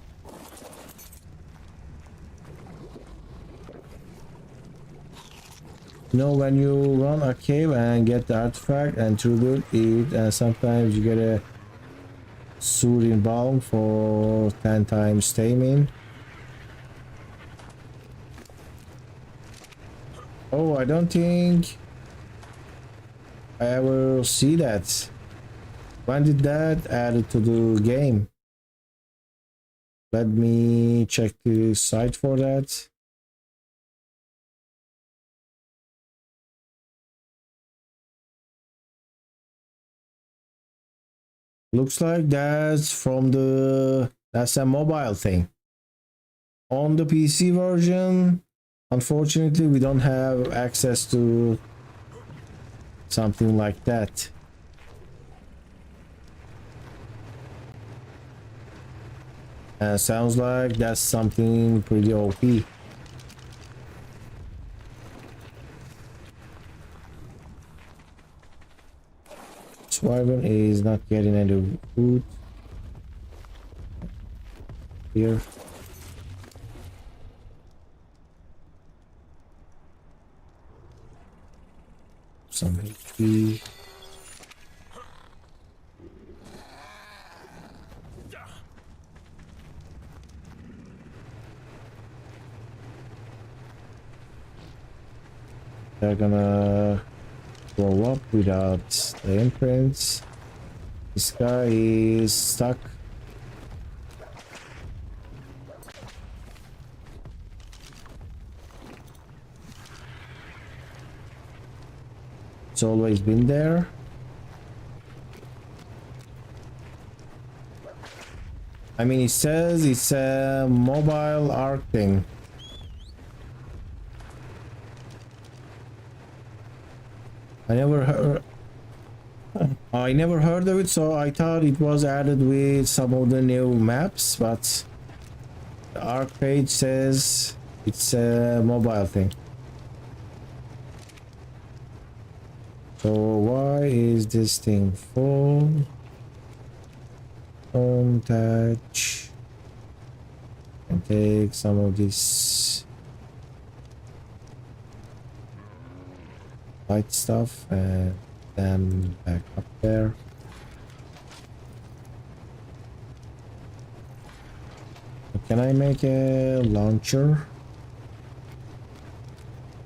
You know, when you run a cave and get the artifact and tribute it, and sometimes you get a soothing balm for 10 times taming. Oh, I don't think I ever see that. When did that add to the game? Let me check the site for that. Looks like that's that's a mobile thing. On the PC version, unfortunately, we don't have access to something like that. Sounds like that's something pretty OP. Wyvern is not getting any food here. Some HP. They're gonna grow up without the imprints. This guy is stuck. It's always been there. I mean, it says it's a mobile ARK thing. I never heard of it, so I thought it was added with some of the new maps, but the ARK page says it's a mobile thing. So why is this thing full? Don't touch. And take some of this light stuff and then back up there. Can I make a launcher?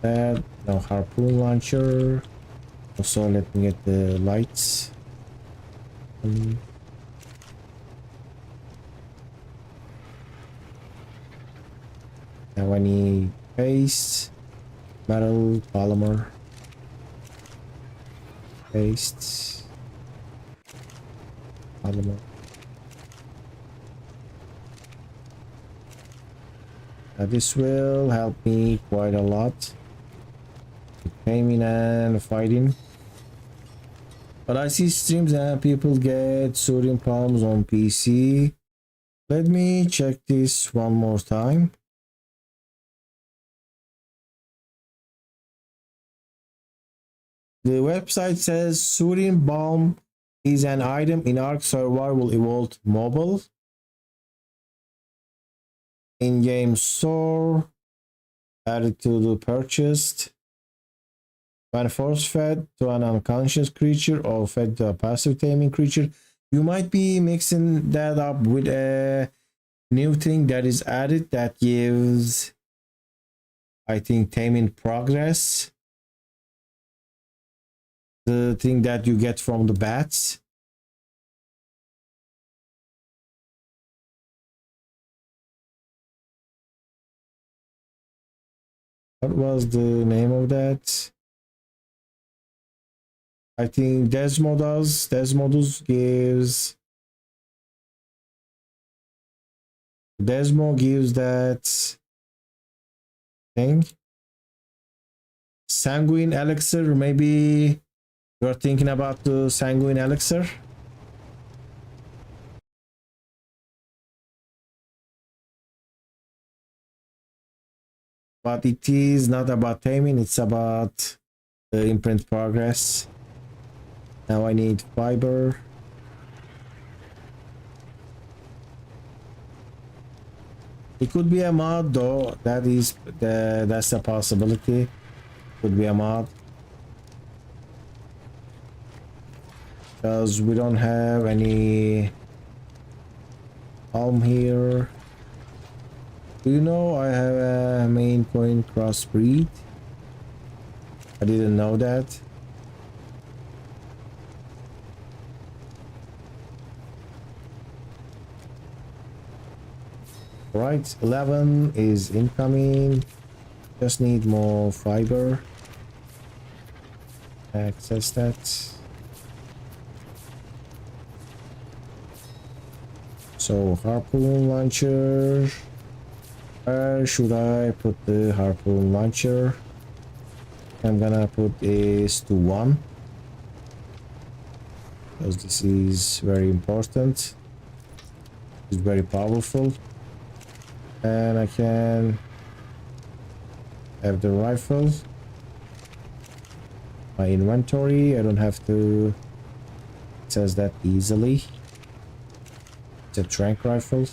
That no harpoon launcher. Also, let me get the lights. Now I need paste, metal, polymer, paste, polymer. Now this will help me quite a lot with taming and fighting. But I see streams and people get sodium palms on PC. Let me check this one more time. The website says sodium bomb is an item in ARK Survival Evolved Mobile. In-game store, added to the purchased. When force-fed to an unconscious creature or fed to a passive taming creature, you might be mixing that up with a new thing that is added that gives, I think, taming progress. The thing that you get from the bats. What was the name of that? I think Desmodus gives. Desmo gives that thing. Sanguine elixir, maybe you're thinking about the sanguine elixir. But it is not about taming, it's about the imprint progress. Now I need fiber. It could be a mod though, that's a possibility. Could be a mod. Because we don't have any palm here. Do you know I have a main point crossbreed? I didn't know that. Right, 11 is incoming. Just need more fiber. Access that. So harpoon launcher. Where should I put the harpoon launcher? I'm gonna put this to 1 because this is very important. It's very powerful, and I can have the rifle. My inventory, I don't have to access that easily. It's a trank rifle.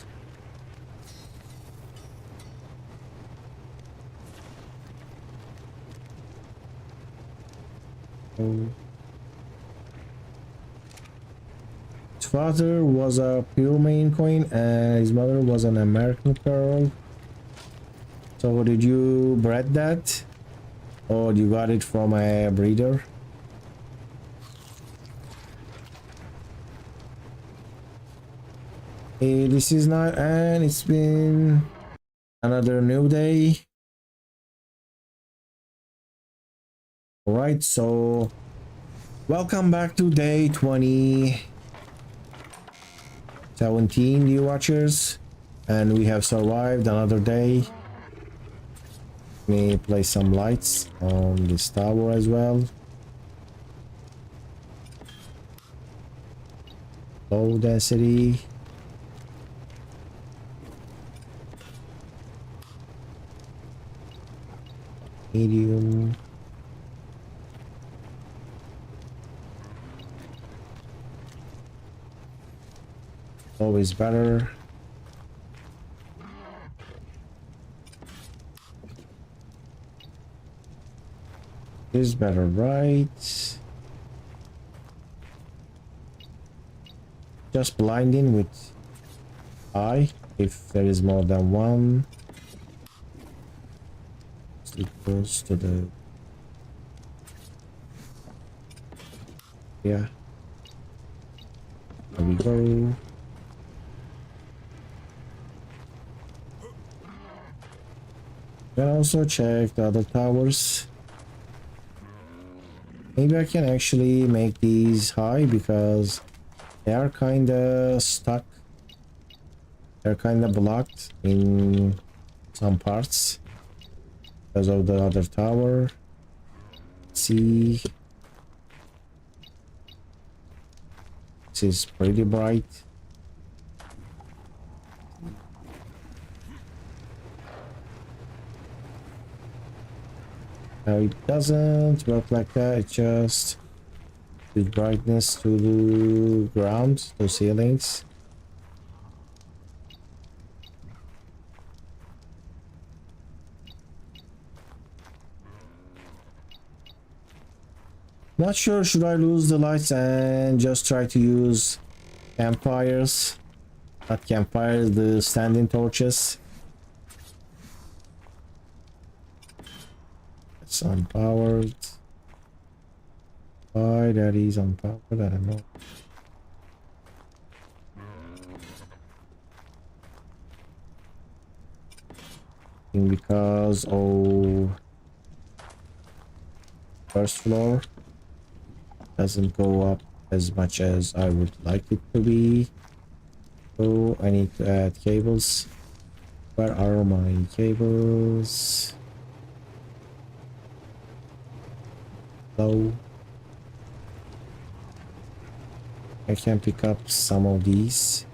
His father was a pure main coin and his mother was an American girl. So did you bred that? Or you got it from a breeder? Hey, this is not, and it's been another new day. Alright, so welcome back to day 2017, you watchers, and we have survived another day. Let me place some lights on this tower as well. Low density. Medium. Always better. Is better, right? Just blinding with eye if there is more than one. It goes to the yeah. There we go. Can also check the other towers. Maybe I can actually make these high because they are kinda stuck. They're kinda blocked in some parts because of the other tower. See, this is pretty bright. Now it doesn't work like that. It just gives brightness to the ground, to ceilings. Not sure, should I lose the lights and just try to use campfires? Not campfires, the standing torches. It's unpowered. Why that is unpowered, I don't know. Because first floor doesn't go up as much as I would like it to be. So I need to add cables. Where are my cables? Low. I can pick up some of these.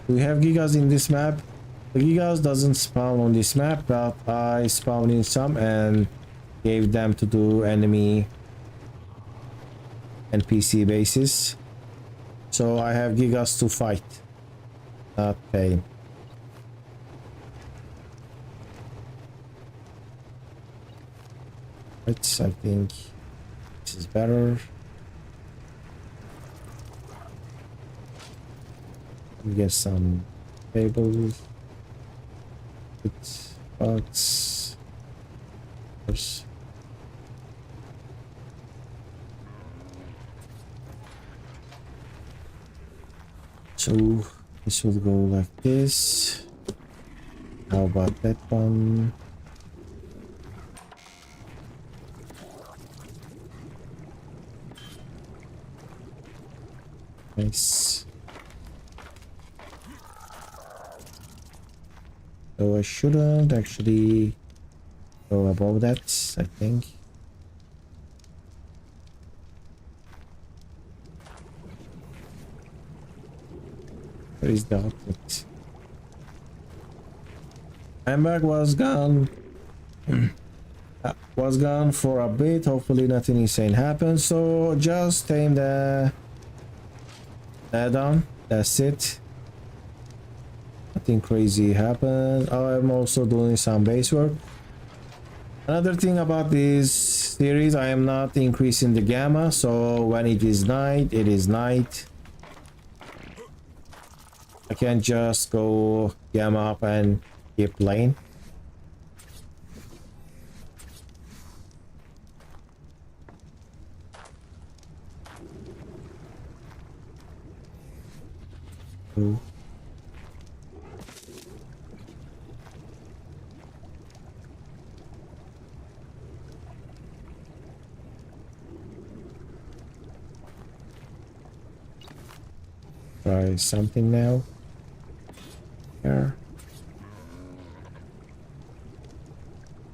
Do we have gigas in this map? The gigas doesn't spawn on this map, but I spawned in some and gave them to the enemy NPC bases. So I have gigas to fight, not pay. Right, I think this is better. We get some cables. It's box. So this will go like this. How about that one? Nice. So I shouldn't actually go above that, I think. Where is the outlet? Handbag was gone. Was gone for a bit. Hopefully nothing insane happens. So just tame the add-on. That's it. Nothing crazy happened. I'm also doing some base work. Another thing about this series, I am not increasing the gamma. So when it is night, it is night. I can't just go gamma up and keep playing. Ooh. Try something now. There.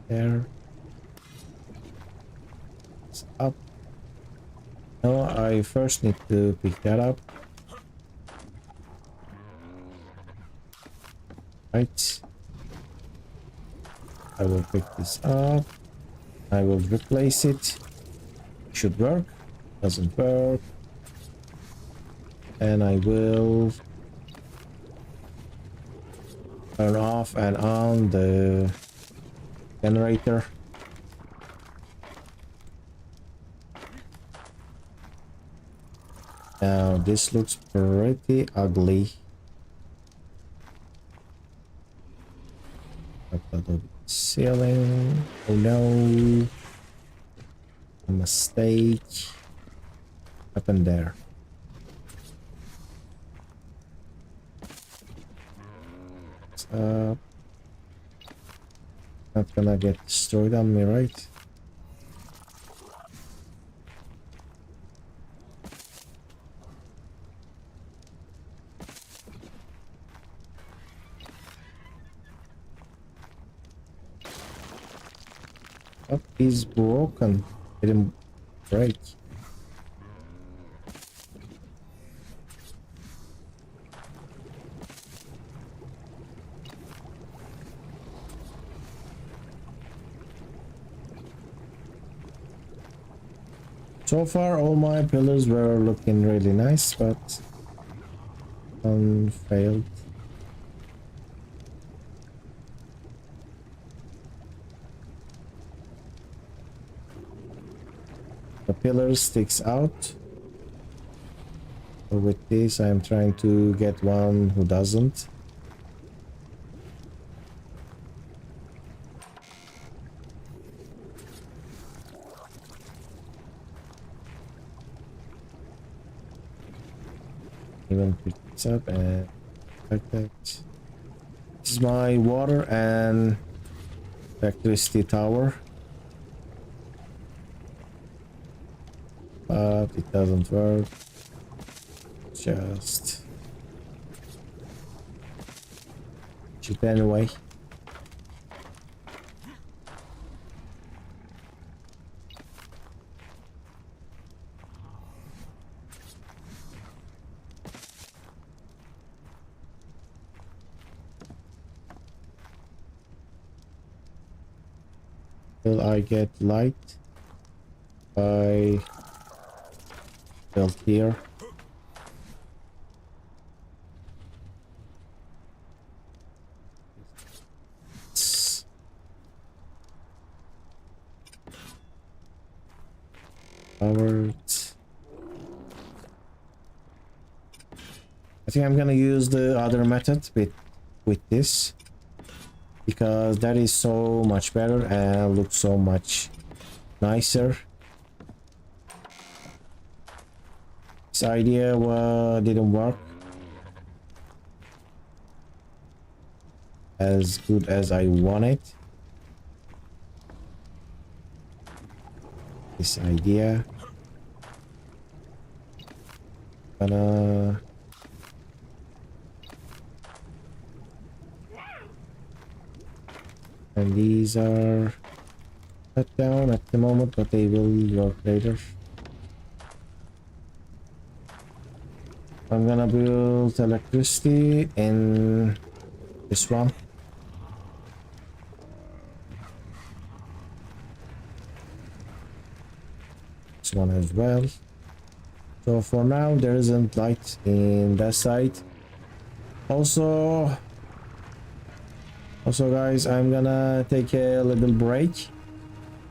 There. It's up. No, I first need to pick that up. Right. I will pick this up. I will replace it. Should work. Doesn't work. And I will turn off and on the generator. Now this looks pretty ugly. Ceiling. Oh no. A mistake. Happened there. What's up? Not gonna get destroyed on me, right? What is broken? It didn't break. So far, all my pillars were looking really nice, but one failed. The pillar sticks out. So with this, I'm trying to get one who doesn't. Even pick this up and like that. This is my water and electricity tower. But it doesn't work. Just shoot anyway. Will I get light? I built here. Powered. I think I'm gonna use the other method with this because that is so much better and looks so much nicer. This idea didn't work as good as I wanted. This idea. Gonna and these are shut down at the moment, but they will work later. I'm gonna build electricity in this one. This one as well. So for now there isn't light in that side. Also guys, I'm gonna take a little break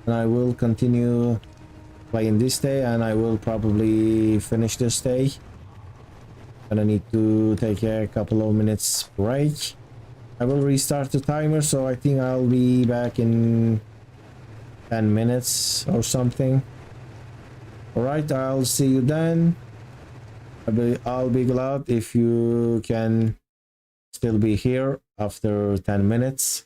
and I will continue playing this day and I will probably finish this day. And I need to take a couple of minutes break. I will restart the timer, so I think I'll be back in 10 minutes or something. Alright, I'll see you then. I'll be glad if you can still be here after 10 minutes.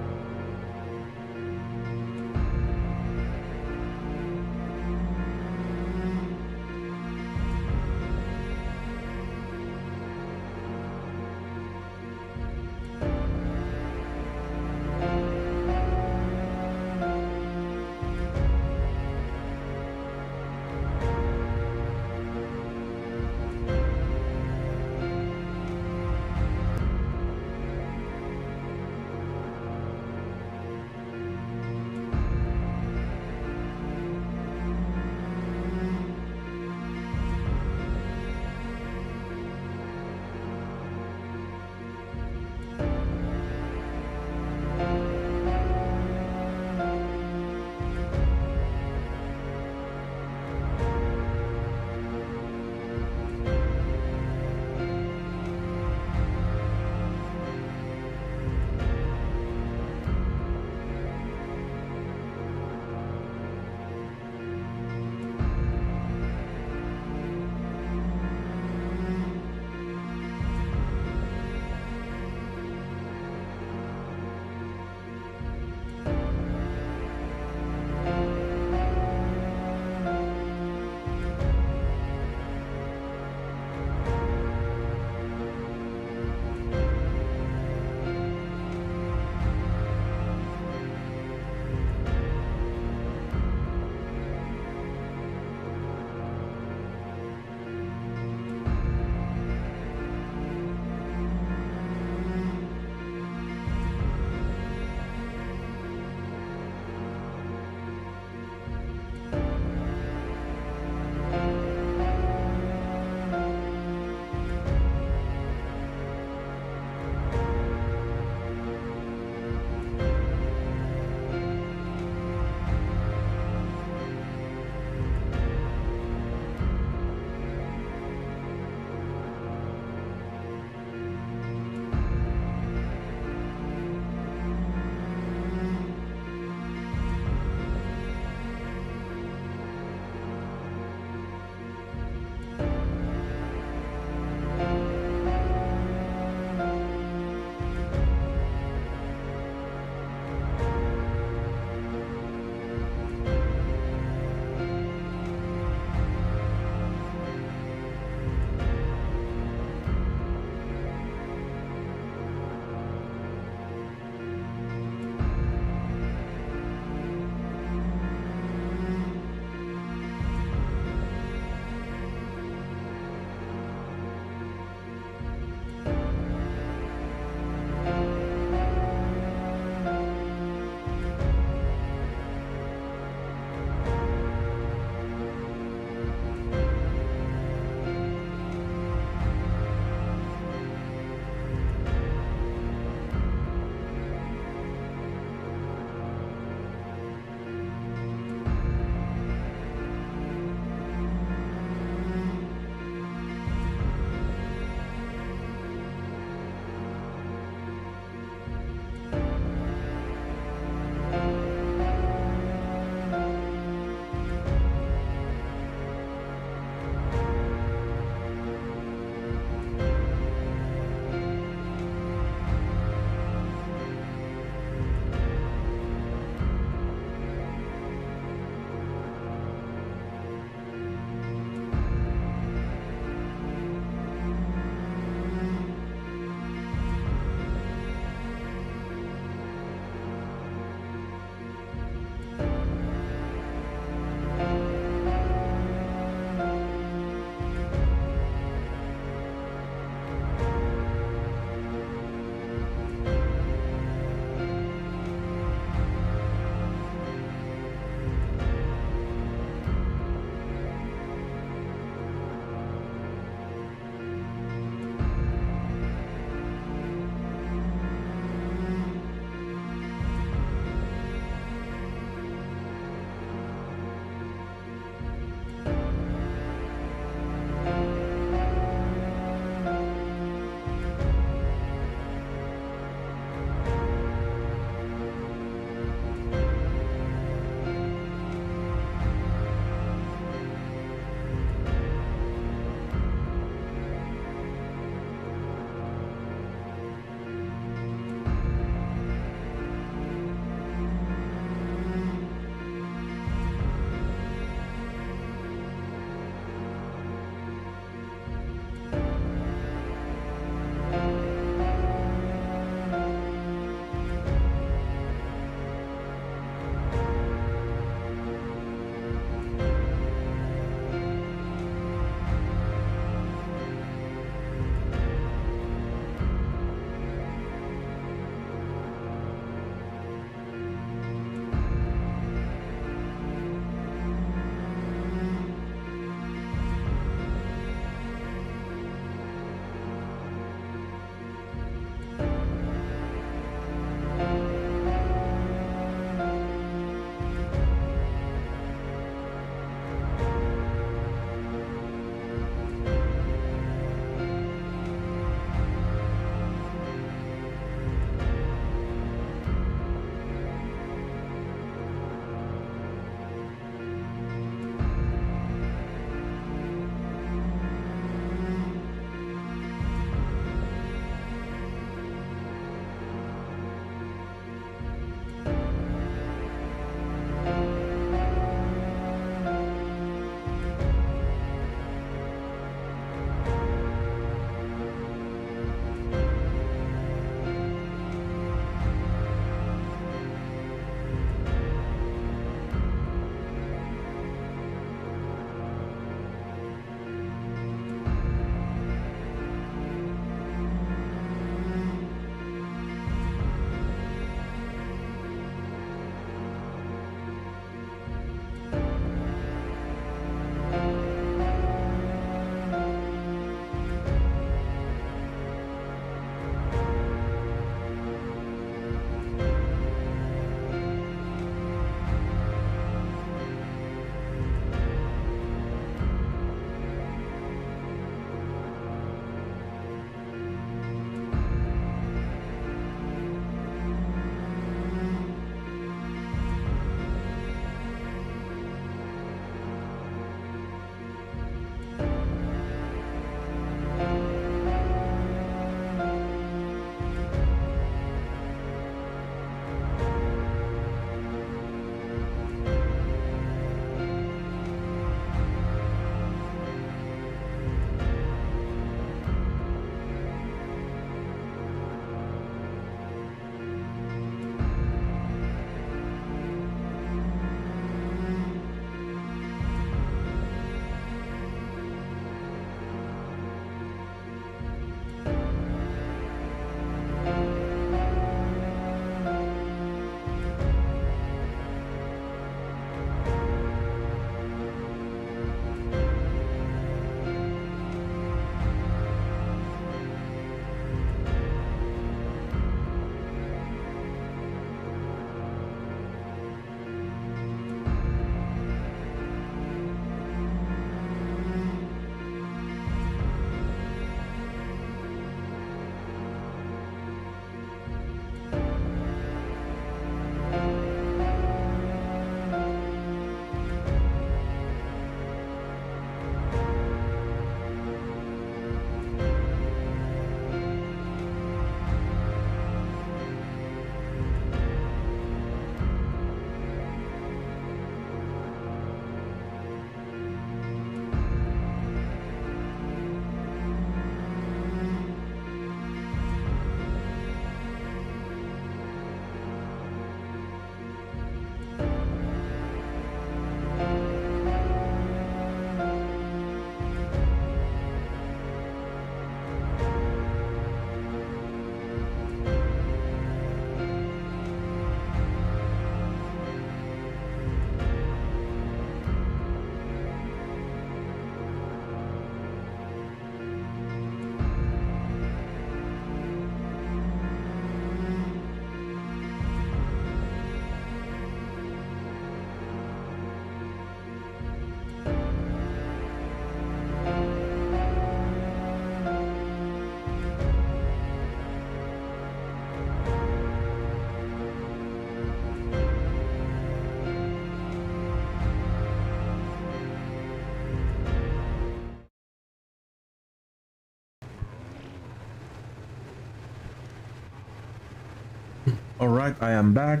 All right, I am back.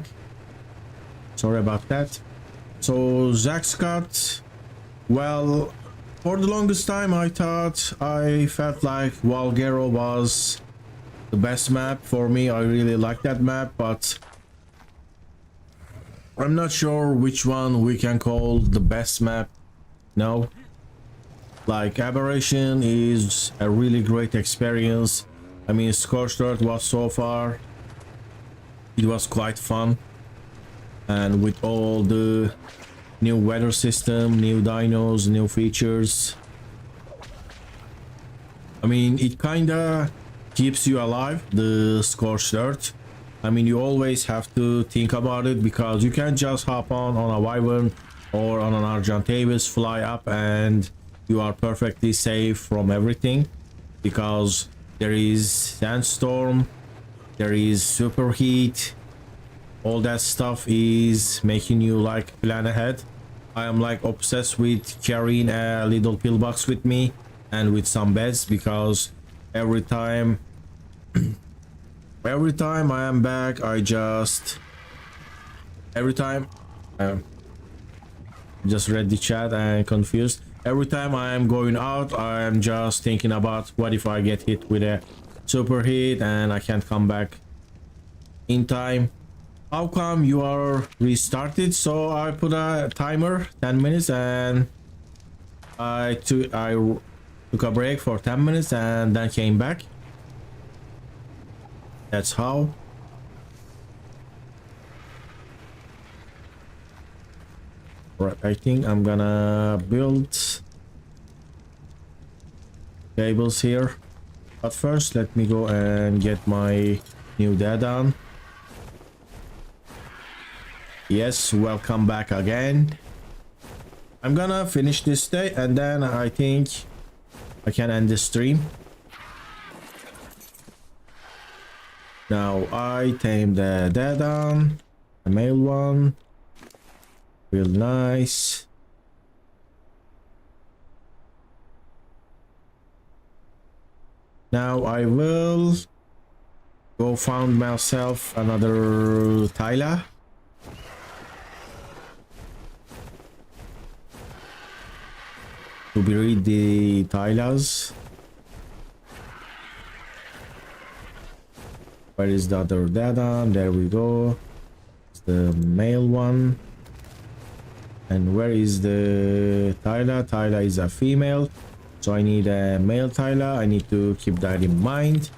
Sorry about that. So Zack Scott, well, for the longest time I felt like Valguero was the best map for me. I really like that map, but I'm not sure which one we can call the best map. No, like Aberration is a really great experience. I mean, Scorched was so far, it was quite fun, and with all the new weather system, new dinos, new features, I mean, it kinda keeps you alive, the Scorched Earth. I mean, you always have to think about it, because you can't just hop on a Wyvern or on an Argentavis, fly up, and you are perfectly safe from everything, because there is sandstorm, there is superheat. All that stuff is making you like plan ahead. I am like obsessed with carrying a little pillbox with me and with some beds, because every time I am back, every time just read the chat and confused. Every time I am going out, I am just thinking about what if I get hit with a superheat and I can't come back in time. How come you are restarted? So I put a timer 10 minutes, and I took a break for 10 minutes and then came back. That's how. Right, I think I'm gonna build cables here, but first let me go and get my new dad on. Yes, welcome back again. I'm gonna finish this day and then I think I can end the stream. Now I tamed the dead on, the male one. Real nice. Now I will go find myself another Tyla. To breed the Tylas. Where is the other data? There we go. It's the male one. And where is the Tyla? Tyla is a female, so I need a male Tyla. I need to keep that in mind.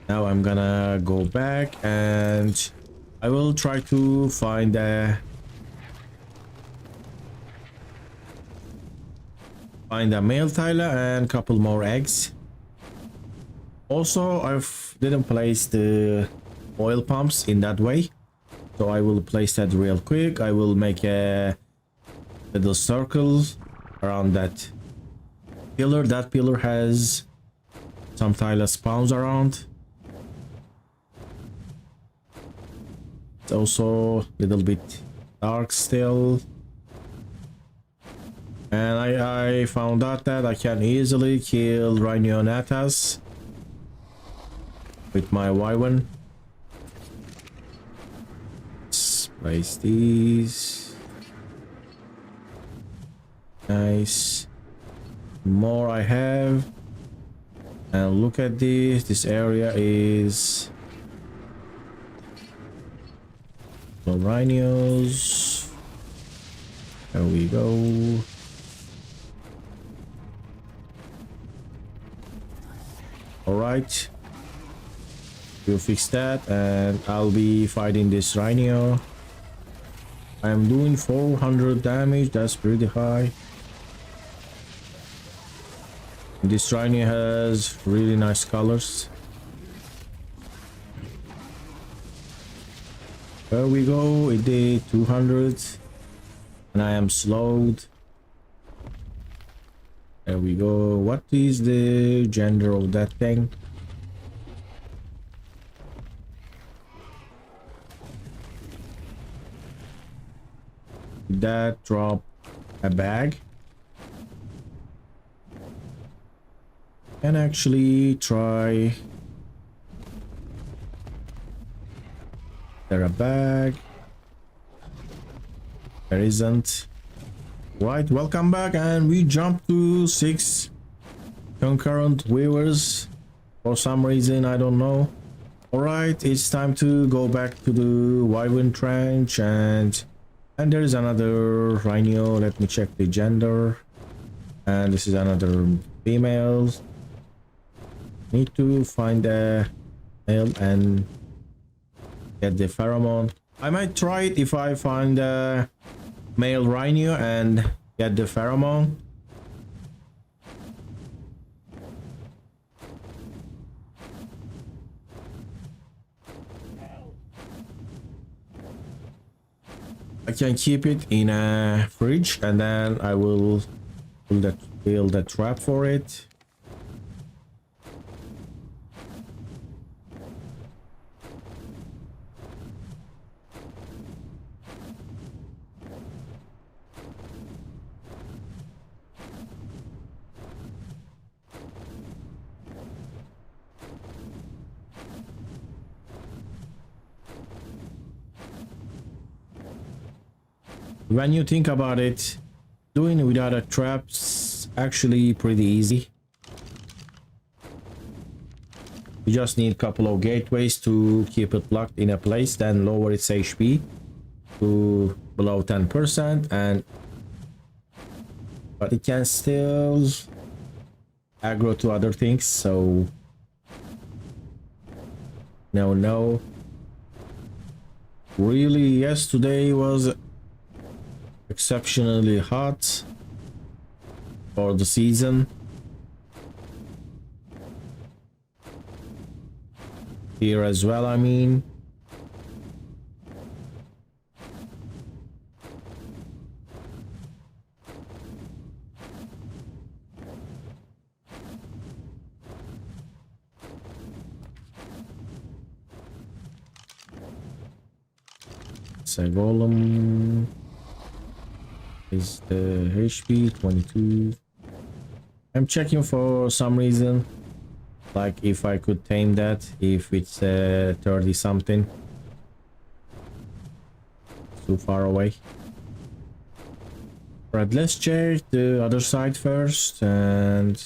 Now I'm gonna go back and I will try to find a male Tyla and a couple more eggs. Also, I didn't place the oil pumps in that way, so I will place that real quick. I will make a little circle around that pillar. That pillar has some Tyla spawns around. It's also a little bit dark still. And I found out that I can easily kill Rhinonatas with my Wyvern. Let's place these. Nice. More I have. And look at this. This area is the rhinos. There we go. All right. We'll fix that and I'll be fighting this rhino. I'm doing 400 damage. That's pretty high. This rhino has really nice colors. There we go. It did 200 and I am slowed. There we go. What is the gender of that thing? That drop a bag. Can actually try there a bag? There isn't. Right, welcome back, and we jump to 6 concurrent viewers for some reason, I don't know. All right, it's time to go back to the wyvern trench, and there is another rhino. Let me check the gender, and this is another female. Need to find a male and get the pheromone. I might try it if I find a male rhino and get the pheromone. I can keep it in a fridge, and then I will build a trap for it. When you think about it, doing without a trap's actually pretty easy. You just need a couple of gateways to keep it locked in a place, then lower its HP to below 10%, but it can still aggro to other things, so no. Really, yesterday was exceptionally hot for the season. Here as well, I mean. It's a golem. Is the HP 22. I'm checking for some reason, like if I could tame that, if it's 30 something. Too far away. Right, let's check the other side first, and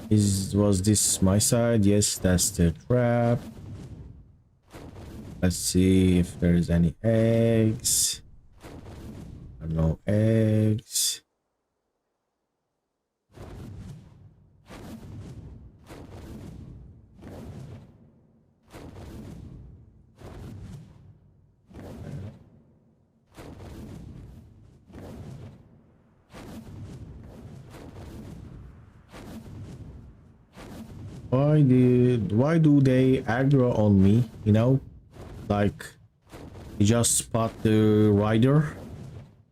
was this my side? Yes, that's the trap. Let's see if there's any eggs. No eggs. Why do they aggro on me, you know? Like, you just spot the rider.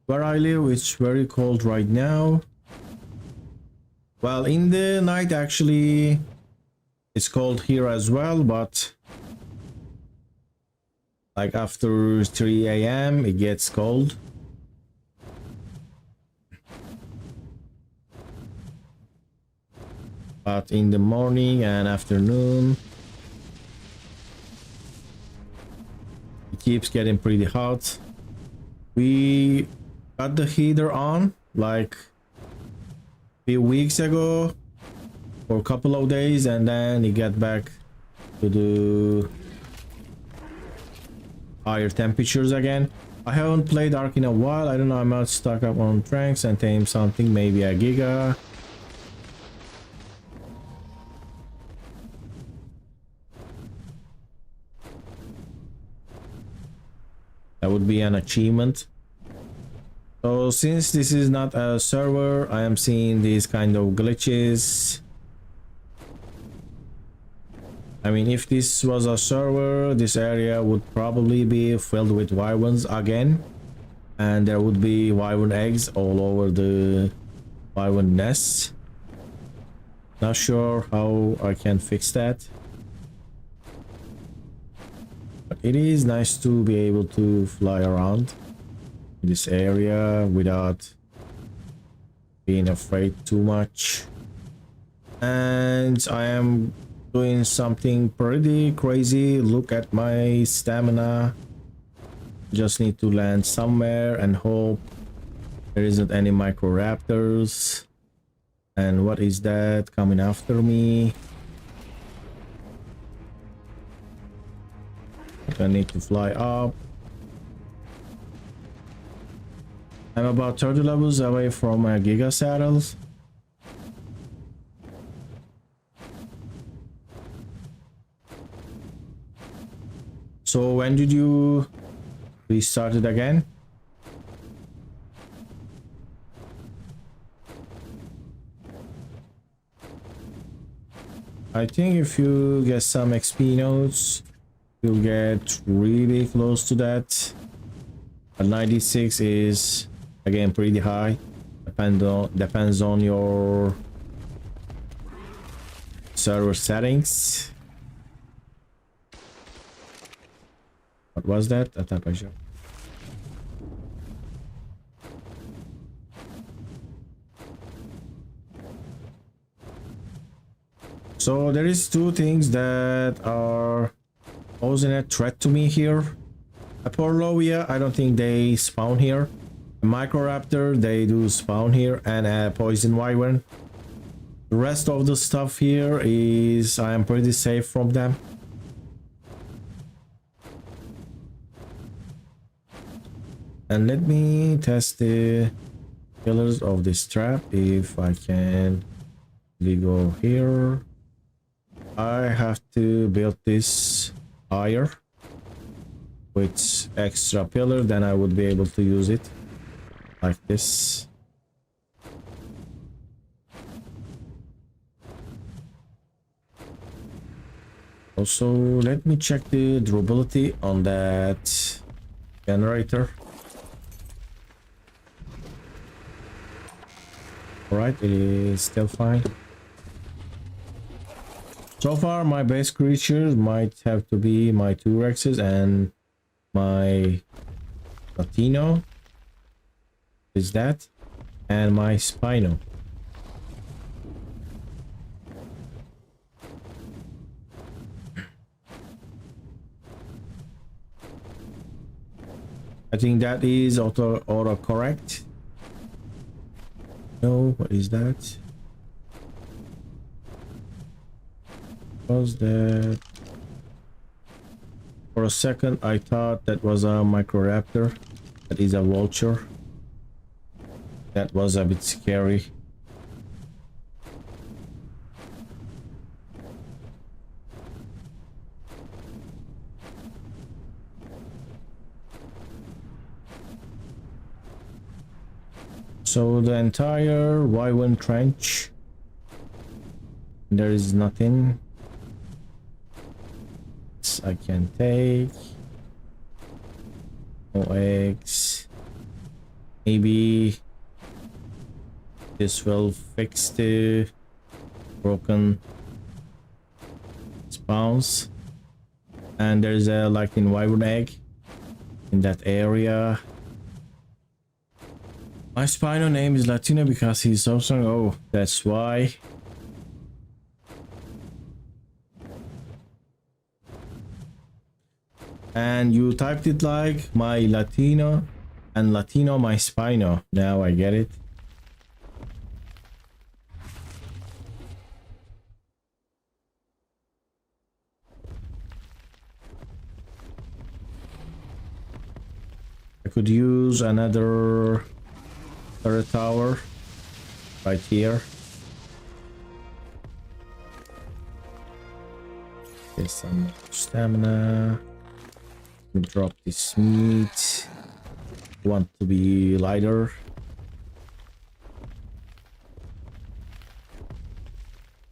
Where I live, it's very cold right now. Well, in the night actually it's cold here as well, but like after 3 a.m. it gets cold. But in the morning and afternoon it keeps getting pretty hot. We got the heater on like a few weeks ago for a couple of days, and then it got back to the higher temperatures again. I haven't played ARK in a while. I don't know, I might stock up on tranks and tame something, maybe a giga. That would be an achievement. So since this is not a server, I am seeing these kind of glitches. I mean, if this was a server, this area would probably be filled with wyverns again, and there would be wyvern eggs all over the wyvern nests. Not sure how I can fix that. It is nice to be able to fly around in this area without being afraid too much. And I am doing something pretty crazy. Look at my stamina. Just need to land somewhere and hope there isn't any microraptors. And what is that coming after me? I need to fly up. I'm about 30 levels away from a Giga Saddles. So when did you restart it again? I think if you get some XP nodes, you'll get really close to that. But 96 is again pretty high. Depends on your server settings. What was that? A tapage. So there is two things that are posing a threat to me here. Apollovia, I don't think they spawn here. A Microraptor, they do spawn here, and a poison wyvern. The rest of the stuff here is I am pretty safe from them. And let me test the pillars of this trap if I can go here. I have to build this higher with extra pillar, then I would be able to use it like this. Also, let me check the durability on that generator. Alright, it is still fine. So far, my base creatures might have to be my 2 Rexes and my Latino. Is that? And my Spino. I think that is auto correct. No, what is that? Was that? For a second I thought that was a Microraptor. That is a vulture. That was a bit scary. So the entire wyvern trench, there is nothing I can take. No eggs. Maybe this will fix the broken spawns. And there's a lightning wyvern egg in that area. My Spino name is Latino because he's so strong. Oh, that's why. And you typed it like my Latino and Latino my Spino. Now I get it. I could use another turret tower right here. Get some stamina. Drop this meat. Want to be lighter.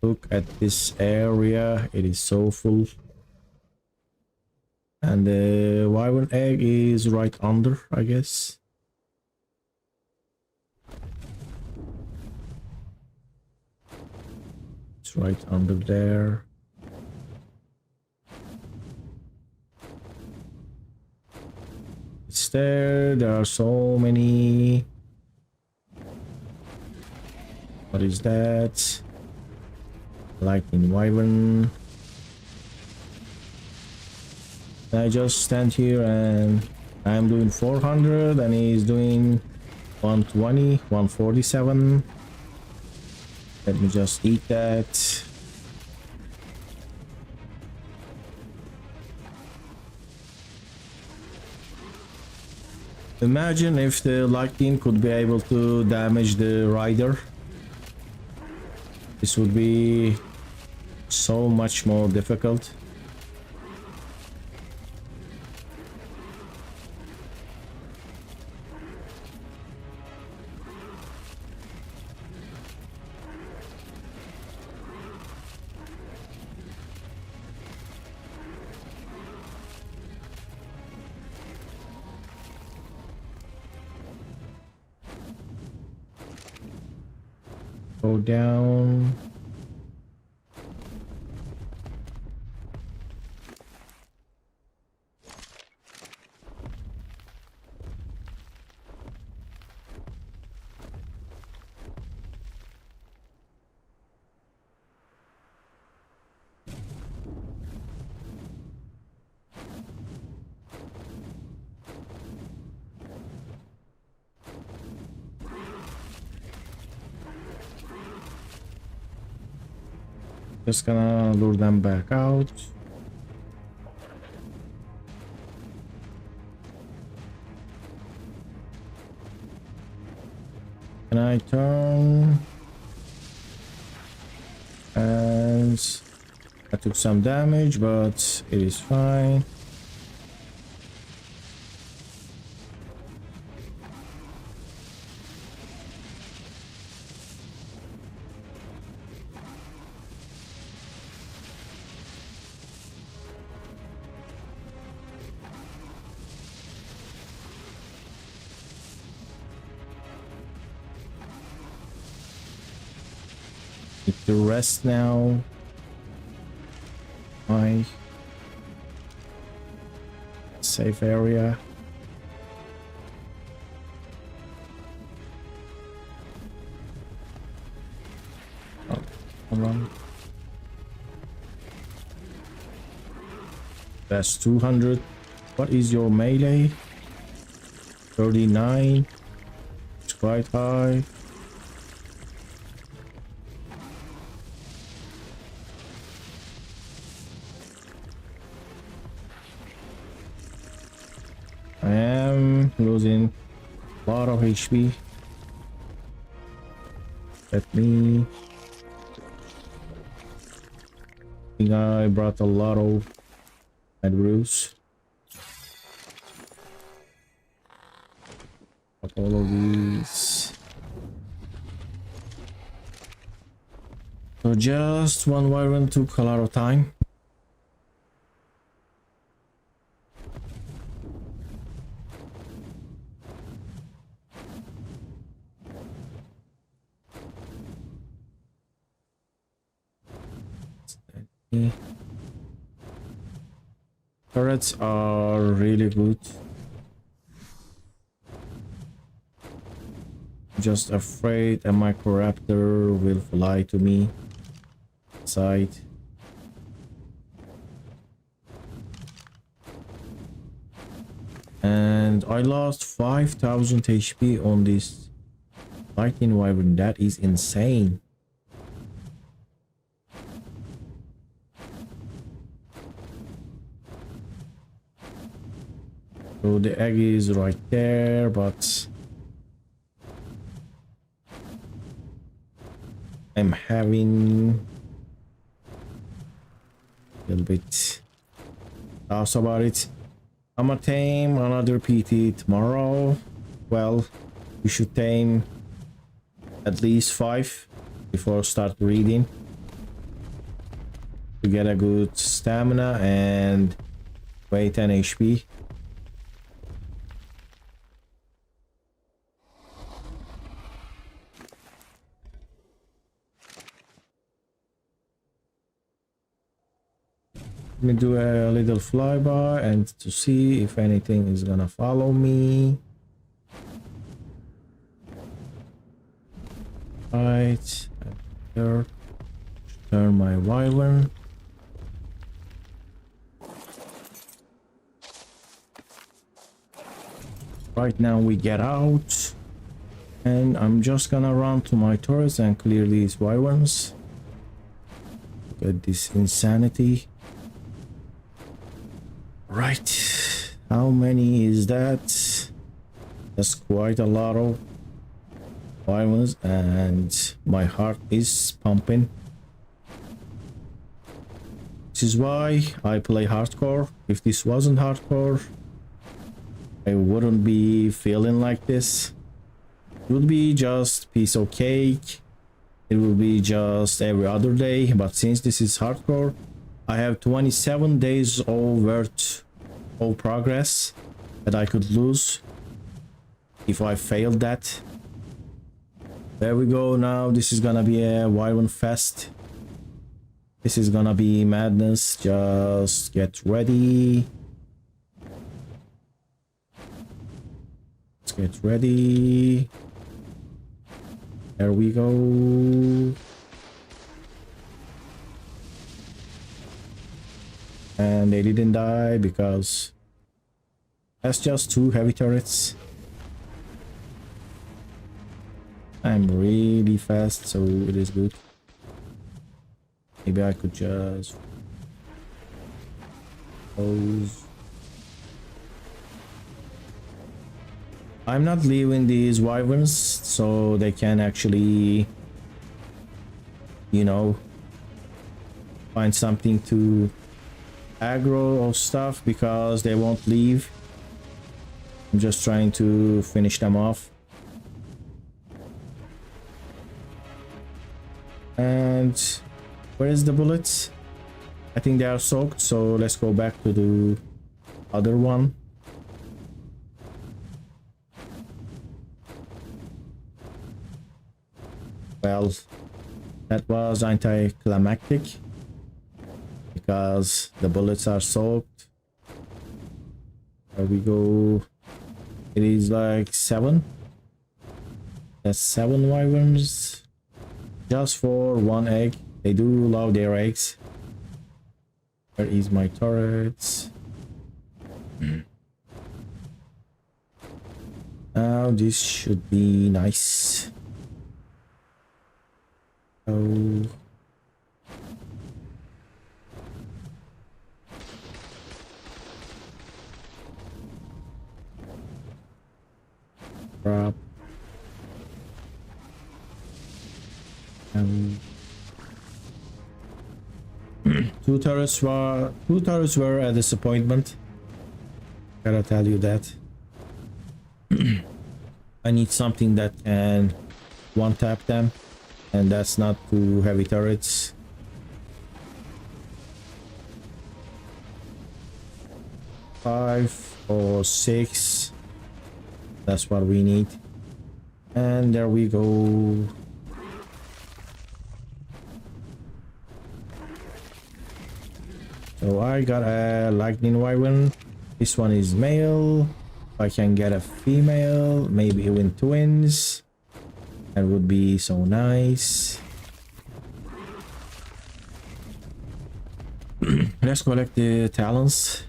Look at this area, it is so full. And the wyvern egg is right under, I guess. It's right under there. It's there. There are so many. What is that? Lightning wyvern. I just stand here and I'm doing 400 and he's doing 120, 147. Let me just eat that. Imagine if the lightning could be able to damage the rider. This would be so much more difficult. Go down. Just gonna lure them back out. Can I turn? And I took some damage, but it is fine. Need to rest now. My safe area. Oh, come on. That's 200. What is your melee? 39. It's quite high. I am losing a lot of HP. Let me. I think I brought a lot of bad brews. All of these. So just one wyvern took a lot of time. Turrets are really good. Just afraid a microraptor will fly to me. Side. And I lost 5,000 HP on this lightning wyvern. That is insane. So the egg is right there, but I'm having a little bit thoughts about it. I'm gonna tame another PT tomorrow. Well, we should tame at least 5 before start reading to get a good stamina and weight and HP. Let me do a little flyby and to see if anything is gonna follow me. Right there. Turn my wyvern. Right now we get out. And I'm just gonna run to my turrets and clear these wyverns. Look at this insanity. Right. How many is that? That's quite a lot of wyverns, and my heart is pumping. This is why I play hardcore. If this wasn't hardcore, I wouldn't be feeling like this. It would be just piece of cake. It would be just every other day. But since this is hardcore, I have 27 days of worth of progress that I could lose if I failed that. There we go. Now this is gonna be a wyvern fest. This is gonna be madness. Just get ready. Let's get ready. There we go. And they didn't die because that's just 2 heavy turrets. I'm really fast, so it is good. Maybe I could just close. I'm not leaving these wyverns so they can actually, you know, find something to aggro or stuff, because they won't leave. I'm just trying to finish them off. And where is the bullets? I think they are soaked, so let's go back to the other one. Well, that was anticlimactic because the bullets are soaked. There we go. It is like 7. That's 7 wyverns just for 1 egg. They do love their eggs. Where is my turrets? Now this should be nice. Oh. Crap. 2 turrets were a disappointment. Gotta tell you that. I need something that can one tap them, and that's not 2 heavy turrets. Five or 6. That's what we need. And there we go. So I got a lightning wyvern. This one is male. If I can get a female, maybe even twins, that would be so nice. Let's collect the talents.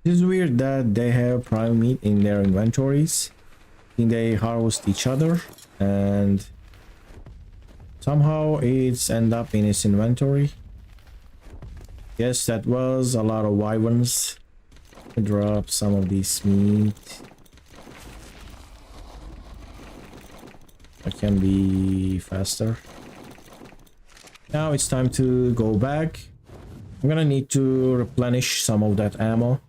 It is weird that they have prime meat in their inventories. I think they harvest each other and somehow it's end up in its inventory. Yes, that was a lot of wyverns. Drop some of this meat. I can be faster. Now it's time to go back. I'm gonna need to replenish some of that ammo.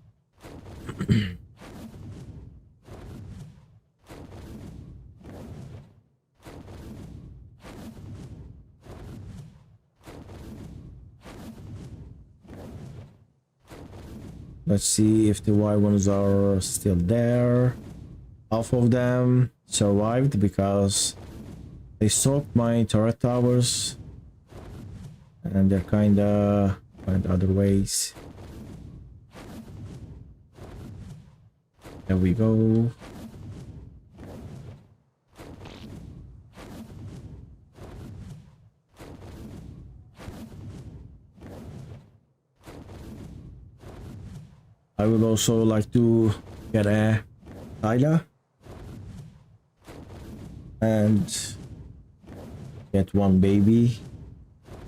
Let's see if the white ones are still there. Half of them survived because they soaked my turret towers. And they're kinda find other ways. There we go. I would also like to get a Tyler and get one baby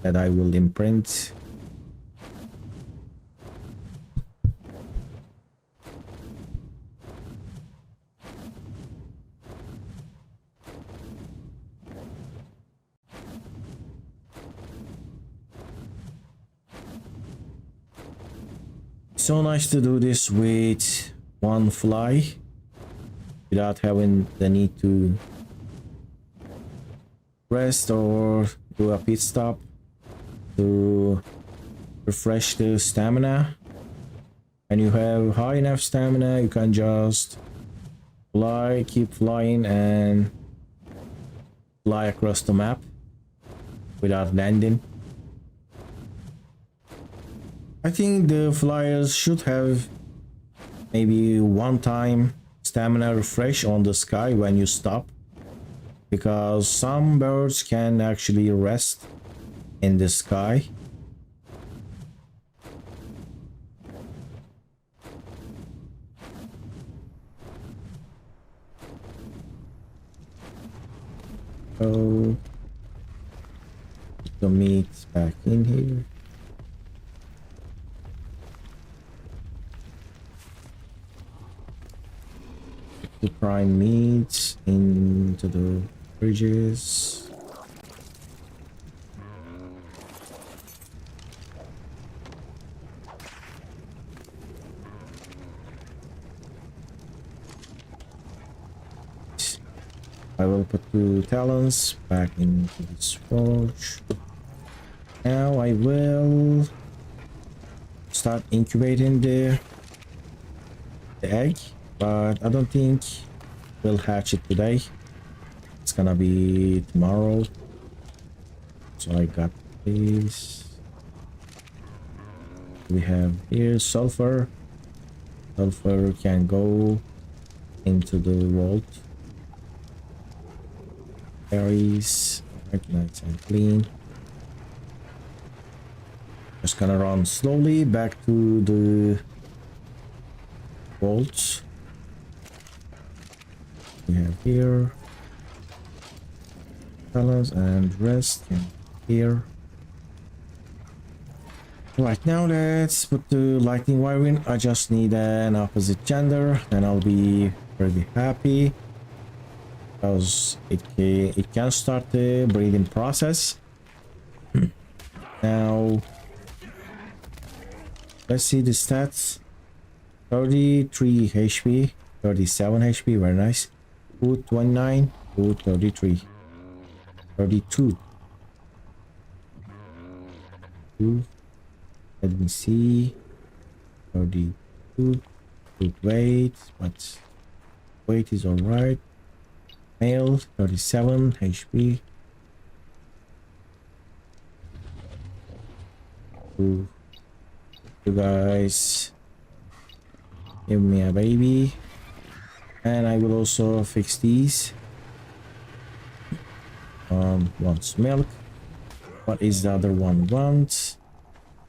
that I will imprint. So nice to do this with one fly without having the need to rest or do a pit stop to refresh the stamina. When you have high enough stamina, you can just fly, keep flying and fly across the map without landing. I think the flyers should have maybe one time stamina refresh on the sky when you stop, because some birds can actually rest in the sky. So put the meat back in here. The prime meats into the fridges. I will put the talons back into this forge. Now I will start incubating the egg. But I don't think we'll hatch it today. It's gonna be tomorrow. So I got this. We have here sulfur. Sulfur can go into the vault. Berries. Right, nice and clean. Just gonna run slowly back to the vaults. We have here fellas and rest here. Right now let's put the lightning wire in. I just need an opposite gender and I'll be pretty happy, because it can start the breeding process. Now let's see the stats. 33 HP, 37 HP, very nice. Food 29, food 33, 32. Let me see. 32. Food weight, but weight is alright. Male 37 HP. You guys give me a baby. And I will also fix these. Wants milk. What is the other one wants?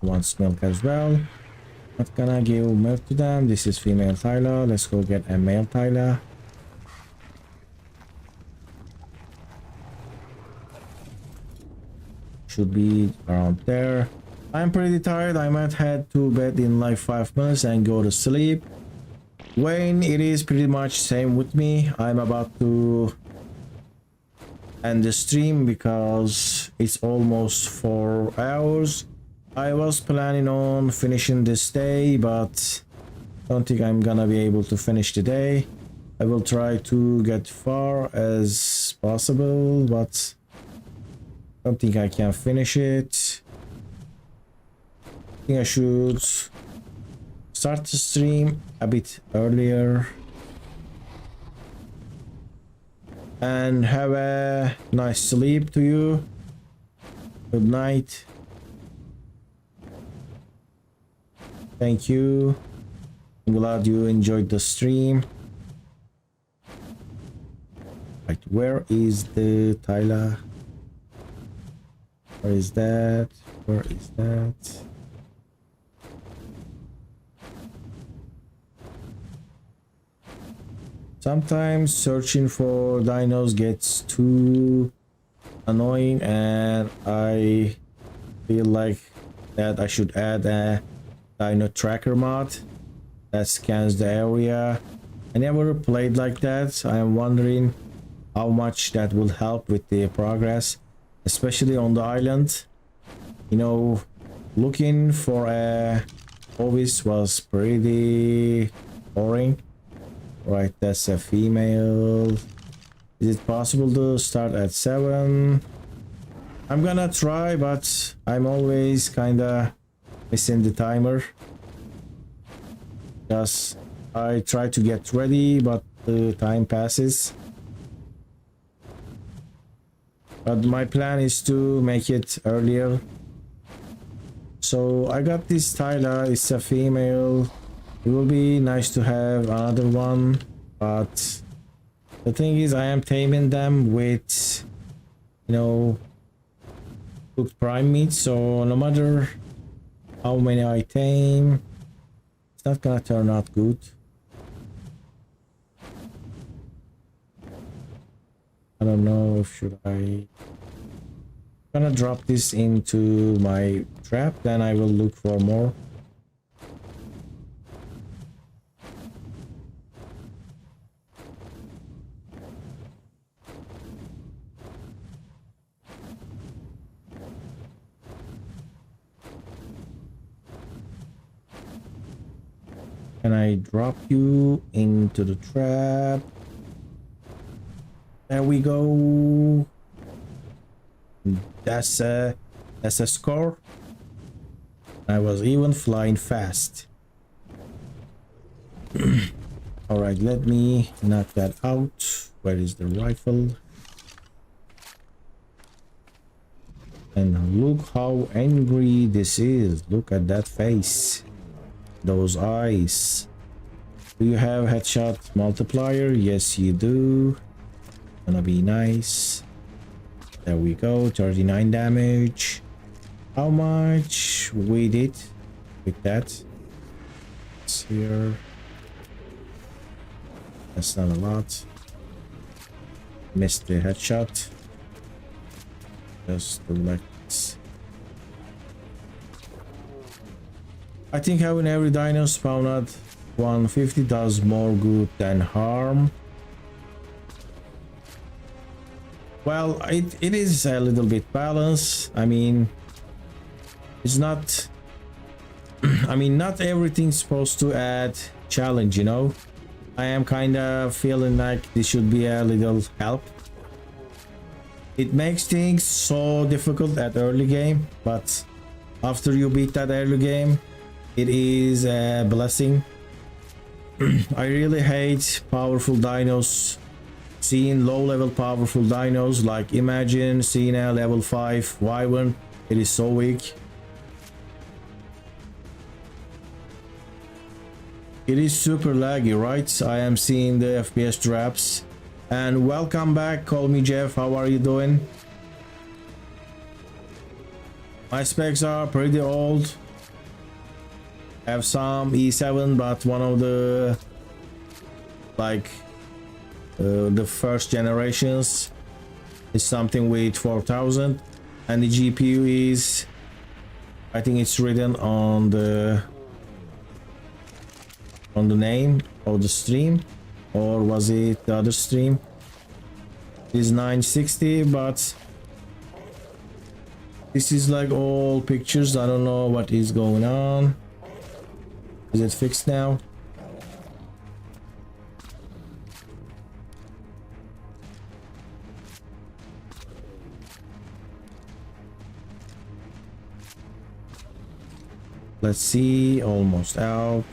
Wants milk as well. Not gonna give milk to them. This is female Tyler. Let's go get a male Tyler. Should be around there. I'm pretty tired. I might head to bed in like 5 minutes and go to sleep. Wayne, it is pretty much same with me. I'm about to end the stream because it's almost 4 hours. I was planning on finishing this day, but don't think I'm gonna be able to finish the day. I will try to get far as possible, but don't think I can finish it. I think I should start the stream a bit earlier and have a nice sleep to you. Good night. Thank you. I'm glad you enjoyed the stream. Right, where is the Tyler? Where is that? Where is that? Sometimes searching for dinos gets too annoying, and I feel like that I should add a dino tracker mod that scans the area. I never played like that. I am wondering how much that will help with the progress, especially on the island. You know, looking for a obelisk was pretty boring. Right, that's a female. Is it possible to start at 7? I'm gonna try, but I'm always kinda missing the timer. Just I try to get ready, but the time passes. But my plan is to make it earlier. So I got this Tyler, it's a female. It will be nice to have another one, but the thing is I am taming them with, you know, cooked prime meat, so no matter how many I tame, it's not gonna turn out good. I don't know if should I gonna drop this into my trap, then I will look for more. Can I drop you into the trap? There we go. That's a score. I was even flying fast. All right, let me knock that out. Where is the rifle? And look how angry this is. Look at that face. Those eyes. Do you have headshot multiplier? Yes, you do. Gonna be nice. There we go. 39 damage. How much we did with that? It's here. That's not a lot. Missed the headshot. Just the legs. I think having every dino spawn at 150 does more good than harm. Well, it is a little bit balanced. I mean, it's not I mean, not everything's supposed to add challenge, you know. I am kind of feeling like this should be a little help. It makes things so difficult at early game, but after you beat that early game, it is a blessing. I really hate powerful dinos. Seeing low level powerful dinos, like imagine seeing a level 5 wyvern. It is so weak. It is super laggy, right? I am seeing the FPS drops. And welcome back, call me Jeff. How are you doing? My specs are pretty old. I have some E7, but one of the like the first generations is something with 4000, and the GPU is, I think it's written on the name of the stream, or was it the other stream? Is 960, but this is like all pictures. I don't know what is going on. Is it fixed now? Let's see, almost out.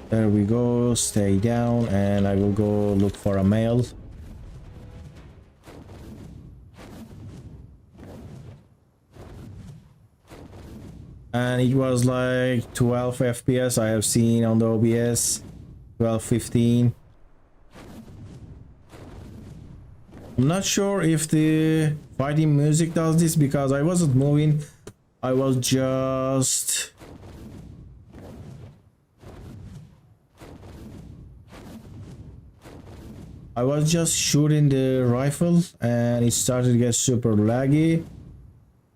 There we go, stay down, and I will go look for a male. And it was like 12 FPS I have seen on the OBS, 12, 15. I'm not sure if the fighting music does this because I wasn't moving. I was just... shooting the rifle and it started to get super laggy.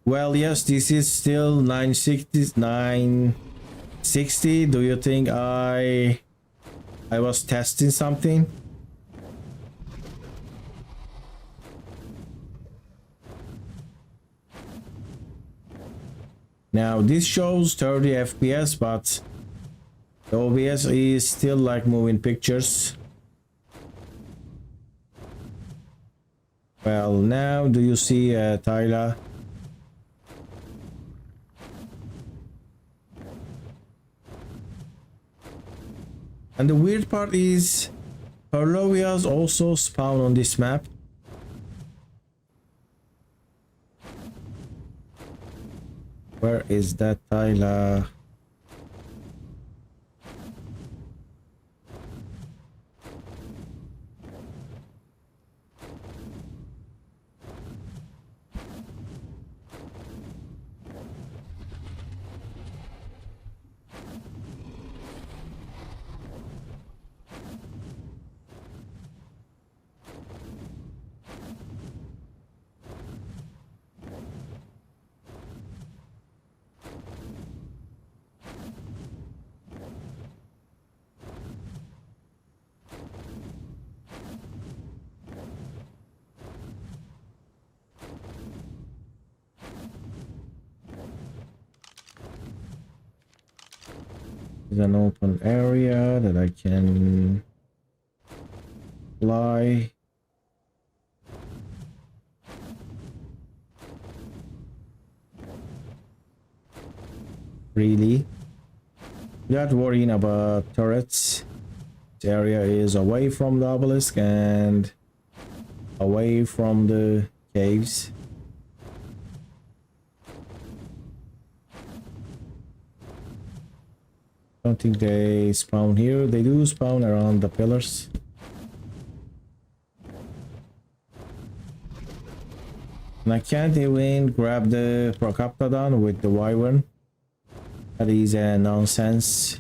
Well, yes, this is still 960. Do you think I was testing something? Now this shows 30 FPS, but the OBS is still like moving pictures. Well, now do you see Tyler? And the weird part is Perlovias also spawn on this map. Where is that Tyler? An open area that I can fly. Really? Without worrying about turrets. This area is away from the obelisk and away from the caves. I don't think they spawn here. They do spawn around the pillars. And I can't even grab the Procoptodon with the wyvern. That is a nonsense.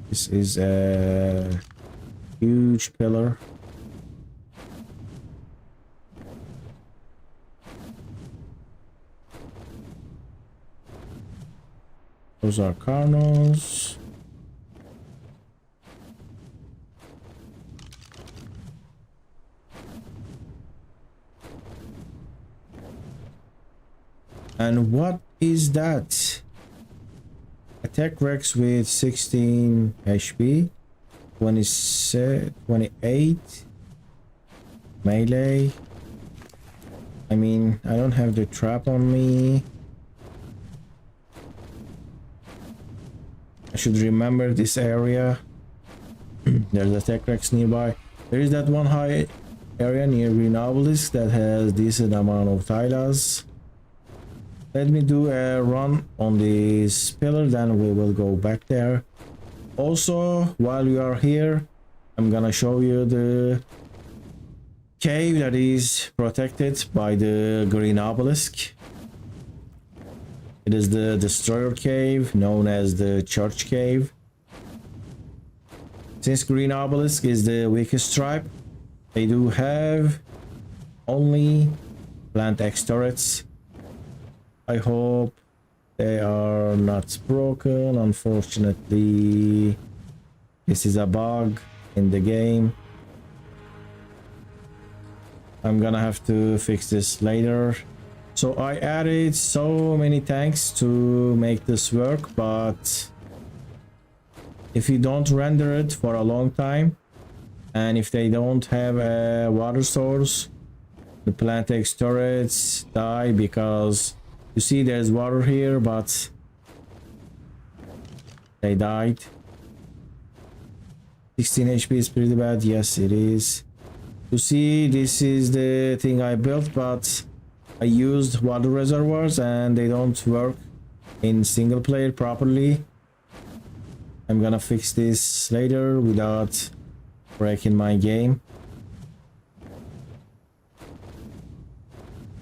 This is a huge pillar. Those are Carnos. And what is that? Attack Rex with 16 HP, 28 melee. I mean, I don't have the trap on me. I should remember this area. There's a Tech Rex nearby. There is that one high area near Green Obelisk that has decent amount of tilas. Let me do a run on this pillar, then we will go back there. Also, while we are here, I'm gonna show you the cave that is protected by the Green Obelisk. It is the Destroyer Cave, known as the Church Cave. Since green obelisk is the weakest tribe, they do have only plant X turrets. I hope they are not broken. Unfortunately, this is a bug in the game. I'm gonna have to fix this later. So I added so many tanks to make this work, but if you don't render it for a long time, and if they don't have a water source, the plant X turrets die because you see there's water here, but they died. 16 HP is pretty bad. Yes, it is. You see, this is the thing I built, but I used water reservoirs and they don't work in single player properly. I'm gonna fix this later without breaking my game.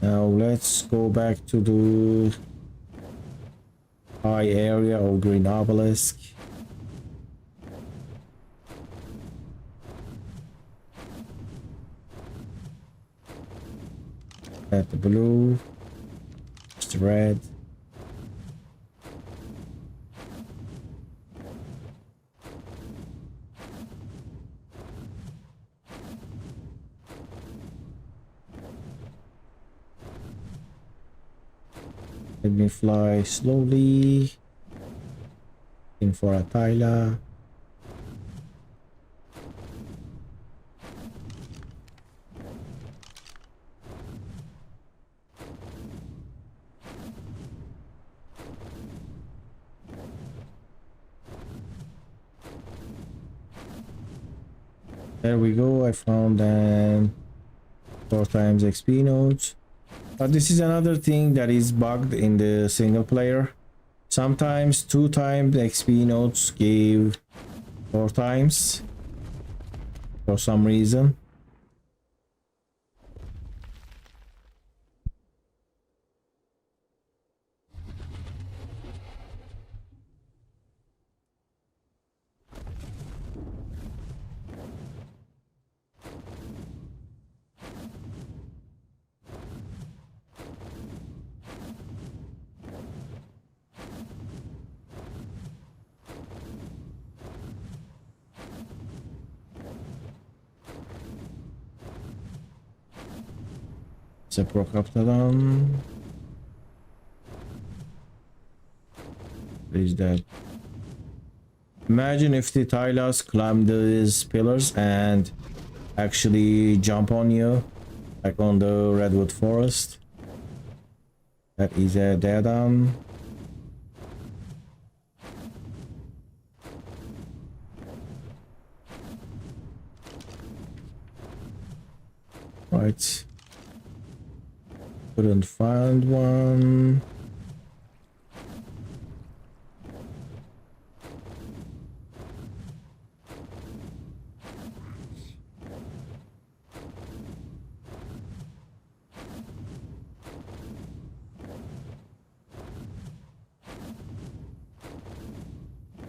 Now let's go back to the high area of green obelisk. At the blue, just the red. Let me fly slowly in for a Tyler. There we go. I found an 4 times XP nodes. But this is another thing that is bugged in the single player. Sometimes 2 times XP nodes give 4 times for some reason. Zeprocoptodon. What is that? Imagine if the Tylos climb these pillars and actually jump on you, like on the redwood forest. That is a dead-on. Right. Couldn't find one.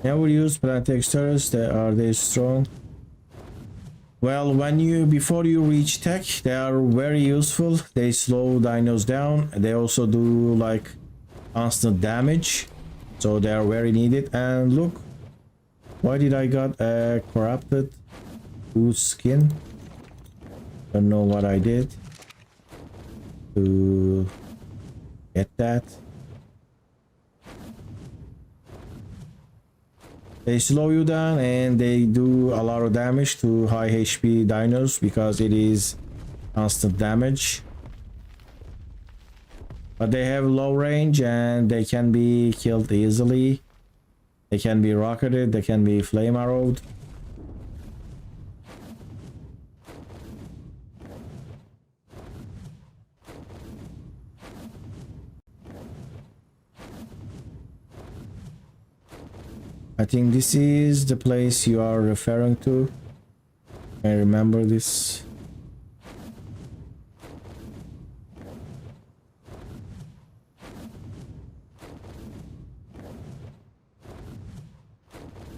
Never use plant textures. Are they strong? Well, before you reach tech, they are very useful. They slow dinos down. They also do like constant damage, so they are very needed. And look, why did I got a corrupted food skin? Don't know what I did to get that. They slow you down and they do a lot of damage to high HP dinos because it is constant damage. But they have low range and they can be killed easily. They can be rocketed, they can be flame arrowed. I think this is the place you are referring to. I remember this.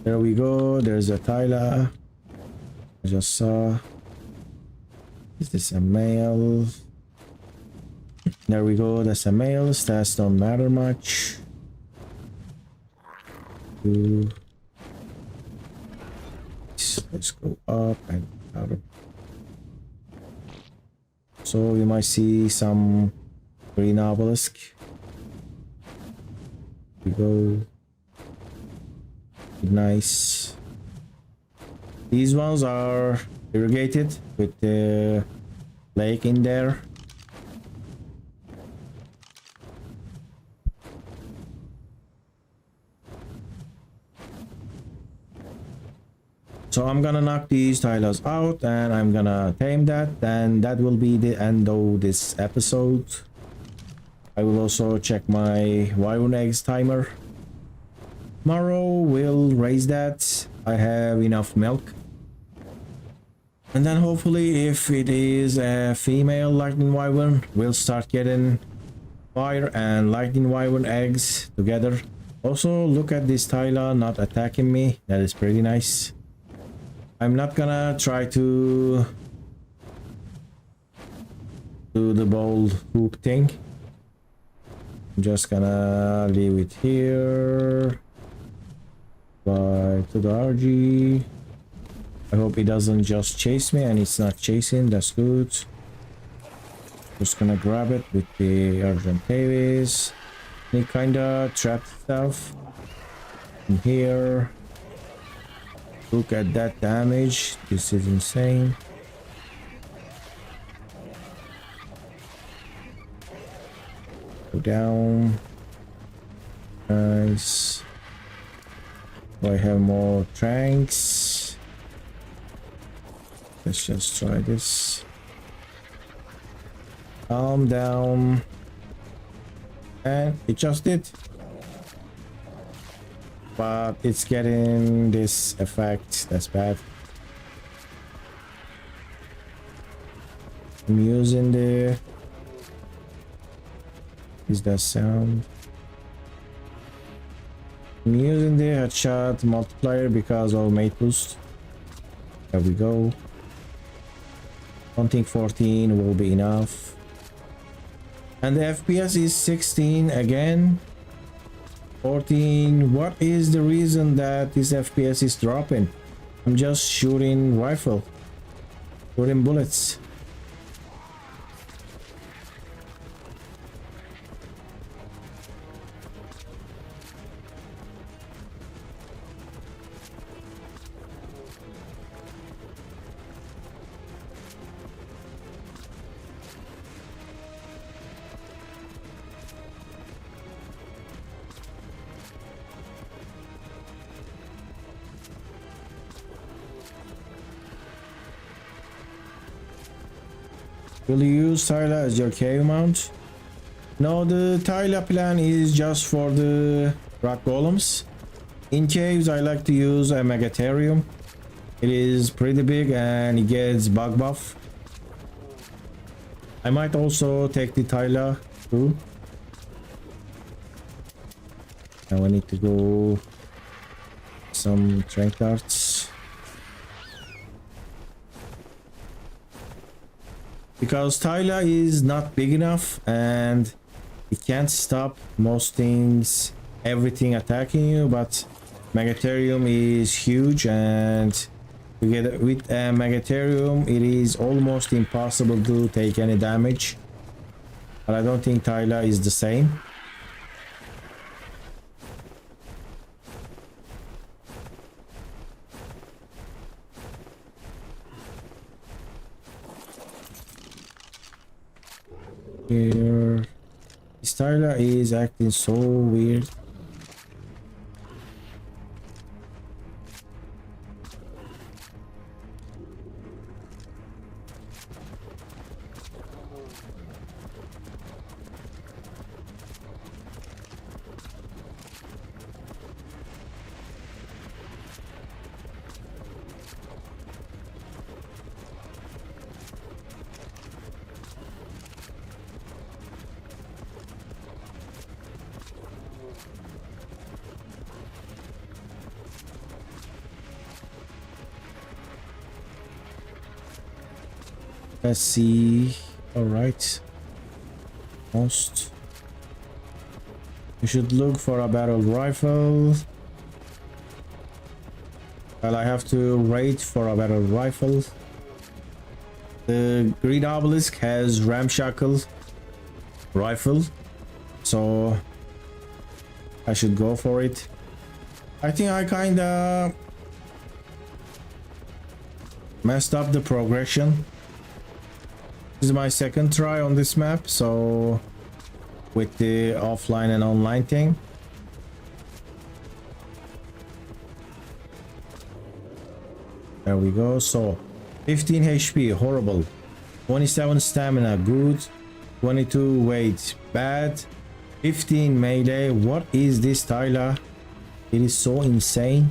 There we go. There's a Tyla. I just saw. Is this a male? There we go. That's a male. Stats don't matter much. Let's go up and out. So you might see some green obelisk. We go. Nice. These ones are irrigated with the lake in there. So I'm gonna knock these tilers out and I'm gonna tame that, and that will be the end of this episode. I will also check my wyvern eggs timer. Tomorrow we'll raise that. I have enough milk. And then hopefully if it is a female lightning wyvern, we'll start getting fire and lightning wyvern eggs together. Also look at this Tyler not attacking me. That is pretty nice. I'm not gonna try to do the bold hook thing. I'm just gonna leave it here. Bye to the RG. I hope it doesn't just chase me, and it's not chasing. That's good. Just gonna grab it with the Argent Davis. Any kinda trap stuff in here. Look at that damage. This is insane. Go down. Nice. Do I have more tranks? Let's just try this. Calm down. And it just did. But it's getting this effect. That's bad. I'm using the... Is that sound? I'm using the headshot multiplier because of mate boost. There we go. I don't think 14 will be enough. And the FPS is 16 again. 14. What is the reason that this FPS is dropping? I'm just shooting rifle. Shooting bullets. Will you use Tyler as your cave mount? No, the Tyler plan is just for the rock golems. In caves, I like to use a Megatherium. It is pretty big and it gets bug buff. I might also take the Tyler too. Now I need to go some trank darts. Because Tyler is not big enough and it can't stop most things, everything attacking you, but Megatherium is huge, and together with a Megatherium it is almost impossible to take any damage. But I don't think Tyler is the same. Here, this Tyler is acting so weird. Let's see. All right. Most. You should look for a battle rifle. Well, I have to wait for a battle rifle. The green obelisk has ramshackle rifle, so I should go for it. I think I kinda messed up the progression. This is my second try on this map, so with the offline and online thing. There we go. So 15 HP, horrible. 27 stamina, good. 22 weight, bad. 15 melee. What is this, Tyler? It is so insane.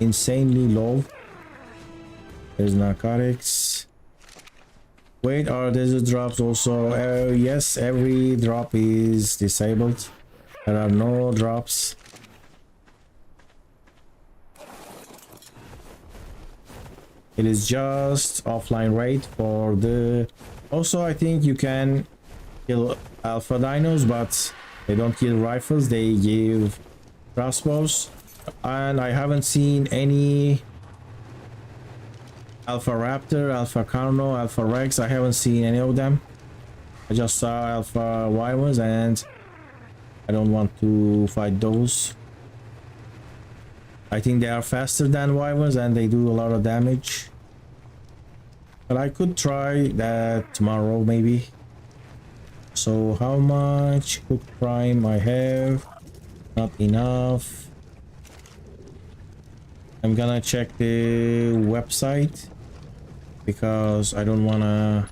Insanely low. There's narcotics. Wait, are desert drops also? Yes, every drop is disabled. There are no drops. It is just offline raid for the... Also, I think you can kill alpha dinos, but they don't kill rifles. They give crossbows. And I haven't seen any Alpha Raptor, Alpha Carno, Alpha Rex. I haven't seen any of them. I just saw Alpha Wyverns and I don't want to fight those. I think they are faster than Wyverns and they do a lot of damage. But I could try that tomorrow maybe. So how much cook prime I have? Not enough. I'm gonna check the website because I don't wanna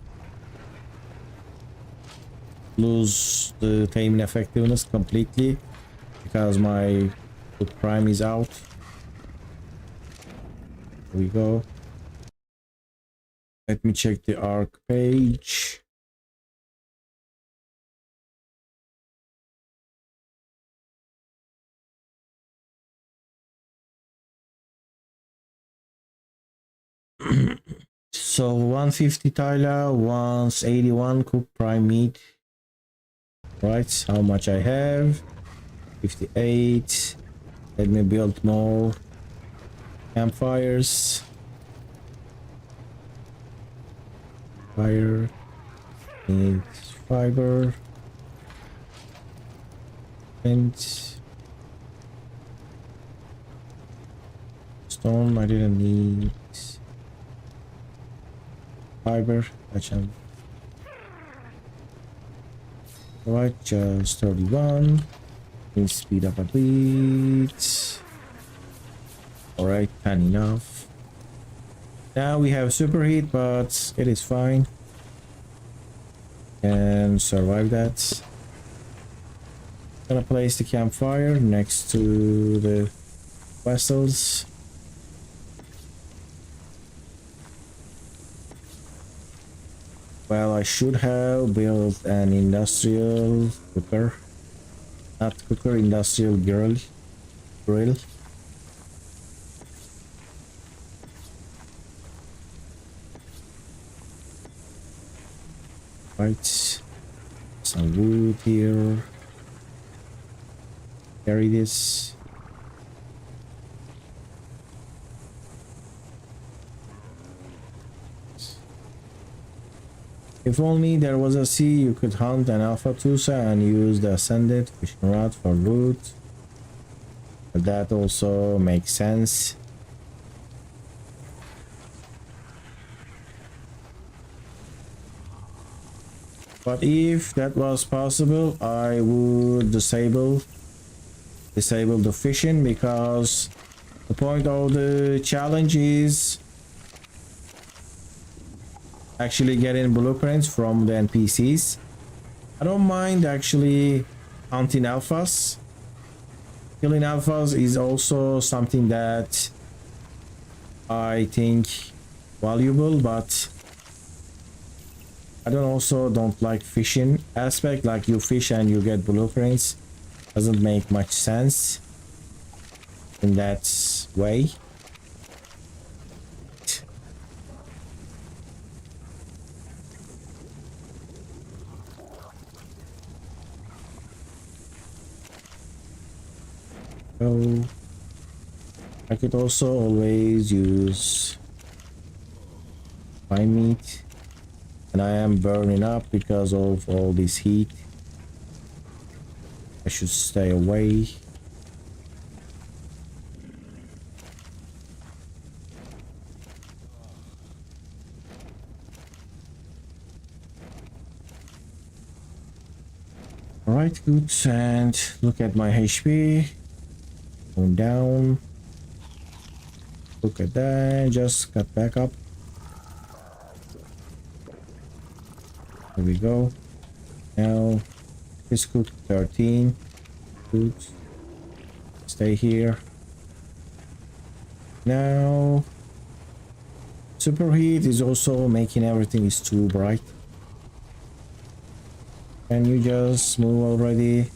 lose the taming effectiveness completely because my cook prime is out. Here we go. Let me check the ARK page. So 150 Tyler, 181 cooked prime meat. Right, how much I have? 58. Let me build more campfires. Fire. Need fiber. And stone. I didn't need fiber. Right, just 31. Need speed up a bit. Alright, 10 enough. Now we have superheat, but it is fine. Can survive that. Gonna place the campfire next to the vessels. Well, I should have built an industrial cooker. Not cooker, industrial grill. Right. Some wood here. Carry this. If only there was a sea, you could hunt an alpha tusa and use the ascended fishing rod for loot. But that also makes sense. But if that was possible, I would disable the fishing, because the point of the challenge is actually getting blueprints from the NPCs. I don't mind actually hunting alphas. Killing alphas is also something that I think valuable, but I don't like fishing aspect, like you fish and you get blueprints. Doesn't make much sense in that way. So I could also always use my meat, and I am burning up because of all this heat. I should stay away. Alright, good, and look at my HP. Going down. Look at that, just got back up. Here we go. Now, this cook 13. Good. Stay here. Now, superheat is also making everything is too bright. Can you just move already?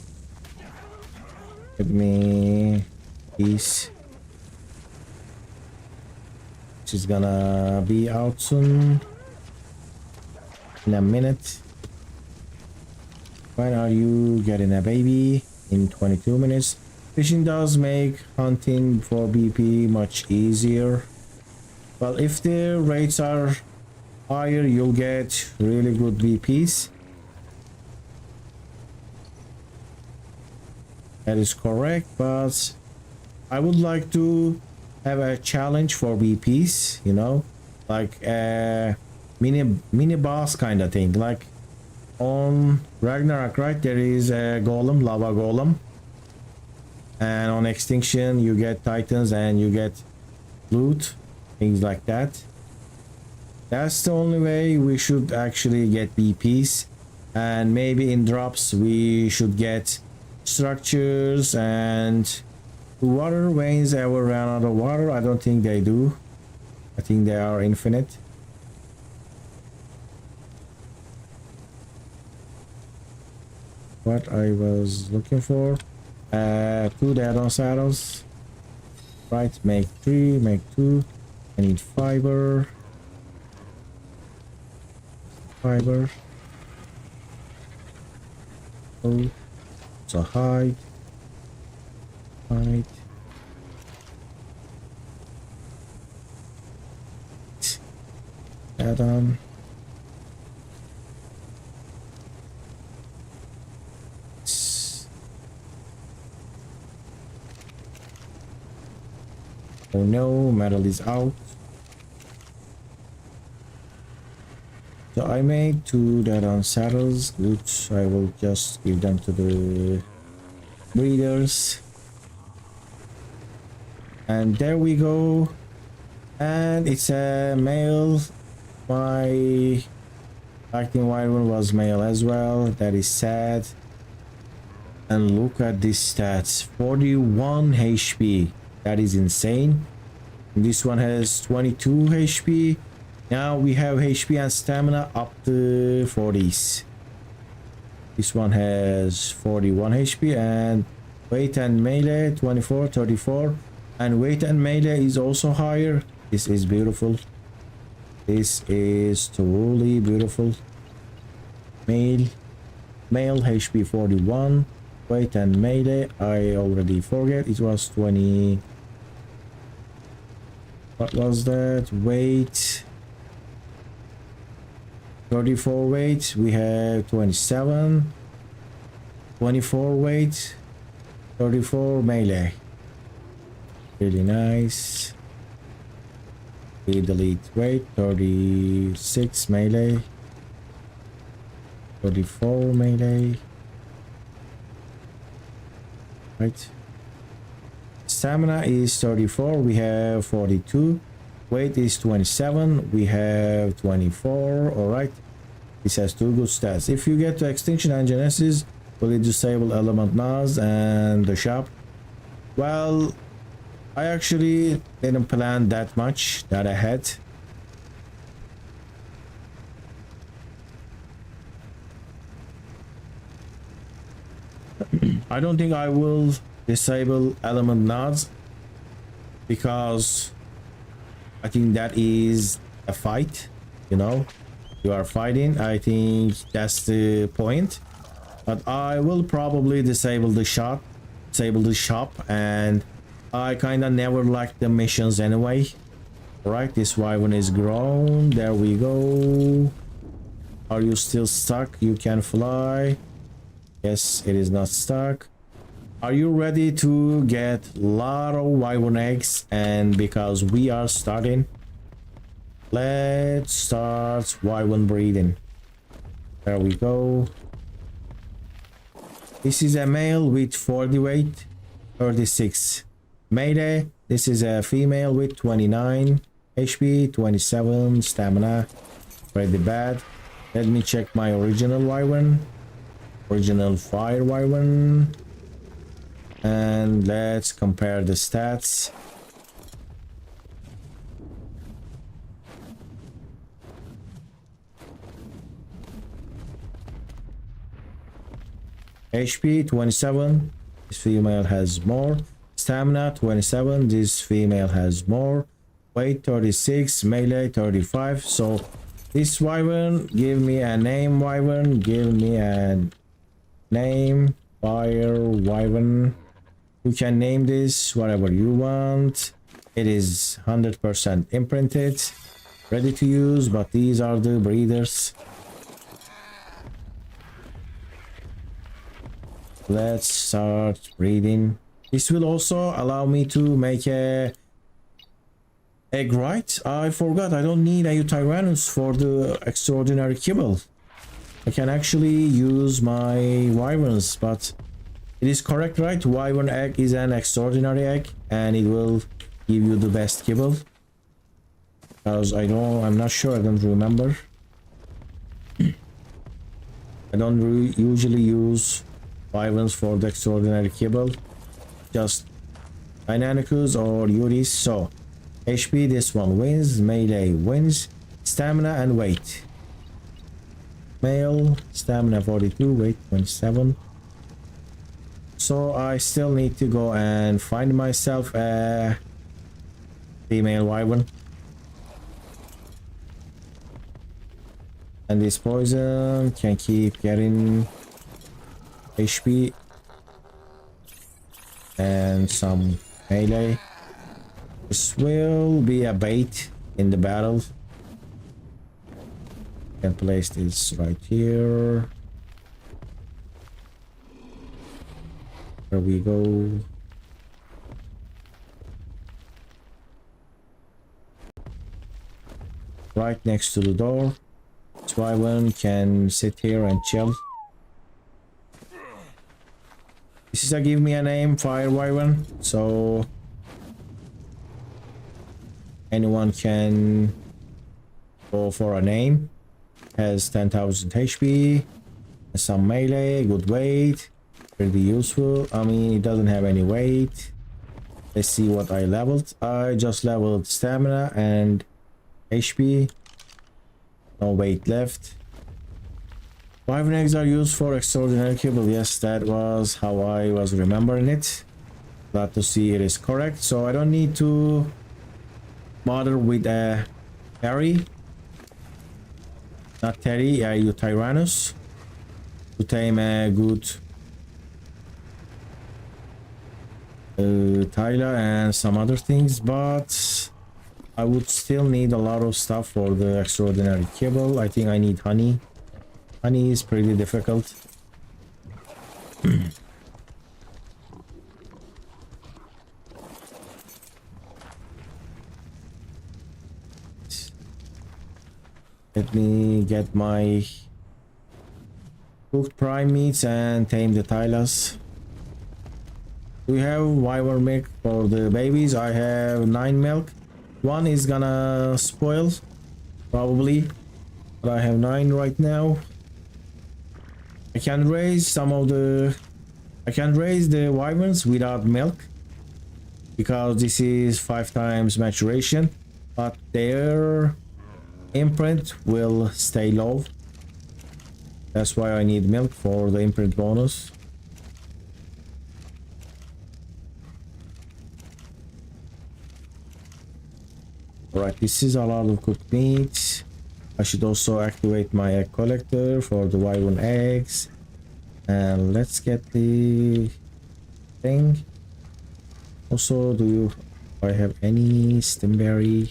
Give me peace. She's gonna be out soon. In a minute. When are you getting a baby? In 22 minutes. Fishing does make hunting for BP much easier. Well, if the rates are higher, you'll get really good BPs. That is correct, but I would like to have a challenge for BPs, you know, like a mini boss kind of thing. Like on Ragnarok, right, there is a golem, lava golem, and on Extinction you get titans and you get loot, things like that. That's the only way we should actually get BPs, and maybe in drops we should get structures. And do water veins ever run out of water? I don't think they do. I think they are infinite. What I was looking for, 2 dead-on saddles, right? Make 3, make 2. I need fiber. Oh, so hide. Add on. Oh no, metal is out. So I made 2 dead-on saddles. Good, I will just give them to the breeders. And there we go. And it's a male. My acting white one was male as well. That is sad. And look at these stats, 41 HP. That is insane. This one has 22 HP. Now we have HP and stamina up to 40s. This one has 41 HP and weight and melee 24, 34. And weight and melee is also higher. This is beautiful. This is truly beautiful. Male HP 41. Weight and melee, I already forget. It was 20. What was that? Weight 34 weight. We have 27. 24 weight. 34 melee. Really nice. We delete weight. 36 melee. 34 melee. Right. Stamina is 34. We have 42. Weight is 27. We have 24. All right. This has 2 good stats. If you get to Extinction and Genesis, will it disable Element NAS and the shop? Well, I actually didn't plan that much that ahead. I don't think I will disable element nodes because I think that is a fight, you know, you are fighting. I think that's the point, but I will probably disable the shot disable the shop, and I kind of never liked the missions anyway. Right, this wyvern is grown. There we go. Are you still stuck? You can fly. Yes, it is not stuck. Are you ready to get a lot of wyvern eggs? And because we are starting, let's start wyvern breeding. There we go. This is a male with 40 weight, 36 melee. This is a female with 29 HP, 27 stamina. Pretty bad. Let me check my original wyvern. Original fire wyvern. And let's compare the stats. HP 27, this female has more. Stamina 27, this female has more. Weight 36, melee 35. So this wyvern, give me a name wyvern, give me a name fire wyvern. You can name this whatever you want. It is 100% imprinted, ready to use, but these are the breeders. Let's start breeding. This will also allow me to make a egg, right? I forgot, I don't need a Tyrannus for the extraordinary kibble. I can actually use my wyverns, but it is correct, right? Wyvern egg is an extraordinary egg and it will give you the best kibble. Because I'm not sure, I don't remember. I don't usually use wyverns for the extraordinary kibble, just Deinonychus or Uris. So HP, this one wins, melee wins, stamina and weight. Male, stamina 42, weight 27. So I still need to go and find myself a female wyvern. And this poison can keep getting HP and some melee. This will be a bait in the battle. Can place this right here. There we go. Right next to the door. This wyvern can sit here and chill. This is a give me a name fire wyvern, so anyone can go for a name. Has 10,000 HP, some melee, good weight, pretty useful. I mean, it doesn't have any weight. Let's see what I leveled. I just leveled stamina and HP. No weight left. Wyvern eggs are used for extraordinary kibble. Yes, that was how I was remembering it. Glad to see it is correct. So I don't need to bother with a Terry. Not Terry, a Tyrannus. To tame a good Tyler and some other things. But I would still need a lot of stuff for the extraordinary kibble. I think I need honey. Honey is pretty difficult. Let me get my cooked prime meats and tame the Tylas. We have wyvern milk for the babies. I have 9 milk. One is gonna spoil, probably. But I have 9 right now. I can raise the wyverns without milk because this is 5 times maturation, but their imprint will stay low. That's why I need milk for the imprint bonus. Alright, this is a lot of cooked meat. I should also activate my egg collector for the wyvern eggs. And let's get the thing. Also, do I have any stimberry?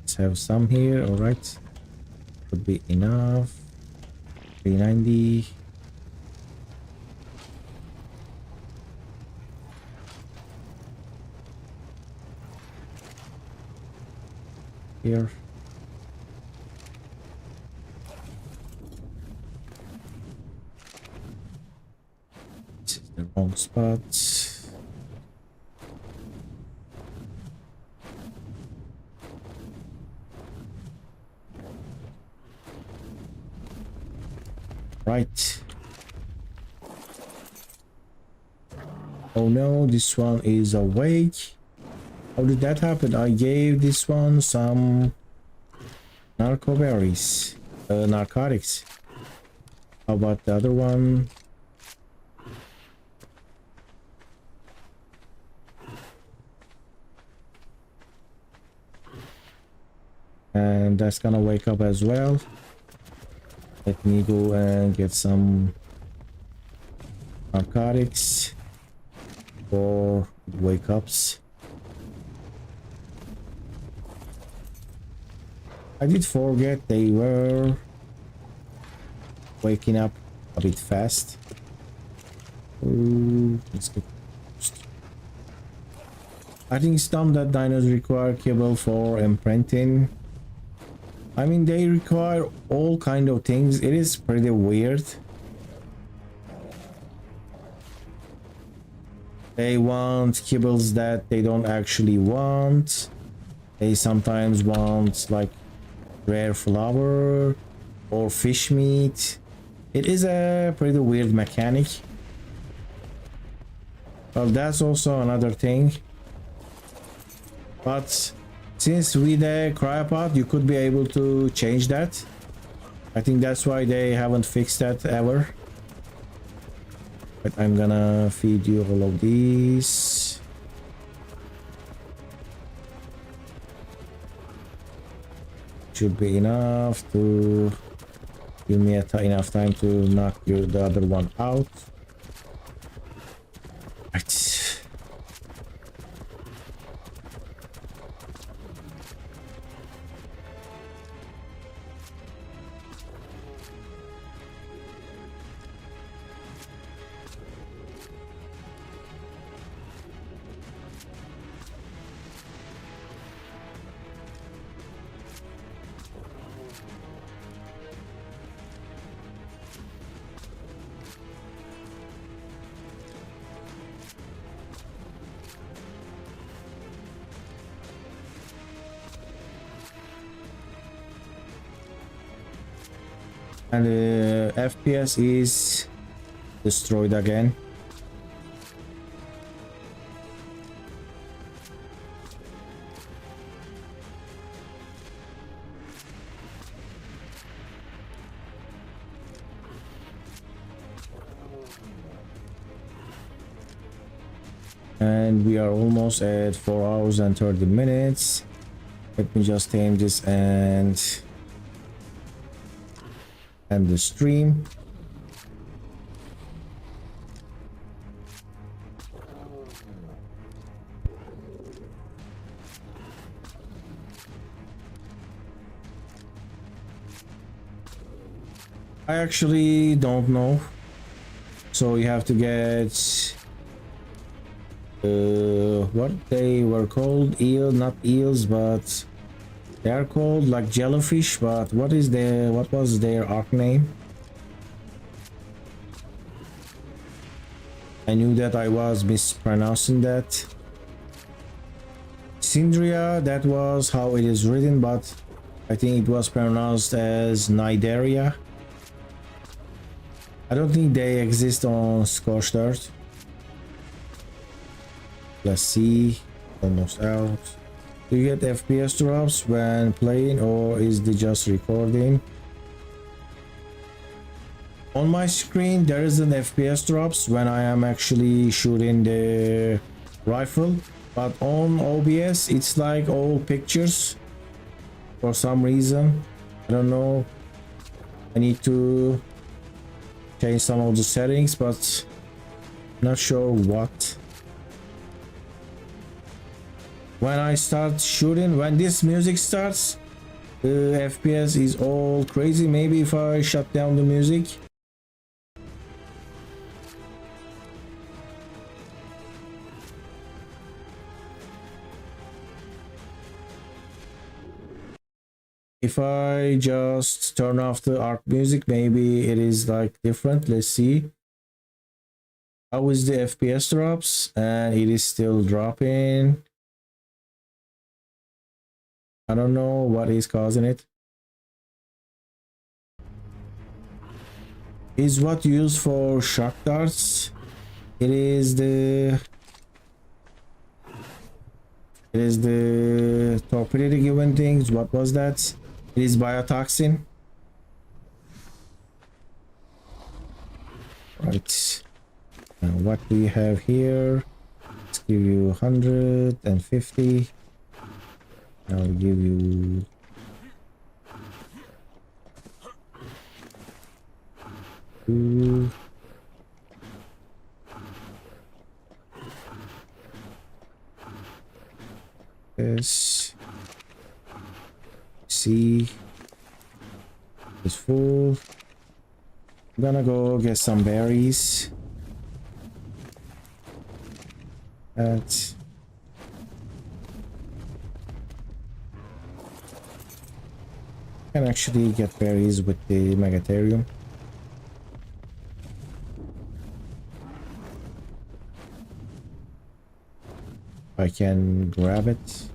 Let's have some here. All right, would be enough. 390. Here. This is the wrong spot. Right. Oh no, this one is awake. How did that happen? I gave this one some narcoberries, narcotics. How about the other one? And that's gonna wake up as well. Let me go and get some narcotics for wake ups. I did forget they were waking up a bit fast. Ooh, let's get. I think some that dinos require cable for imprinting. I mean, they require all kind of things. It is pretty weird. They want kibbles that they don't actually want. They sometimes want like rare flour or fish meat. It is a pretty weird mechanic. Well, that's also another thing. But since with the cryopod you could be able to change that. I think that's why they haven't fixed that ever. But I'm gonna feed you all of these. Should be enough to give me enough time to knock the other one out. Right. And the FPS is destroyed again. And we are almost at 4 hours and 30 minutes. Let me just tame this and end the stream. I actually don't know. So you have to get what they were called, eel, not eels, but they are called like jellyfish. But what was their ARK name? I knew that I was mispronouncing that. Syndria, that was how it is written, but I think it was pronounced as Nidaria. I don't think they exist on Scorched Earth. Let's see. Almost out. Do you get FPS drops when playing, or is it just recording? On my screen there is an FPS drops when I am actually shooting the rifle, but on OBS it's like all pictures. for some reason. I don't know. I need to change some of the settings, but not sure what. When I start shooting, when this music starts, the FPS is all crazy. Maybe if I shut down the music. If I just turn off the ARK music, maybe it is like different. Let's see. How is the FPS drops? And it is still dropping. I don't know what is causing it. Is what used for shock darts. It is the torpedo given things. What was that? It is biotoxin. Right. Now what do you have here? Let's give you 150. I'll give you two. This C is full. I'm gonna go get some berries. That. Can actually get berries with the megatherium. I can grab it.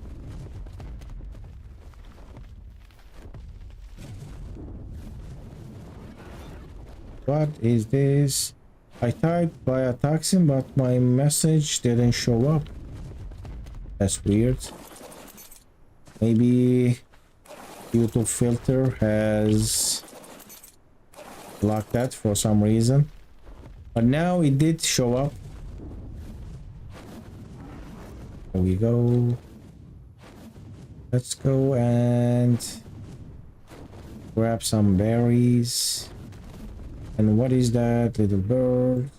What is this? I typed biotoxin, but my message didn't show up. That's weird. Maybe YouTube filter has blocked that for some reason. But now it did show up. There we go. Let's go and grab some berries. And what is that little bird?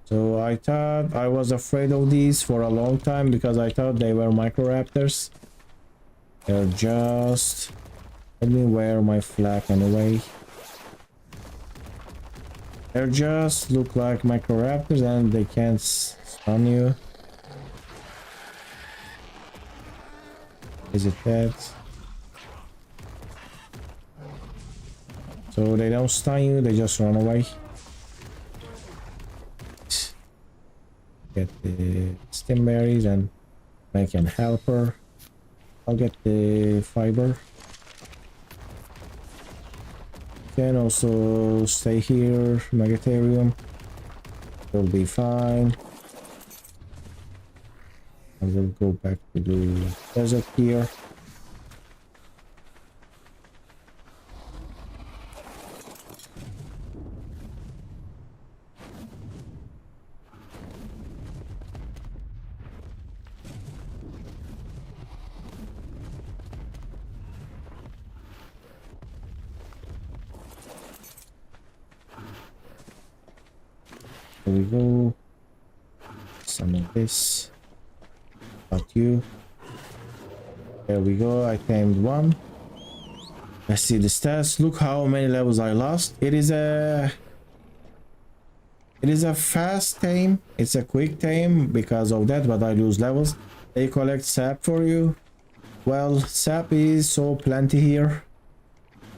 So I thought, I was afraid of these for a long time because I thought they were microraptors. They're just... Let me wear my flag anyway. They just look like microraptors and they can't stun you. Is it that? So they don't stun you, they just run away. Get the stem berries and make an helper. I'll get the fiber. Can also stay here, megatherium. Will be fine. I will go back to the desert here. There we go. Some of this. Got you. There we go. I tamed one. Let's see the stats. Look how many levels I lost. It is a fast tame. It's a quick tame because of that, but I lose levels. They collect sap for you. Well, sap is so plenty here.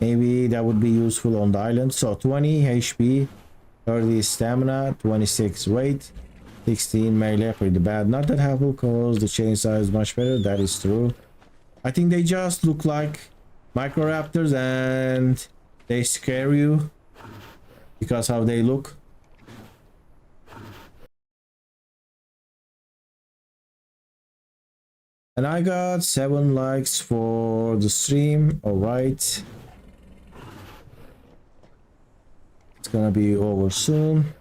Maybe that would be useful on the island. So 20 HP. 30 stamina, 26 weight, 16 melee, pretty bad. Not that helpful because the chainsaw is much better, that is true. I think they just look like microraptors and they scare you because how they look. And I got 7 likes for the stream, alright. It's gonna be over soon.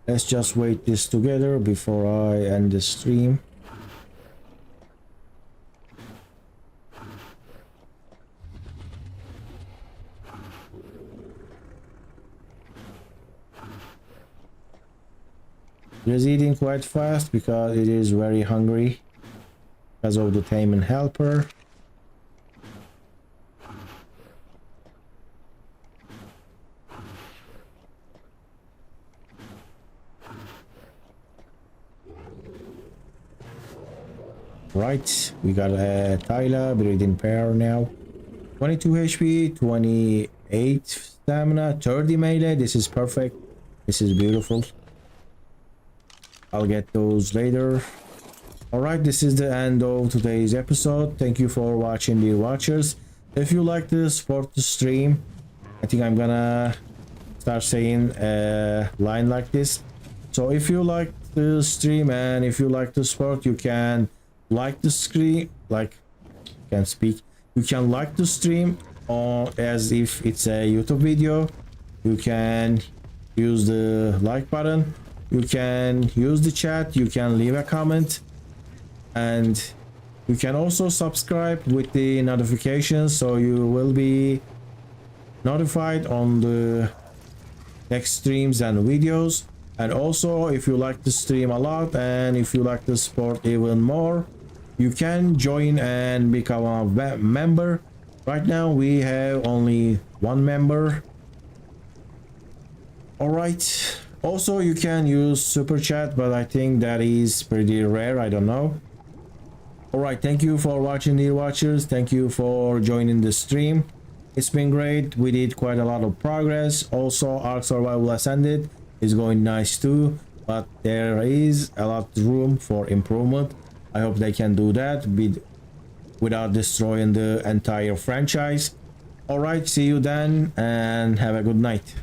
Let's just wait this together before I end the stream. It is eating quite fast because it is very hungry because of the taming helper. Right, we got a Tyler breeding pair now. 22 HP, 28 stamina, 30 melee. This is perfect. This is beautiful. I'll get those later. Alright, this is the end of today's episode. Thank you for watching, dear watchers. If you like to support the stream, I think I'm gonna start saying a line like this. So if you like the stream and if you like the sport, you can like the stream, you can like the stream or as if it's a YouTube video. You can use the like button, you can use the chat, you can leave a comment, and you can also subscribe with the notifications so you will be notified on the next streams and videos. And also, if you like the stream a lot and if you like the sport even more, you can join and become a member. Right now we have only one member. All right, also you can use super chat, but I think that is pretty rare, I don't know. All right, thank you for watching, dear watchers. Thank you for joining the stream. It's been great. We did quite a lot of progress. Also, ARK Survival Ascended is going nice too, but there is a lot of room for improvement. I hope they can do that without destroying the entire franchise. All right, see you then and have a good night.